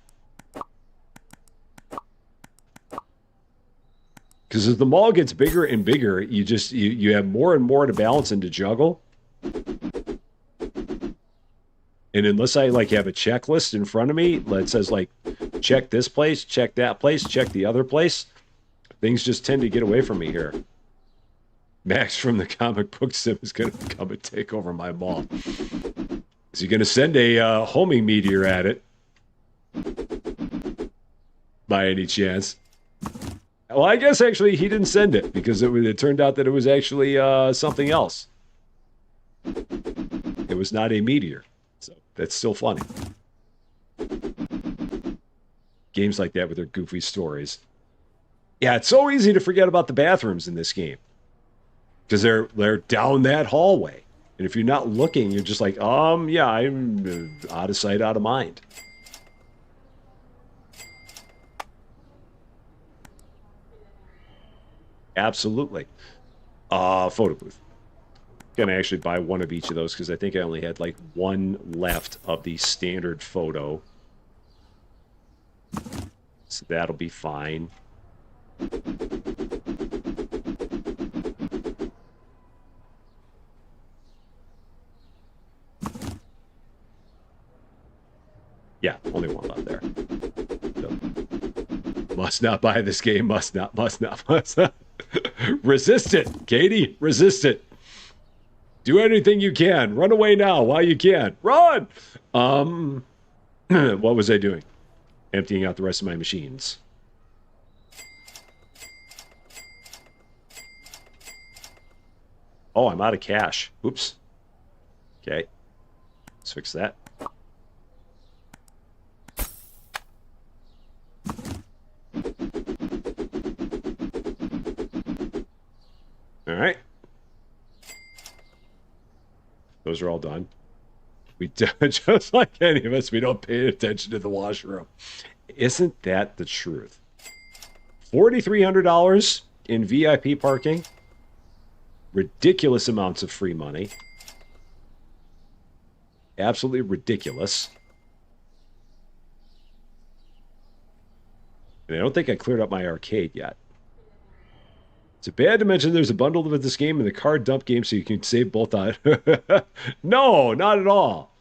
Because as the mall gets bigger and bigger, you have more and more to balance and to juggle. And unless I like have a checklist in front of me that says like, check this place, check that place, check the other place, things just tend to get away from me here. Max from the comic book sim is going to come and take over my mall. Is he going to send a homing meteor at it? By any chance? Well, I guess actually he didn't send it because it turned out that it was actually something else. It was not a meteor. So that's still funny. Games like that with their goofy stories. Yeah, it's so easy to forget about the bathrooms in this game because they're down that hallway. And if you're not looking, you're just like, yeah, I'm out of sight, out of mind. Absolutely. Photo booth. Gonna actually buy one of each of those because I think I only had like one left of the standard photo. So that'll be fine. Yeah, only one left there. So, must not buy this game. Must not. Resist it, Katie. Resist it. Do anything you can. Run away now while you can. Run! What was I doing? Emptying out the rest of my machines. Oh, I'm out of cash. Oops. Okay. Let's fix that. All right. Those are all done. We just like any of us, we don't pay attention to the washroom. Isn't that the truth? $4,300 in VIP parking. Ridiculous amounts of free money. Absolutely ridiculous. And I don't think I cleared up my arcade yet. It's bad to mention there's a bundle with this game and the card dump game so you can save both on. No, not at all.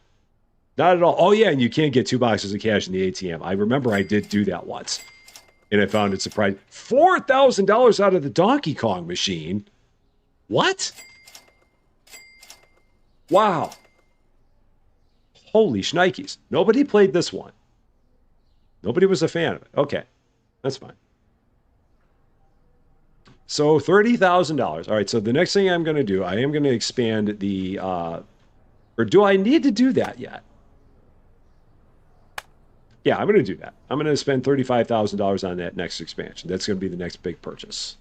Not at all. Oh, yeah, and you can't get 2 boxes of cash in the ATM. I remember I did do that once. And I found it surprising. $4,000 out of the Donkey Kong machine. What? Wow. Holy shnikes. Nobody played this one. Nobody was a fan of it. Okay, that's fine. So $30,000. All right, so the next thing I'm going to do, I am going to expand the, or do I need to do that yet? Yeah, I'm going to do that. I'm going to spend $35,000 on that next expansion. That's going to be the next big purchase.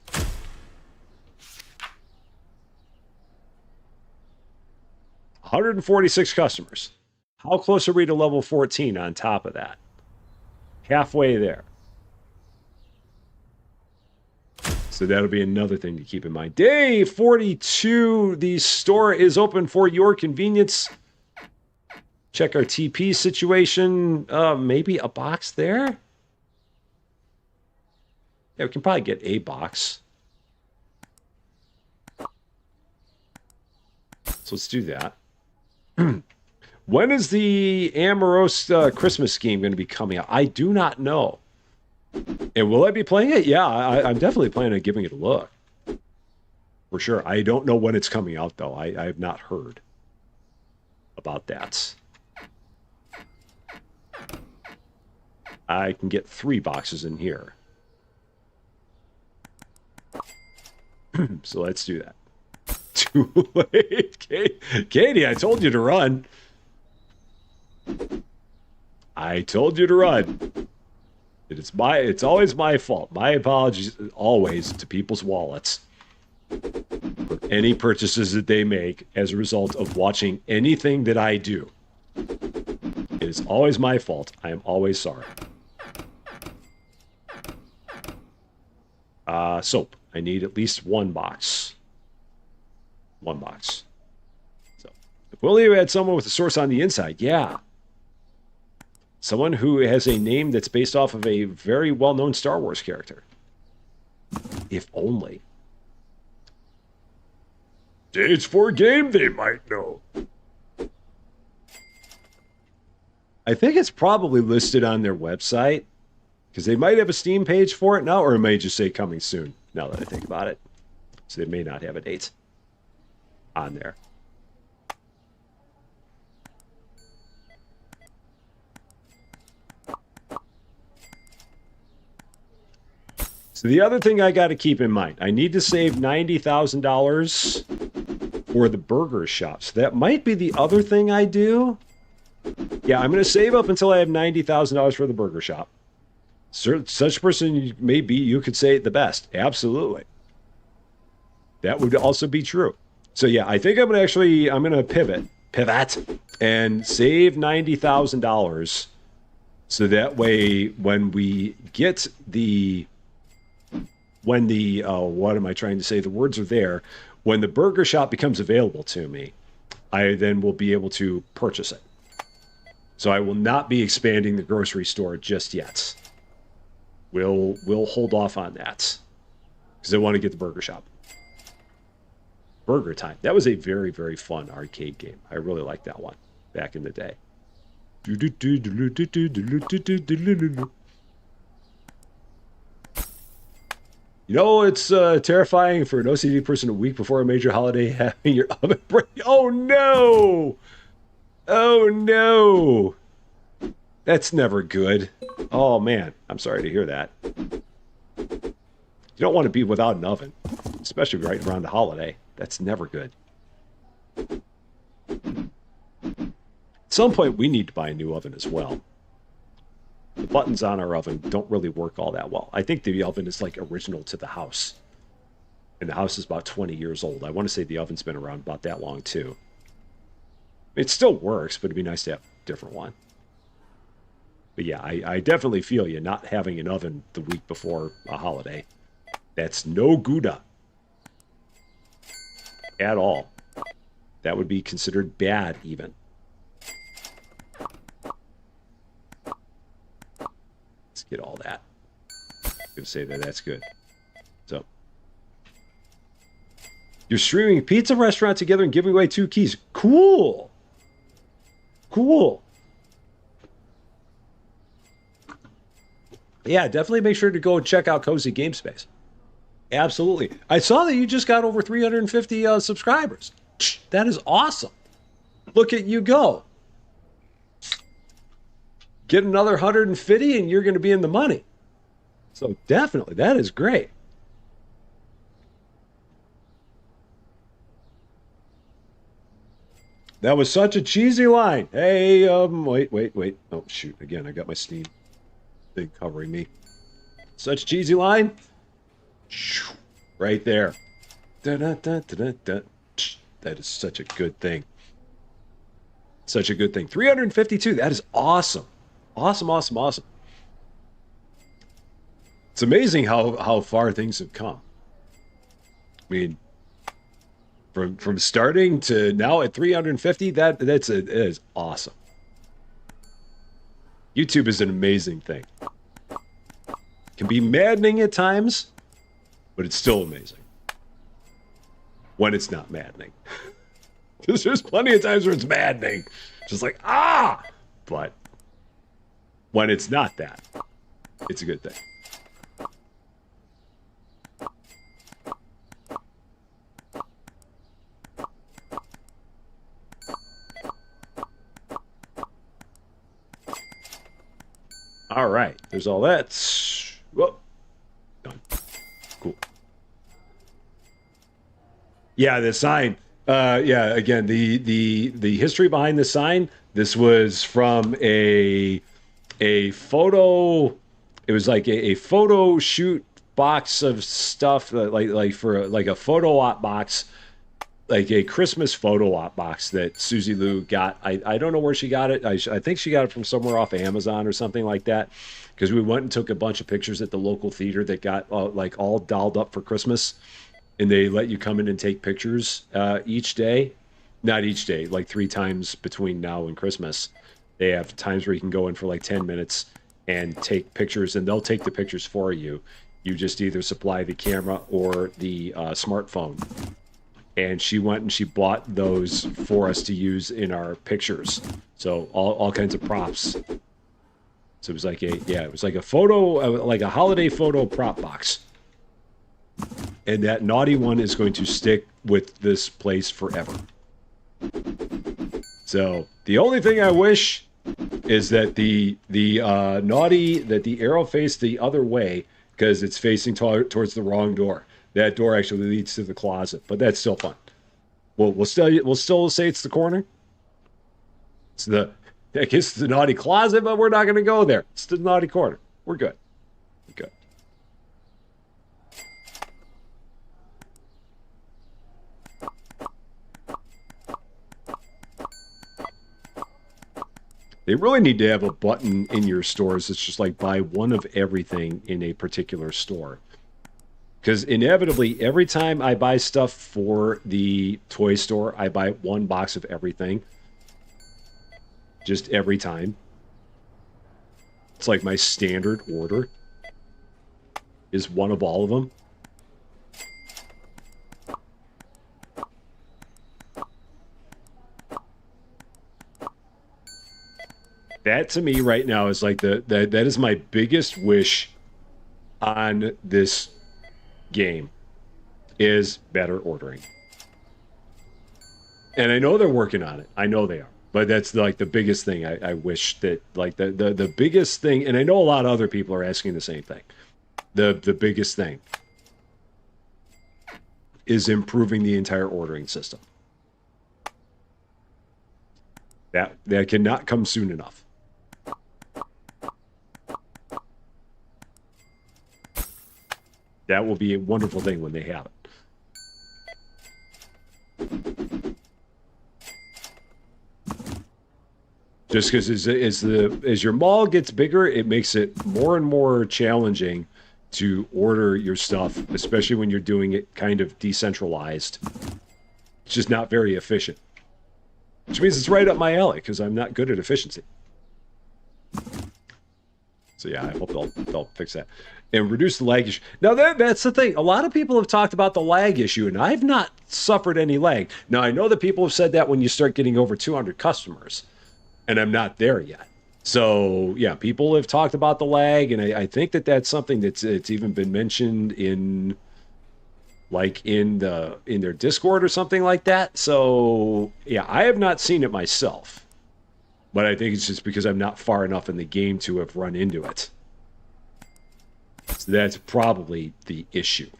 $146 customers. How close are we to level 14 on top of that? Halfway there. So that'll be another thing to keep in mind. Day 42, the store is open for your convenience. Check our TP situation. Maybe a box there? Yeah, we can probably get a box. So let's do that. When is the Amorous Christmas scheme going to be coming out? I do not know. And will I be playing it? Yeah, I'm definitely planning on giving it a look. For sure. I don't know when it's coming out, though. I have not heard about that. I can get 3 boxes in here. So let's do that. Too late. Katie, I told you to run. I told you to run. It's always my fault. My apologies always to people's wallets for any purchases that they make as a result of watching anything that I do. It is always my fault. I am always sorry. Soap. I need at least 1 box. 1 box. So, if we only had someone with a source on the inside, yeah. Someone who has a name that's based off of a very well-known Star Wars character. If only. Stage 4 game they might know. I think it's probably listed on their website. Because they might have a Steam page for it now, or it may just say coming soon, now that I think about it. So they may not have a date on there. So the other thing I got to keep in mind, I need to save $90,000 for the burger shop. So that might be the other thing I do. Yeah, I'm going to save up until I have $90,000 for the burger shop. Such person may be, you could say it the best. Absolutely. That would also be true. So yeah, I think I'm going to pivot and save $90,000. So that way, when we get what am I trying to say? The words are there. When the burger shop becomes available to me, I then will be able to purchase it. So I will not be expanding the grocery store just yet. We'll hold off on that because I want to get the burger shop. Burger Time. That was a very, very fun arcade game. I really liked that one back in the day. You know, it's terrifying for an OCD person a week before a major holiday having your oven break. Oh no! Oh no! That's never good. Oh man, I'm sorry to hear that. You don't want to be without an oven, especially right around the holiday. That's never good. At some point, we need to buy a new oven as well. The buttons on our oven don't really work all that well. I think the oven is like original to the house. And the house is about 20 years old. I want to say the oven's been around about that long too. It still works, but it'd be nice to have a different one. But yeah, I definitely feel you not having an oven the week before a holiday. That's no Gouda. At all. That would be considered bad even. Let's get all that. I'm going to say that that's good. So. You're streaming pizza restaurant together and giving away 2 keys. Cool. Cool. Yeah, definitely make sure to go check out Cozy Game Space. Absolutely. I saw that you just got over 350 subscribers. That is awesome. Look at you go. Get another 150 and you're going to be in the money. So definitely, that is great. That was such a cheesy line. Hey, wait. Oh, shoot. Again, I got my Steam thing covering me. Such a cheesy line. Right there. That is such a good thing. Such a good thing. 352. That is awesome. Awesome. It's amazing how far things have come. I mean, from starting to now at 350, that is awesome. YouTube is an amazing thing. It can be maddening at times, but it's still amazing. When it's not maddening. Because there's plenty of times where it's maddening. Just like, but when it's not that, it's a good thing. All right, there's all that. Whoa, done. Cool. Yeah, the sign. Yeah, again, the history behind the sign. This was from a photo. It was like a photo shoot box of stuff, like for like a photo op box, like a Christmas photo op box that Susie Lou got. I don't know where she got it. I think she got it from somewhere off of Amazon or something like that. Because we went and took a bunch of pictures at the local theater that got like all dolled up for Christmas. And they let you come in and take pictures each day. Not each day, like 3 times between now and Christmas. They have times where you can go in for like 10 minutes and take pictures, and they'll take the pictures for you. You just either supply the camera or the smartphone. And she went and she bought those for us to use in our pictures. So all kinds of props. So it was like a photo, like a holiday photo prop box. And that naughty one is going to stick with this place forever. So the only thing I wish is that the arrow faced the other way, because it's facing towards the wrong door. That door actually leads to the closet, but that's still fun. We'll still say it's the corner. It's the I guess it's the naughty closet, but we're not going to go there. It's the naughty corner. We're good. We're good. They really need to have a button in your stores that's just like buy one of everything in a particular store. Because inevitably, every time I buy stuff for the toy store, I buy one box of everything. Just every time. It's like my standard order is one of all of them. That to me right now is like that is my biggest wish on this game is better ordering. And I know they're working on it. I know they are. But that's like the biggest thing I wish that like the biggest thing, and I know a lot of other people are asking the same thing. The biggest thing is improving the entire ordering system. That cannot come soon enough. That will be a wonderful thing when they have it. Just because as your mall gets bigger, it makes it more and more challenging to order your stuff, especially when you're doing it kind of decentralized. It's just not very efficient. Which means it's right up my alley, because I'm not good at efficiency. So yeah, I hope they'll fix that. And reduce the lag issue. Now that's the thing. A lot of people have talked about the lag issue, and I've not suffered any lag. Now I know that people have said that when you start getting over 200 customers, and I'm not there yet. So yeah, people have talked about the lag, and I think that's something it's even been mentioned in their Discord or something like that. So yeah, I have not seen it myself, but I think it's just because I'm not far enough in the game to have run into it. So that's probably the issue.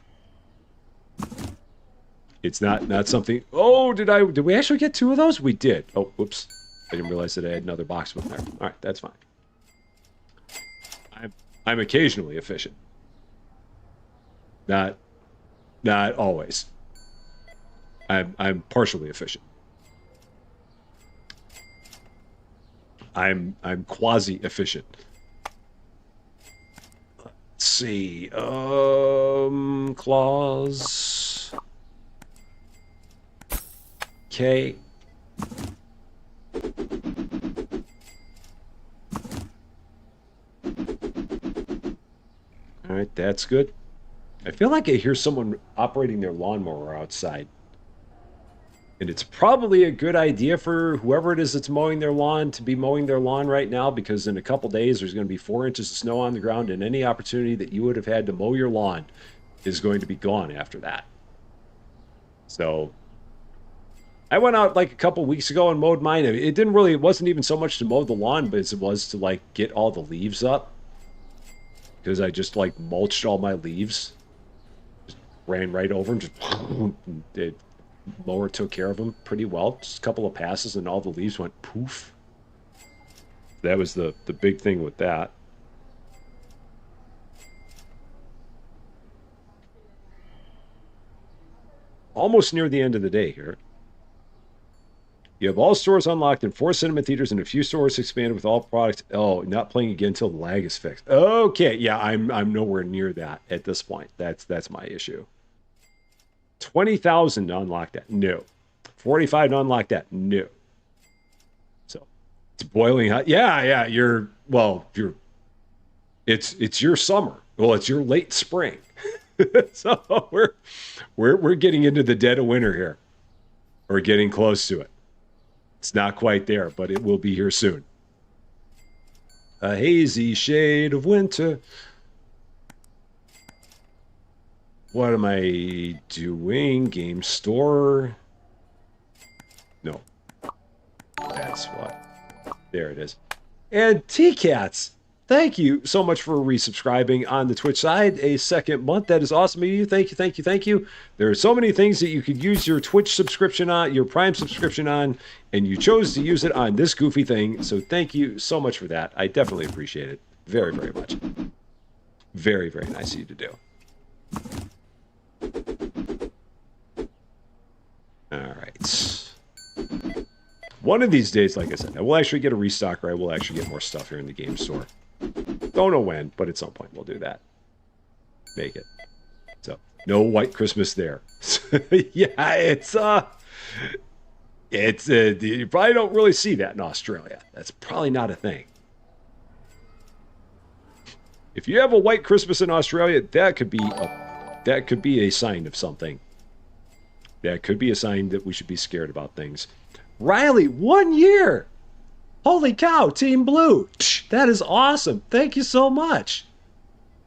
It's not something. Oh, did we actually get 2 of those? We did. Oh, whoops. I didn't realize that I had another box with there. All right, that's fine. I'm occasionally efficient. Not always. I'm partially efficient. I'm quasi efficient. Let's see. Clause. Okay. All right, that's good. I feel like I hear someone operating their lawnmower outside. And it's probably a good idea for whoever it is that's mowing their lawn to be mowing their lawn right now, because in a couple days there's going to be 4 inches of snow on the ground, and any opportunity that you would have had to mow your lawn is going to be gone after that. So I went out like a couple weeks ago and mowed mine. It wasn't even so much to mow the lawn, but it was to like get all the leaves up, because I just like mulched all my leaves. Just ran right over them. Just mower took care of them pretty well. Just a couple of passes and all the leaves went poof. That was the big thing with that. Almost near the end of the day here. You have all stores unlocked and 4 cinema theaters and a few stores expanded with all products. Oh, not playing again until the lag is fixed. Okay, yeah, I'm nowhere near that at this point. That's my issue. 20,000 to unlock that. No. 45 to unlock that. No. So it's boiling hot. Yeah. It's your summer. Well, it's your late spring. So we're getting into the dead of winter here. Or getting close to it. It's not quite there, but it will be here soon. A hazy shade of winter. What am I doing? Game store? No. That's what. There it is. And T-Cats. thank you so much for resubscribing on the Twitch side. A second month. That is awesome of you. Thank you, thank you, thank you. There are so many things that you could use your Twitch subscription on, your Prime subscription on, and you chose to use it on this goofy thing. So thank you so much for that. I definitely appreciate it very, very much. Very, very nice of you to do. All right. One of these days, like I said, I will actually get a restocker. I will actually get more stuff here in the game store. Don't know when, but at some point we'll do that. Make it. So, no white Christmas there. Yeah, you probably don't really see that in Australia. That's probably not a thing. If you have a white Christmas in Australia, that could be a sign of something. That could be a sign that we should be scared about things. Riley, 1 year! Holy cow, Team Blue! That is awesome. Thank you so much.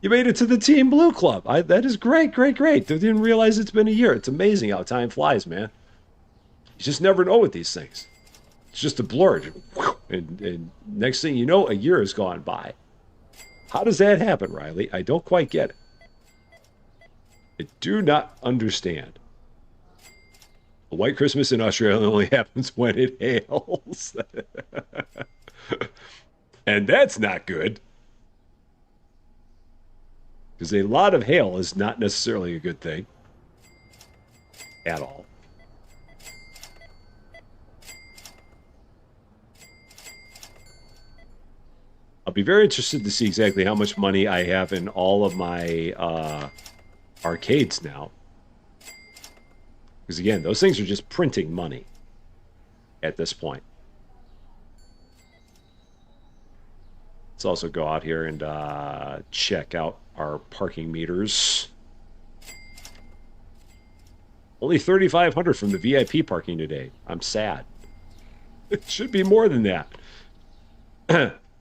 You made it to the Team Blue Club. That is great, great, great. I didn't realize it's been a year. It's amazing how time flies, man. You just never know with these things. It's just a blur. And next thing you know, a year has gone by. How does that happen, Riley? I don't quite get it. I do not understand. A white Christmas in Australia only happens when it hails. And that's not good. Because a lot of hail is not necessarily a good thing. At all. I'll be very interested to see exactly how much money I have in all of my arcades now. Because again, those things are just printing money at this point. Let's also go out here and check out our parking meters. Only 3,500 from the VIP parking today. I'm sad. It should be more than that.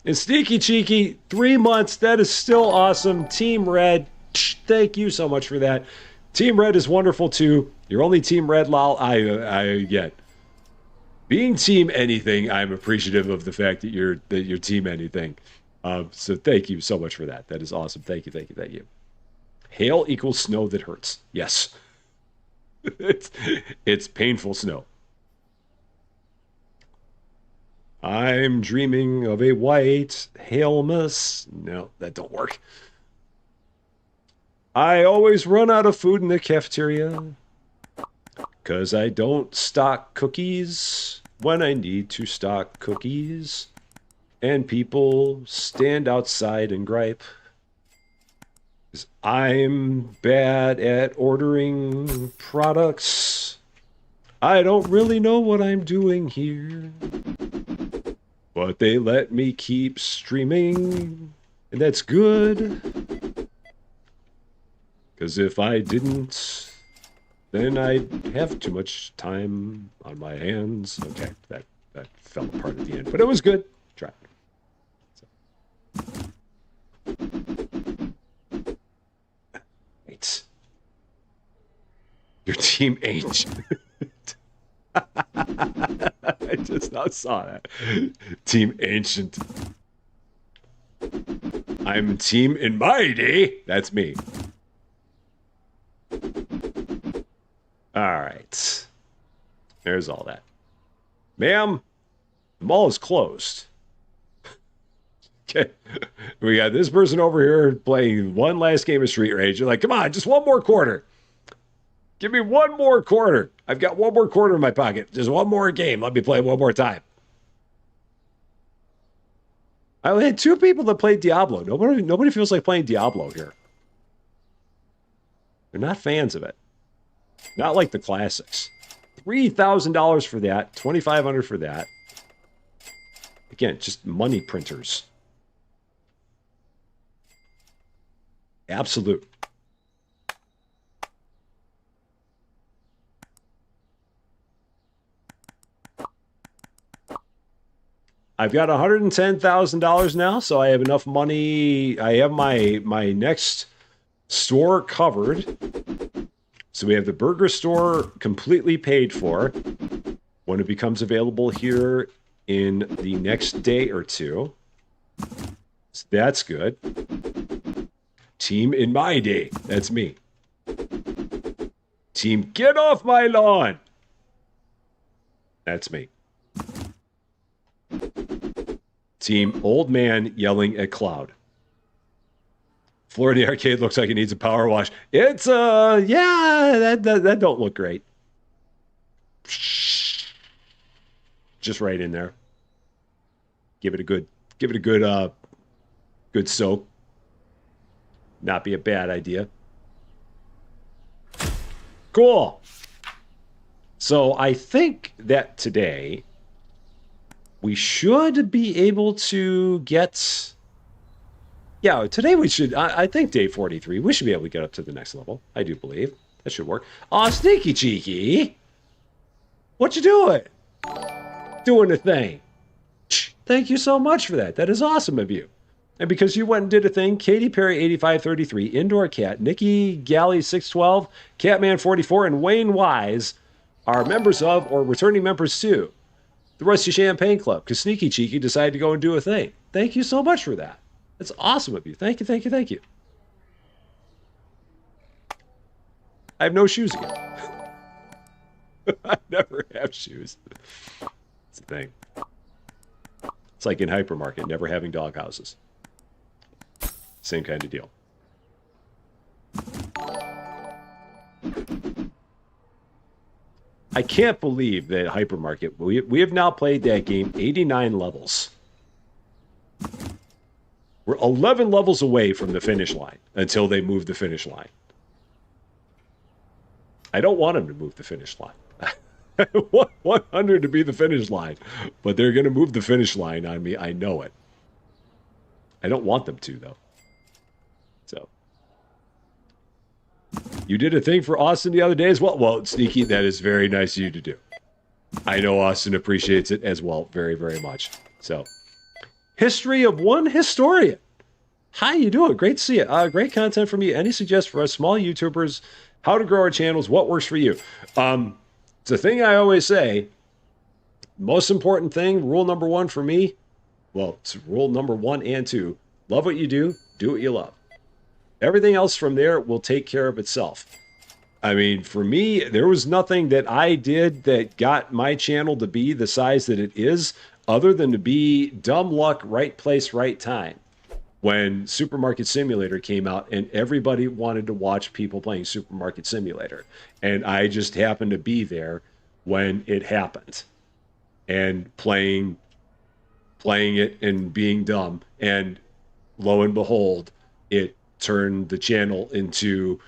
And Sneaky Cheeky, 3 months. That is still awesome. Team Red, thank you so much for that. Team Red is wonderful too. You're only Team Red, lol. I get. Being Team Anything, I'm appreciative of the fact that you're Team Anything. So thank you so much for that. That is awesome. Thank you, thank you, thank you. Hail equals snow that hurts. Yes. It's painful snow. I'm dreaming of a white hailmas. No, that don't work. I always run out of food in the cafeteria because I don't stock cookies when I need to stock cookies. And people stand outside and gripe. 'Cause I'm bad at ordering products. I don't really know what I'm doing here. But they let me keep streaming, and that's good. Because if I didn't, then I'd have too much time on my hands. Okay, that fell apart at the end, but it was good. Try. Wait. Your Team Ancient. I just now saw that. Team Ancient. I'm Team in my day. That's me. All right. There's all that. Ma'am, the mall is closed. Okay. We got this person over here playing one last game of Street Rage. You're like, come on, just one more quarter. Give me one more quarter. I've got one more quarter in my pocket. Just one more game. Let me play one more time. I only had 2 people that played Diablo. Nobody feels like playing Diablo here. They're not fans of it. Not like the classics. $3,000 for that. $2,500 for that. Again, just money printers. Absolute. I've got $110,000 now, so I have enough money. I have my next store covered. So we have the burger store completely paid for when it becomes available here in the next day or two. So that's good. Team in my day. That's me. Team get off my lawn. That's me. Team old man yelling at cloud. Floor in the arcade looks like it needs a power wash. It's yeah, that don't look great. Just right in there. Give it a good good soak. Not be a bad idea. Cool. So I think that today we should be able to get. Yeah, today we should. I think day 43, we should be able to get up to the next level. I do believe that should work. Aw, Sneaky Cheeky. What you doing? Doing a thing. Thank you so much for that. That is awesome of you. And because you went and did a thing, Katy Perry 8533, Indoor Cat, Nikki Galley 612, Catman 44, and Wayne Wise are members of or returning members to the Rusty Champaign Club because Sneaky Cheeky decided to go and do a thing. Thank you so much for that. That's awesome of you. Thank you, thank you, thank you. I have no shoes again. I never have shoes. It's a thing. It's like in hypermarket, never having dog houses. Same kind of deal. I can't believe that hypermarket, we have now played that game 89 levels. We're 11 levels away from the finish line until they move the finish line. I don't want them to move the finish line. I want 100 to be the finish line, but they're going to move the finish line on me. I know it. I don't want them to, though. So. You did a thing for Austin the other day as well. Well, Sneaky, that is very nice of you to do. I know Austin appreciates it as well very, very much. So, history of one historian. How you doing? Great to see you. Great content from you. Any suggestions for us small YouTubers, how to grow our channels, what works for you? It's a thing I always say. Most important thing, rule number one for me, well, it's rule number 1 and 2. Love what you do what you love. Everything else from there will take care of itself. I mean, for me, there was nothing that I did that got my channel to be the size that it is, other than to be dumb luck, right place, right time. When Supermarket Simulator came out and everybody wanted to watch people playing Supermarket Simulator. And I just happened to be there when it happened. And playing it and being dumb. And lo and behold, it turned the channel into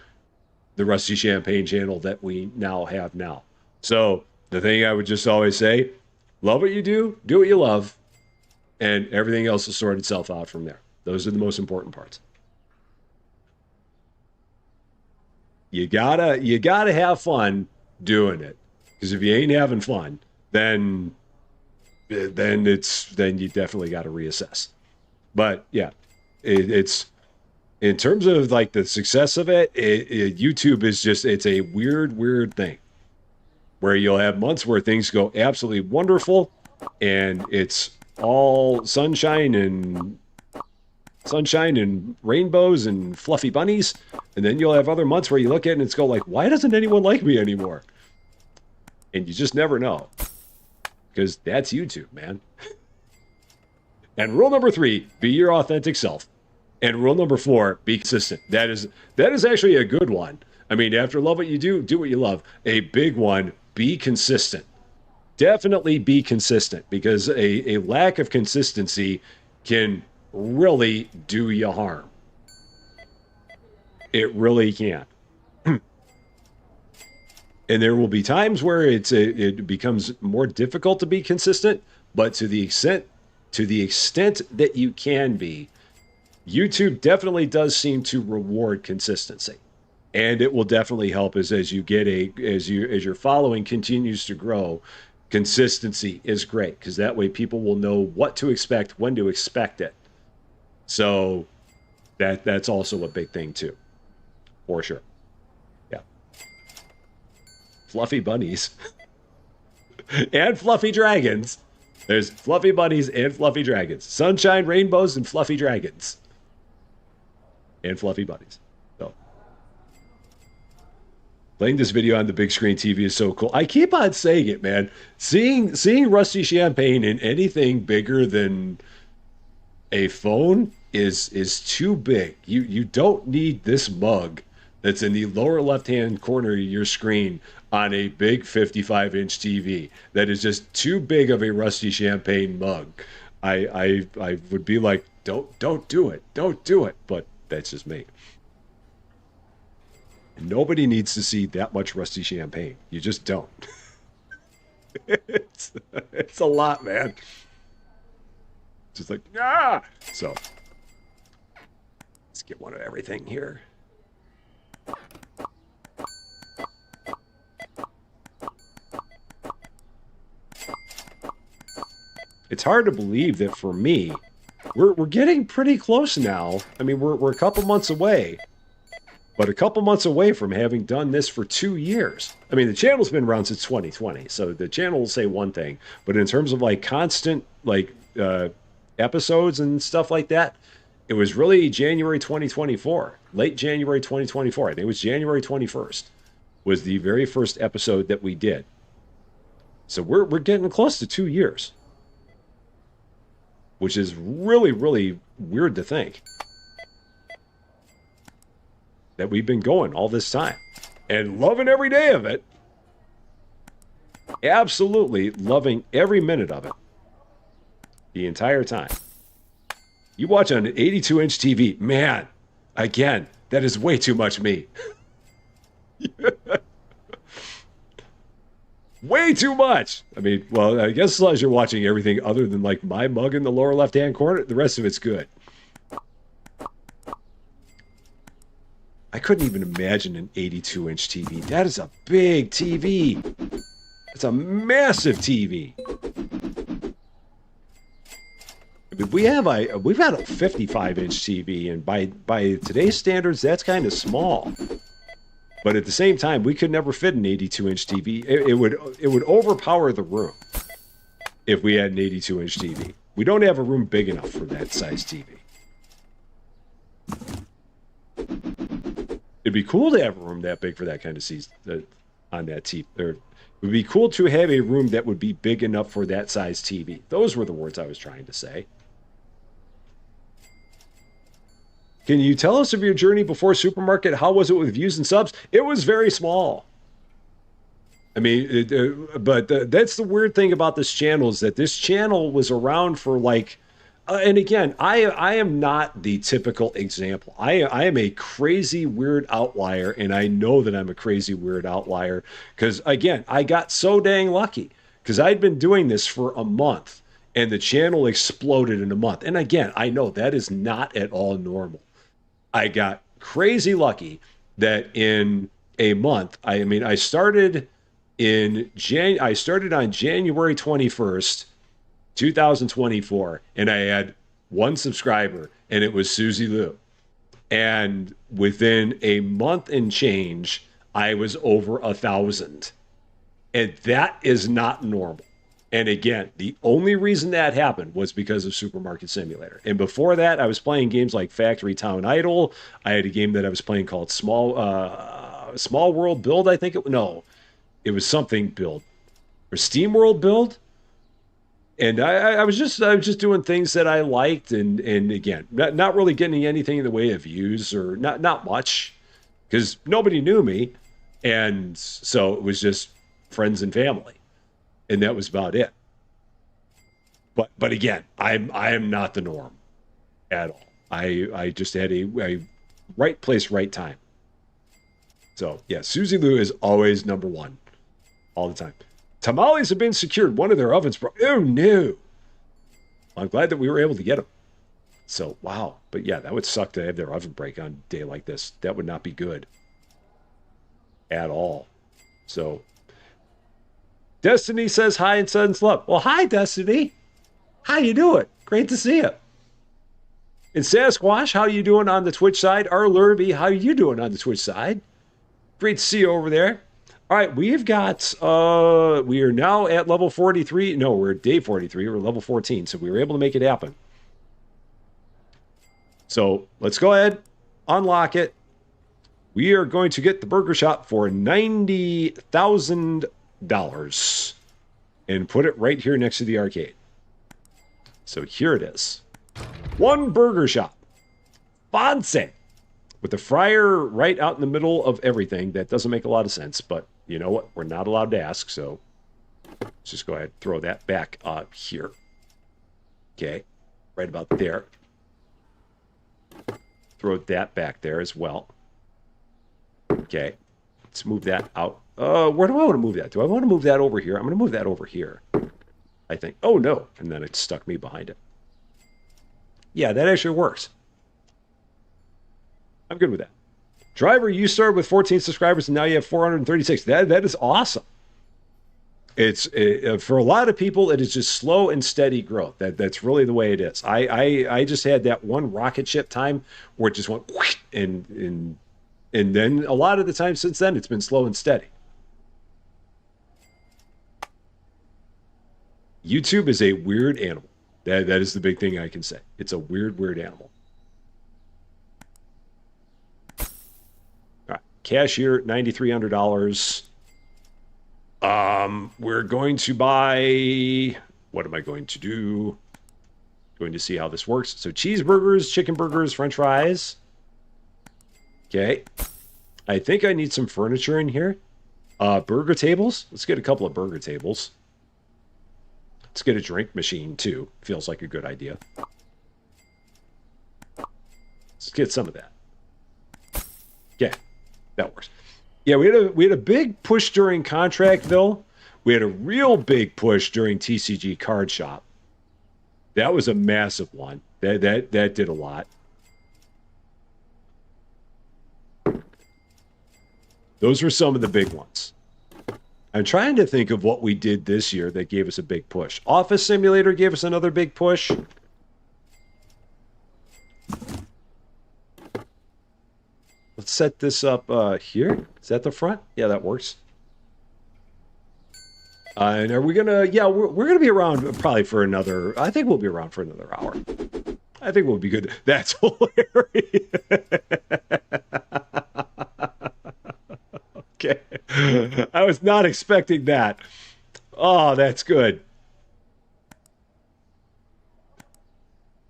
the Rusty Champaign channel that we now have now. So the thing I would just always say, love what you do what you love, and everything else will sort itself out from there. Those are the most important parts. You gotta have fun doing it. Because if you ain't having fun, then you definitely got to reassess. But yeah, it's in terms of like the success of it, YouTube is just, it's a weird thing where you'll have months where things go absolutely wonderful and it's all sunshine and rainbows and fluffy bunnies. And then you'll have other months where you look at it and it's go like, why doesn't anyone like me anymore? And you just never know. Because that's YouTube, man. And rule number 3, be your authentic self. And rule number 4, be consistent. That is actually a good one. I mean, after love what you do what you love. A big one, be consistent. Definitely be consistent, because a lack of consistency can really do you harm. It really can. And there will be times where it becomes more difficult to be consistent, but to the extent that you can be, YouTube definitely does seem to reward consistency. And it will definitely help as your following continues to grow. Consistency is great, because that way people will know what to expect, when to expect it. So that's also a big thing too, for sure. Yeah. Fluffy bunnies and fluffy dragons. There's fluffy bunnies and fluffy dragons. Sunshine, rainbows, and fluffy dragons. And fluffy bunnies. So, playing this video on the big screen TV is so cool. I keep on saying it, man. Seeing Rusty Champaign in anything bigger than a phone is too big. You don't need this mug that's in the lower left-hand corner of your screen on a big 55-inch TV. That is just too big of a Rusty Champaign mug. I would be like, don't do it. Don't do it. But that's just me. Nobody needs to see that much Rusty Champagne. You just don't. it's a lot, man. Just like, ah! So, let's get one of everything here. It's hard to believe that for me, we're getting pretty close now. I mean, we're a couple months away, but a couple months away from having done this for 2 years. I mean, the channel's been around since 2020, so the channel will say one thing, but in terms of like constant like episodes and stuff like that, it was really January 2024, late January 2024. I think it was January 21st was the very first episode that we did. So we're getting close to 2 years, which is really, really weird to think that we've been going all this time and loving every day of it. Absolutely loving every minute of it the entire time. You watch on an 82-inch TV, man, again, that is way too much me. Way too much. I mean, well, I guess as long as you're watching everything other than like my mug in the lower left-hand corner, the rest of it's good. I couldn't even imagine an 82-inch TV. That is a big TV. It's a massive TV. I mean, we've had a 55-inch TV, and by today's standards, that's kind of small. But at the same time, we could never fit an 82-inch TV. It would overpower the room if we had an 82-inch TV. We don't have a room big enough for that size TV. It'd be cool to have a room that big for that kind of season on that TV. It would be cool to have a room that would be big enough for that size TV. Those were the words I was trying to say. Can you tell us of your journey before Supermarket? How was it with views and subs? It was very small. I mean, that's the weird thing about this channel is that this channel was around for like, and again, I am not the typical example. I am a crazy weird outlier, and I know that I'm a crazy weird outlier because, again, I got so dang lucky because I'd been doing this for a month, and the channel exploded in a month. And again, I know that is not at all normal. I got crazy lucky that in a month, I started on January 21st, 2024, and I had one subscriber, and it was Susie Lou. And within a month and change, I was over 1,000. And that is not normal. And again, the only reason that happened was because of Supermarket Simulator. And before that, I was playing games like Factory Town Idol. I had a game that I was playing called Small World Build, I think it was something build. Or Steam World Build. And I was just doing things that I liked, and again, not really getting anything in the way of views or not much, because nobody knew me, and so it was just friends and family. And that was about it. But again, I am not the norm at all. I just had a right place, right time. So yeah, Susie Lou is always number one, all the time. Tamales have been secured. One of their ovens broke. Oh no! I'm glad that we were able to get them. So wow, but yeah, that would suck to have their oven break on a day like this. That would not be good at all. So. Destiny says hi and sends love. Well, hi, Destiny. How you doing? Great to see you. And Sasquatch, how you doing on the Twitch side? R. Lurby, how you doing on the Twitch side? Great to see you over there. All right, we've got we are now at level 43. No, we're at day 43. We're level 14, so we were able to make it happen. So let's go ahead, unlock it. We are going to get the burger shop for $90,000 and put it right here next to the arcade. So here it is. One burger shop. Fancy. With the fryer right out in the middle of everything. That doesn't make a lot of sense, but you know what? We're not allowed to ask, so let's just go ahead and throw that back here. Okay, right about there. Throw that back there as well. Okay, let's move that out. Where do I want to move that? Do I want to move that over here? I'm going to move that over here, I think. Oh, no. And then it stuck me behind it. Yeah, that actually works. I'm good with that. Driver, you started with 14 subscribers and now you have 436. That is awesome. It's for a lot of people, it is just slow and steady growth. That's really the way it is. I just had that one rocket ship time where it just went and then a lot of the time since then, it's been slow and steady. YouTube is a weird animal. That is the big thing I can say. It's a weird animal. All right, cashier, $9,300. We're going to buy. What am I going to do? Going to see how this works. So cheeseburgers, chicken burgers, French fries. Okay. I think I need some furniture in here. Burger tables. Let's get a couple of burger tables. Let's get a drink machine too. Feels like a good idea. Let's get some of that. Yeah, that works. Yeah, we had a big push during Contractville. We had a real big push during TCG Card Shop. That was a massive one. That did a lot. Those were some of the big ones. I'm trying to think of what we did this year that gave us a big push. Office Simulator gave us another big push. Let's set this up here. Is that the front? Yeah, that works. And are we gonna? Yeah, we're gonna be around probably for another. I think we'll be around for another hour. I think we'll be good. That's hilarious. Okay, I was not expecting that. Oh, that's good.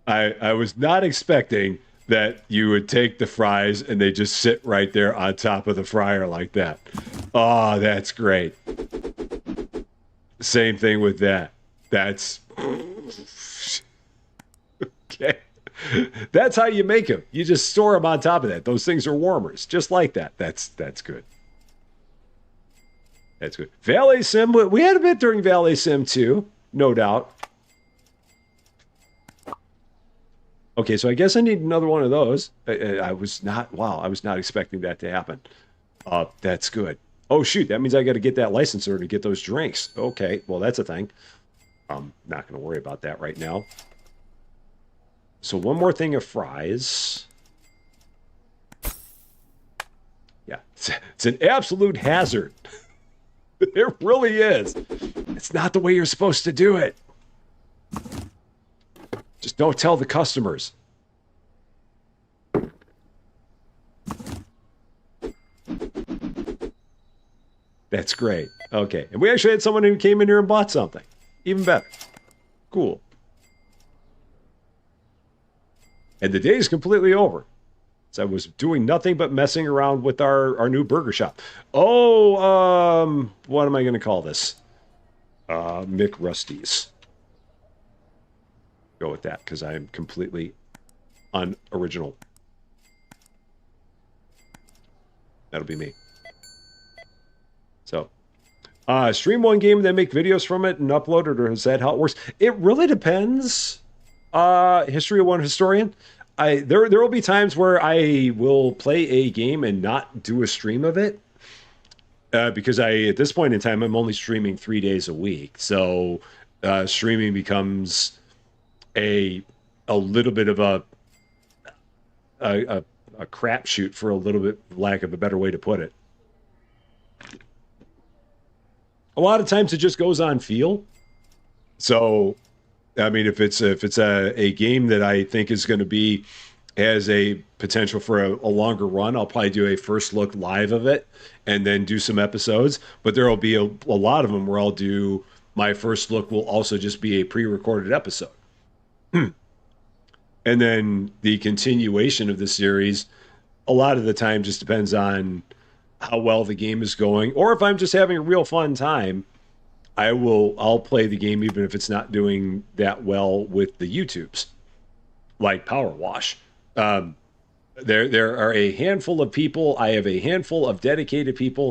I was not expecting that you would take the fries and they just sit right there on top of the fryer like that. Oh, that's great. Same thing with that. That's okay. That's how you make them. You just store them on top of that. Those things are warmers, just like that. That's good. That's good. Valet Sim. We had a bit during Valet Sim too, no doubt. Okay, so I guess I need another one of those. I was not. Wow, I was not expecting that to happen. That's good. Oh shoot, that means I got to get that licensor to get those drinks. Okay, well that's a thing. I'm not going to worry about that right now. So one more thing of fries. Yeah, it's an absolute hazard. It really is. It's not the way you're supposed to do it. Just don't tell the customers. That's great. Okay. And we actually had someone who came in here and bought something. Even better. Cool. And the day is completely over. So I was doing nothing but messing around with our new burger shop. Oh, what am I going to call this? Mick Rusty's. Go with that because I am completely unoriginal. That'll be me. So, stream one game and then make videos from it and upload it, or is that how it works? It really depends. History of one historian. There will be times where I will play a game and not do a stream of it. Because at this point in time, I'm only streaming 3 days a week. So streaming becomes a little bit of a crapshoot, for a little bit lack of a better way to put it. a lot of times it just goes on feel. So, I mean, if it's a game that I think is going to be has a potential for a longer run, I'll probably do a first look live of it and then do some episodes. But there will be a lot of them where I'll do my first look will also just be a pre-recorded episode. And then the continuation of the series, a lot of the time just depends on how well the game is going, or if I'm just having a real fun time, I'll play the game even if it's not doing that well with the YouTubes, like Power Wash. There are a handful of people. I have a handful of dedicated people